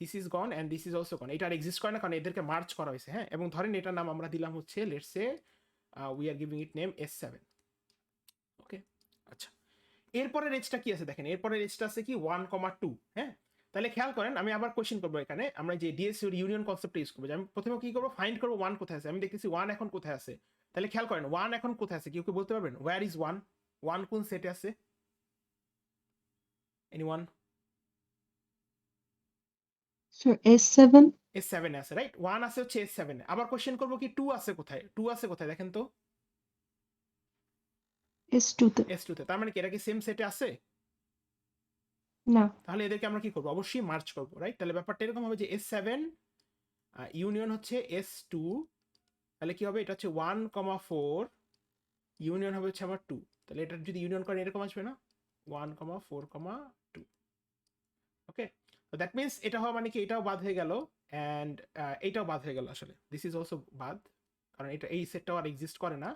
this is gone and this is also gone. এটা আর এক্সিস্ট করে না কারণ এদেরকে মার্চ করা হয়েছে। হ্যাঁ, এবং ধরেন এটার নাম আমরা দিলাম হচ্ছে let's say we are giving it name S7। ওকে, আচ্ছা, এরপরের এজটা কি আছে দেখেন, এরপরের এজটা আছে কি 1,2। হ্যাঁ, তাহলে খেয়াল করেন আমি আবার কোশ্চেন করবো এখানে, আমরা যে ডিএসইউর ইউনিয়ন কনসেপ্ট ইউজ করবো। আমি প্রথমে কি করবো, ফাইন্ড করবো 1 কোথায় আছে। আমি দেখতেছি 1 এখন কোথায় আছে। তাহলে খেয়াল করেন 1 এখন কোথায় আছে, কেউ কি বলতে পারবেন ওয়্যার ইজ 1? 1 কোন সেটে আছে, এনিওয়ান? So S7, S7 এ আছে, রাইট? 1 আছে হচ্ছে S7 এ। আবার কোশ্চেন করবো কি 2 আছে কোথায়, 2 আছে কোথায় দেখেন তো, S2 তে S2 তে। তার মানে কি এরা কি সেম সেটে আছে? না, তাহলে এদেরকে আমরা কি করবো, অবশ্যই মার্চ করবো, রাইট? তাহলে ব্যাপারটা এরকম হবে যে S7 ইউনিয়ন হচ্ছে S2। তাহলে কি হবে, এটা হচ্ছে 1,4 ইউনিয়ন হবে হচ্ছে আমার 2। তাহলে এটা যদি ইউনিয়ন করেন এরকম আসবে না, 1,4,2। তো দ্যাট মিনস এটা হওয়া মানে কি এটাও বাদ হয়ে গেল অ্যান্ড এইটাও বাদ হয়ে গেল আসলে দিস ইজ অলসো বাদ, কারণ এটা এই সেটটাও আর এক্সিস্ট করে না।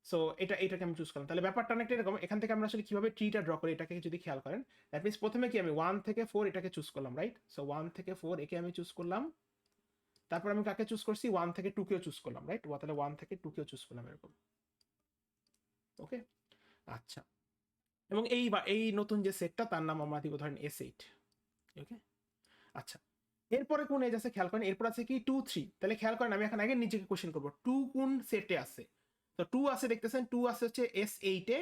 সো এটাকে আমি চুজ করলাম। তাহলে ব্যাপারটা অনেকটা এরকম, এখান থেকে আমরা আসলে কিভাবে ট্রিটা ড্র করি এটাকে যদি খেয়াল করেন, দ্যাট মিনস প্রথমে কি আমি 1 থেকে 4 এটাকে চুজ করলাম, রাইট? সো 1 থেকে 4 একে আমি চুজ করলাম, তারপর আমি কাকে চুজ করছি 1 থেকে 2 কেও চুজ করলাম, রাইট? তাহলে 1 থেকে 2 কেও চুজ করলাম এরকম। ওকে, আচ্ছা, এবং এই নতুন যে সেটটা তার নাম আমরা দিব ধরেন S8। ওকে, আচ্ছা, এরপরে কোন এজ আছে খেয়াল করেন, এরপর আছে কি 2 3। তাহলে খেয়াল করেন আমি এখন আগে নিজেকে কোশ্চেন করব 2 কোন সেটে আছে। তো 2 আছে দেখতেছেন, 2 আছে হচ্ছে S8 এ,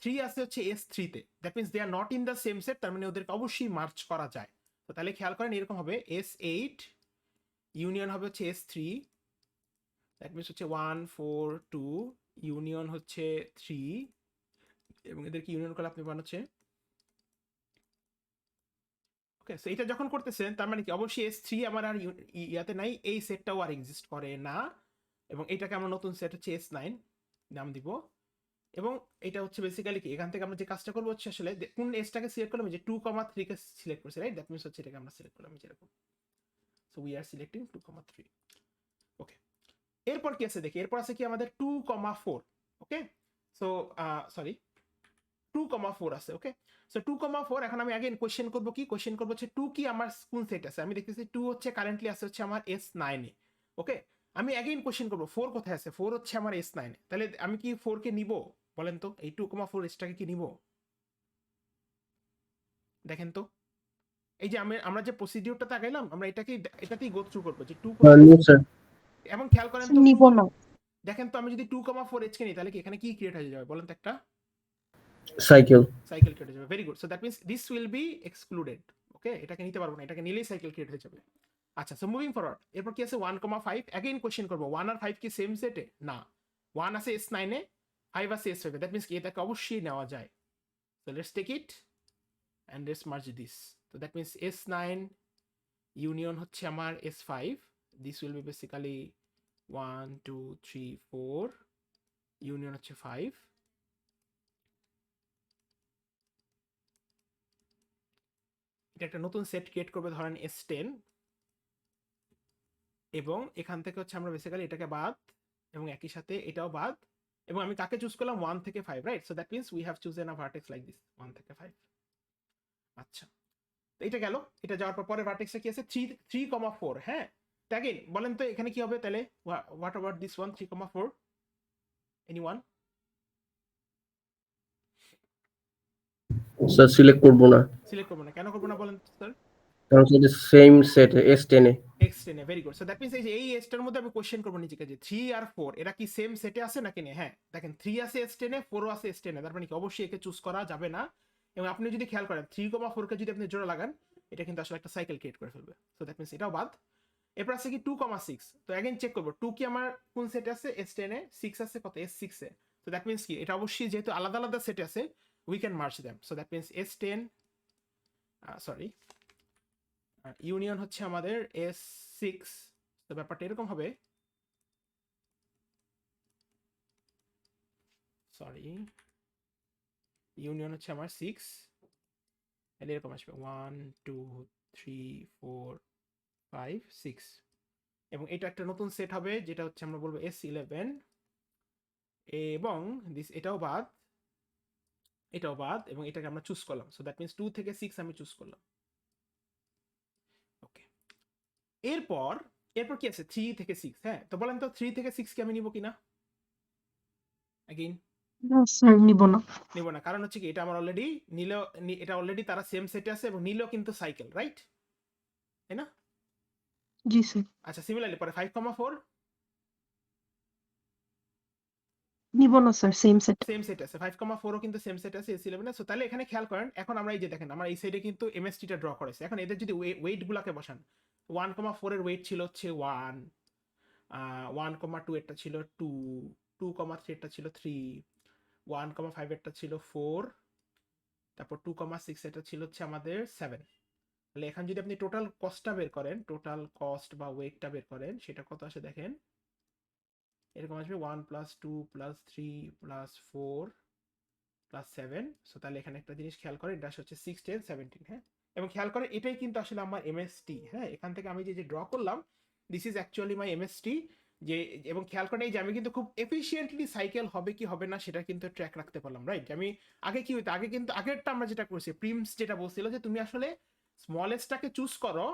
3 আছে হচ্ছে S3 তে। That means they are not in the same set, তার মানে ওদেরকে অবশ্যই মার্চ করা যায়। তো তাহলে খেয়াল করেন এরকম হবে S8 ইউনিয়ন হবে হচ্ছে S3, দ্যাট মিন্স হচ্ছে 1 4 2 ইউনিয়ন হচ্ছে 3, এবং এদেরকে ইউনিয়ন করলে আপনি পান হচ্ছে। ওকে, সো এটা যখন করতেছেন তার মানে কি অবশ্যই S3 আমার আর ইয়াতে নাই, এই সেটটাও আর এক্সিস্ট করে না, এবং এটাকে আমরা নতুন সেট হচ্ছে S9 নাম দিব। এবং এটা হচ্ছে বেসিক্যালি কি এখান থেকে আমরা যে কাজটা করবো হচ্ছে আসলে কোন এসটাকে সিলেক্ট করলাম, যে 2,3 কে সিলেক্ট করছি, রাইট? দ্যাট মিন্স হচ্ছে এটাকে আমরা সিলেক্ট করলাম যেরকম। So we are selecting 2,3। ওকে, এরপর কি আছে দেখি, এরপর আছে কি আমাদের 2,4। ওকে, সো সরি 2,4 আছে। ওকে, সো 2,4 এখন আমি আগে কোশ্চেন করব কি, কোশ্চেন করব হচ্ছে 2 কি আমার কোন সেট আছে। আমি দেখতেছি 2 হচ্ছে কারেন্টলি আছে হচ্ছে আমার S9 এ। ওকে, আমি অ্যাগেইন কোশ্চেন করব 4 কোথায় আছে, 4 হচ্ছে আমার S9 এ। তাহলে আমি কি 4 কে নিব বলেন তো, এই 2,4 এসটাকে কি নিব? দেখেন তো, এই যে আমরা যে প্রসিডিউরটাতে আগাইলাম আমরা এটাতেই গো থ্রু করবো যে 2 কোথায় নো আছে। স্যার, এবং খেয়াল করেন তো নিব না। দেখেন তো আমি যদি 2,4 কে নিই তাহলে কি এখানে কি ক্রিয়েট হয়ে যাবে বলেন তো, একটা সাইকেল। সাইকেল ক্রিয়েট হয়ে যাবে। Very good, so that means this will be excluded. Okay, এটাকে নিতে পারবো না, এটাকে নিলেই সাইকেল ক্রিয়েট হয়ে যাবে। আচ্ছা, সো মুভিং ফরওয়ার্ড, এরপর কি আছে 1,5। অ্যাগেইন কোশ্চেন করবো 1 আর 5 কি সেম সেটে? না, 1 আছে S9 এ, 5 আছে S5 এ। দ্যাট মিন্স কি এটাকে অবশ্যই নেওয়া যায়। So let's take it and let's merge this. তো দ্যাট মিন্স S9 ইউনিয়ন হচ্ছে আমার S5, this will be basically 1 2 3 4 union হচ্ছে 5। এটা একটা নতুন সেট ক্রিয়েট করবে ধরেন S10, এবং এখান থেকে হচ্ছে আমরা বেসিক্যালি এটাকে বাদ, এবং একই সাথে এটাও বাদ, এবং আমি কাকে চুজ করলাম 1 থেকে 5, right? So that means we have chosen a vertex like this 1 থেকে 5। আচ্ছা, তো এটা গেল, এটা যাওয়ার পর পরের ভার্টেক্সটা কি আছে 3,4। হ্যাঁ, অ্যাগেইন বলেন তো এখানে কি হবে তাহলে, what about this one 3,4? Anyone? Sir select করব না, সিলেক্ট করবো না, কেন করবো না বলেন স্যার? কারণ হচ্ছে same set S10 A. X10 A, very good. So that means এই এসটার মধ্যে আমি কোশ্চেন করবো নিজেকে যে 3 আর 4 এরা কি সেম সেটে আছে নাকি না। হ্যাঁ, দেখেন 3 আছে S10 এ, 4 আছে S10 এ, তার মানে কি অবশ্যই একে চুজ করা যাবে না। এবং আপনি যদি খেয়াল করেন 3,4 কে যদি আপনি জোড়া লাগান এটা কিন্তু আসলে একটা সাইকেল ক্রিয়েট করে ফেলবে। সো দ্যাট মিন্স এটাও বাদ। এরপর আছে কি 2,6। তো অ্যাগেইন চেক করবো 2 কি আমার কোন সেটে আছে S10 এ, 6 আছে কত S6 এ। তো দ্যাট মিন্স কি এটা অবশ্যই যেহেতু আলাদা আলাদা সেটে আছে we can merge them. So that means S10 sorry union হচ্ছে আমাদের S6। তো ব্যাপারটা এরকম হবে, সরি ইউনিয়ন হচ্ছে আমার 6, এরকম আসবে 1 2 3 4 5 6, এবং এটা একটা নতুন সেট হবে যেটা হচ্ছে আমরা বলবো S11, এবং এটাও বাদ, এটাও বাদ, এবং এটাকে আমরা চুজ করলাম। সো দ্যাট মিন্স 2 থেকে 6 আমি চুজ করলাম। ওকে, এরপর কি আছে 3 থেকে 6। হ্যাঁ, তো বলেন তো 3 থেকে 6 কে আমি নিব কিনা? অ্যাগেইন না স্যার, নিব না। নিব না, কারণ হচ্ছে কি এটা আমার অলরেডি নিলেও এটা অলরেডি তারা সেম সেটে আছে, এবং নিলেও কিন্তু সাইকেল, রাইট? তাই না? জি স্যার, আচ্ছা, সিমিলারলি পরে 5,4 নিব না sir, same set. Same set আছে, 5,4 ও কিন্তু সেম সেট আছে S11 এ। সো তাহলে এখানে খেয়াল করেন এখন আমরা এই যে দেখেন আমরা এই সাইডে কিন্তু MST টা ড্র করেছি। এখন এদের যদি ওয়েট গুলাকে বসান, 1,4 এর ওয়েট ছিল হচ্ছে 1, 1,2 এরটা ছিল 2, 2,3 এরটা ছিল 3, 1,5 এরটা ছিল 4, তারপর 2,6 এটা ছিল হচ্ছে আমাদের 7। তাহলে এখানে যদি আপনি টোটাল কস্টটা বের করেন, টোটাল কস্ট বা ওয়েটটা বের করেন, সেটা কত আসে দেখেন, এরকম আসবে 1 + 2 + 3 + 4 + 7। সো তাহলে এখানে একটা জিনিস খেয়াল করেন, এটা হচ্ছে 6 10 17। হ্যাঁ, এবং খেয়াল করে এটাই কিন্তু আসলে আমার এমএসটি। হ্যাঁ, এখান থেকে আমি যে ড্র করলাম, this is actually my MST. যে এবং খেয়াল করে এই যে আমি কিন্তু খুব এফিসিয়েন্টলি সাইকেল হবে কি হবে না সেটা কিন্তু ট্র্যাক রাখতে পারলাম, রাইট? আমি আগে কি হইতো, আগে কিন্তু আগেরটা আমরা যেটা করছি, প্রিমস যেটা বলছিল যে তুমি আসলে স্মলেস্টটাকে চুজ করো,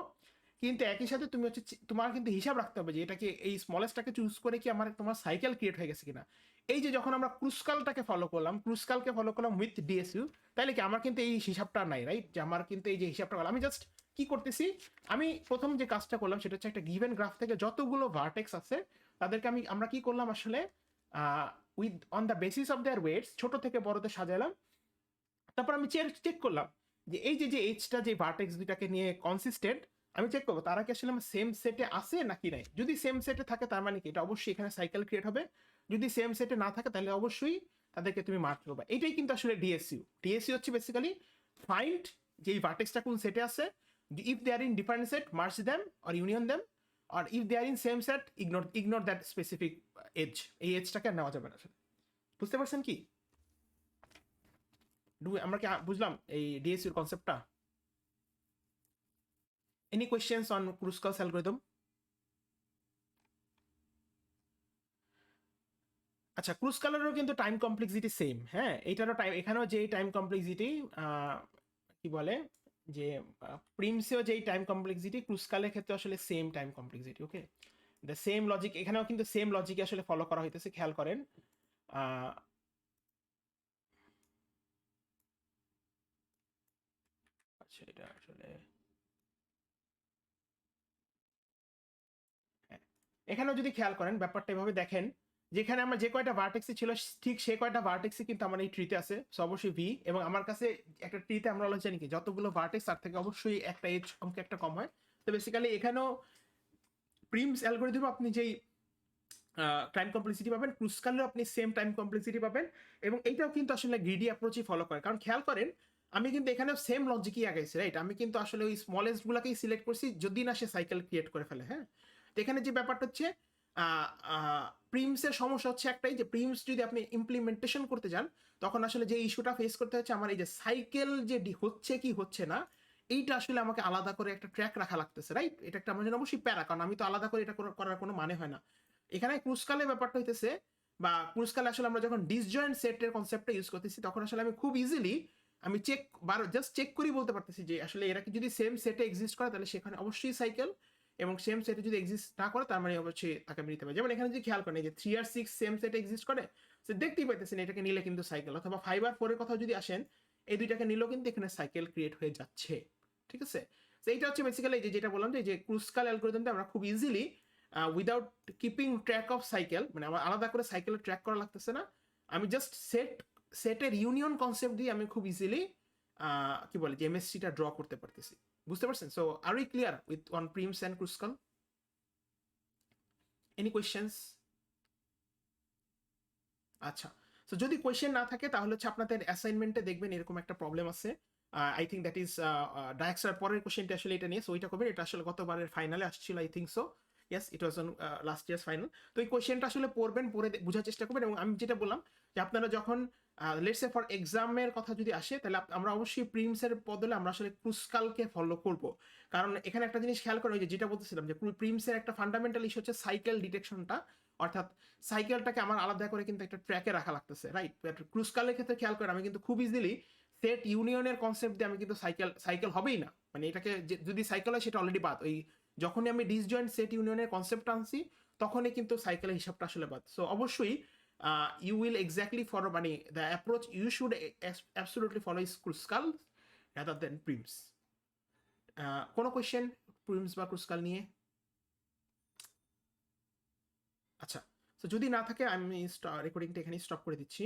কিন্তু একই সাথে তুমি হচ্ছে তোমার কিন্তু হিসাব রাখতে হবে যে এটাকে এই স্মলেস্টটাকে চুজ করে কি আমার তোমার সাইকেল ক্রিয়েট হয়ে গেছে কিনা। এই যে যখন আমরা ক্রুসকালটাকে ফলো করলাম, ক্রুসকালকে ফলো করলাম উইথ ডিএসইউ, তাহলে কি আমার কিন্তু এই হিসাবটা নাই, রাইট? যে আমার কিন্তু এই যে হিসাবটা করলাম, আমি জাস্ট কি করতেছি, আমি প্রথম যে কাজটা করলাম সেটা হচ্ছে একটা গিভেন গ্রাফ থেকে যতগুলো ভার্টেক্স আছে তাদেরকে আমরা কি করলাম আসলে with on the basis of their weights ছোট থেকে বড়তে সাজালাম। তারপর আমি চেক করলাম যে এই যে এইচটা যে ভার্টেক্স দুইটাকে নিয়ে কনসিস্টেন্ট, আমি চেক করবো তারা কি আসলে আমার সেম সেটে আছে নাকি নাই। যদি সেম সেটে থাকে তার মানে কি এটা অবশ্যই এখানে সাইকেল ক্রিয়েট হবে, যদি সেম সেটে না থাকে তাহলে অবশ্যই তাদেরকে তুমি মার্ক করবা। এটাই কিন্তু আসলে ডিএসইউ। ডিএসইউ হচ্ছে বেসিক্যালি ফাইন্ড যে এই ভার্টেক্সটা কোন সেটে আছে, if they are in different set merge them or union them, আর if they are in same set ignore that specific edge. এই এজটাকে আর নেওয়া যাবে না আসলে। বুঝতে পারছেন কি? আমরা কি বুঝলাম এই ডিএসইউর কনসেপ্টটা? Any questions on Kruskal's algorithm? আচ্ছা, ক্রুসকালেরও কিন্তু টাইম কমপ্লেক্সিটি সেম। হ্যাঁ, এইটারও টাইম, এখানেও যেই টাইম কমপ্লেক্সিটি কি বলে যে প্রিমসেও যেই টাইম কমপ্লেক্সিটি, ক্রুসকালের ক্ষেত্রে আসলে same time complexity. Okay, the same logic এখানেও কিন্তু সেম লজিকে আসলে ফলো করা হইতেছে, খেয়াল করেন। আচ্ছা, এটা আসলে এখানেও যদি খেয়াল করেন ব্যাপারটা এভাবে দেখেন, যেখানে আমার যে কয়টা ভার্টেক্সি ছিল ঠিক সে কয়টা ভার্টেক্সি কিন্তু আমার এই ট্রিতে আছে, সো অবশ্যই ভি। এবং আমার কাছে একটা ট্রিতে আমরা হলো জানি কি যতগুলো ভার্টেক্স তার থেকে অবশ্যই একটা এজ অঙ্ক একটা কম হয়। তো বেসিক্যালি এখানেও প্রিমস অ্যালগরিদম আপনি যেই টাইম কমপ্লেক্সিটি পাবেন, ক্রুসকালেও আপনি সেম টাইম কমপ্লেক্সিটি পাবেন। এবং এইটাও কিন্তু আসলে গ্রিডি অ্যাপ্রোচই ফলো করে, কারণ খেয়াল করেন আমি কিন্তু এখানেও সেম লজিকই আগাইছি, রাইট? আমি কিন্তু আসলে ওই স্মলেস্ট গুলাকেই সিলেক্ট করছি যদি না সে সাইকেল ক্রিয়েট করে ফেলে। হ্যাঁ, তো এখানে যে ব্যাপারটা হচ্ছে প্রিমসের সমস্যা হচ্ছে একটাই, যে প্রিমস যদি আপনি ইমপ্লিমেন্টেশন করতে যান তখন আসলে যে ইস্যুটা ফেস করতে হচ্ছে আমার এই যে সাইকেল যে হচ্ছে কি হচ্ছে না, এইটা আসলে আমাকে আলাদা করে একটা ট্র্যাক রাখা লাগতেছে, রাইট? এটা একটা আমার জন্য অবশ্যই প্যারা, কারণ আমি তো আলাদা করে এটা করার কোনো মানে হয় না। এখানে ক্রুসকালে ব্যাপারটা হইতেছে, বা ক্রুসকালে আসলে আমরা যখন ডিসজয়েন্ট সেটের কনসেপ্টটা ইউজ করতেছি তখন আসলে আমি খুব ইজিলি আমি জাস্ট চেক করি বলতে পারতেছি যে আসলে এরা কি যদি সেম সেটে এক্সিস্ট করে তাহলে সেখানে অবশ্যই সাইকেল, এবং সেম সেটে যদি এক্সিস্ট না করে তার মানে অবশ্যই তাকে আমি নিতে পারি। যেমন এখানে যদি খেয়াল করেন যে 3 আর 6 সেম সেটে এক্সিস্ট করে, সে দেখতেই পাইতেছেন এটাকে নিলে কিন্তু সাইকেল, অথবা 5 আর 4 এর কথা যদি আসেন এই দুইটাকে নিলেও কিন্তু এখানে সাইকেল ক্রিয়েট হয়ে যাচ্ছে। ঠিক আছে, তো এইটা হচ্ছে বেসিক্যালি যেটা বললাম যে ক্রুসকাল অ্যালগরিদমটা আমরা খুব easily without keeping track of cycle, মানে আমার আলাদা করে সাইকেল ট্র্যাক করা লাগতেছে না, আমি জাস্ট সেটের ইউনিয়ন কনসেপ্ট দিয়ে আমি খুব ইজিলি কি বলে যে এমএসসিটা ড্র করতে পারতেছি। বুঝতে পারছেন? So are we clear with on Prim's and Kruskal? Any questions? আচ্ছা, সো যদি কোয়েশ্চেন না থাকে তাহলে হচ্ছে আপনাদের অ্যাসাইনমেন্টে দেখবেন এরকম একটা প্রবলেম আছে। আই থিঙ্ক দ্যাট ইজ ডায়াক্সার পরের কোয়েশ্চেনটা আসলে এটা নিয়ে, সো ওইটা করবেন। এটা আসলে গতবারের ফাইনালে আসছিল, I think so. Yes, it was on last years final. তো এই কোয়েশ্চেনটা আসলে পড়বেন, পড়ে বোঝার চেষ্টা করবেন। এবং আমি যেটা বললাম যে আপনারা যখন লেটস সে ফর এক্সামের কথা যদি আসে তাহলে আমরা অবশ্যই প্রিমসের বদলে আমরা আসলে ক্রুসকালকে ফলো করব, কারণ এখানে একটা জিনিস খেয়াল করেন, যেটা বলতেছিলাম যে প্রিমসের একটা ফান্ডামেন্টাল ইস্যু হচ্ছে সাইকেল ডিটেকশনটা, অর্থাৎ সাইকেলটাকে আমার আলাদা করে কিন্তু একটা ট্র্যাকে রাখা লাগতেছে, রাইট? ক্রুসকালের ক্ষেত্রে খেয়াল করেন আমি কিন্তু খুব ইজিলি সেট ইউনিয়নের কনসেপ্ট দিয়ে আমি কিন্তু সাইকেল হবেই না, মানে এটাকে যদি সাইকেল হয় সেটা অলরেডি বাদ। ওই যখনই আমি ডিসজয়েন্ট সেট ইউনিয়নের কনসেপ্ট আনছি তখনই কিন্তু সাইকেলের হিসাবটা আসলে বাদ। সো অবশ্যই you will exactly follow, মানে the approach you should absolutely follow is ক্রুসকাল rather than Prim's. কোনো কোয়েশ্চেন প্রিমস বা ক্রুসকাল নিয়ে? আচ্ছা, তো যদি না থাকে আমি রেকর্ডিংটা এখানেই স্টপ করে দিচ্ছি।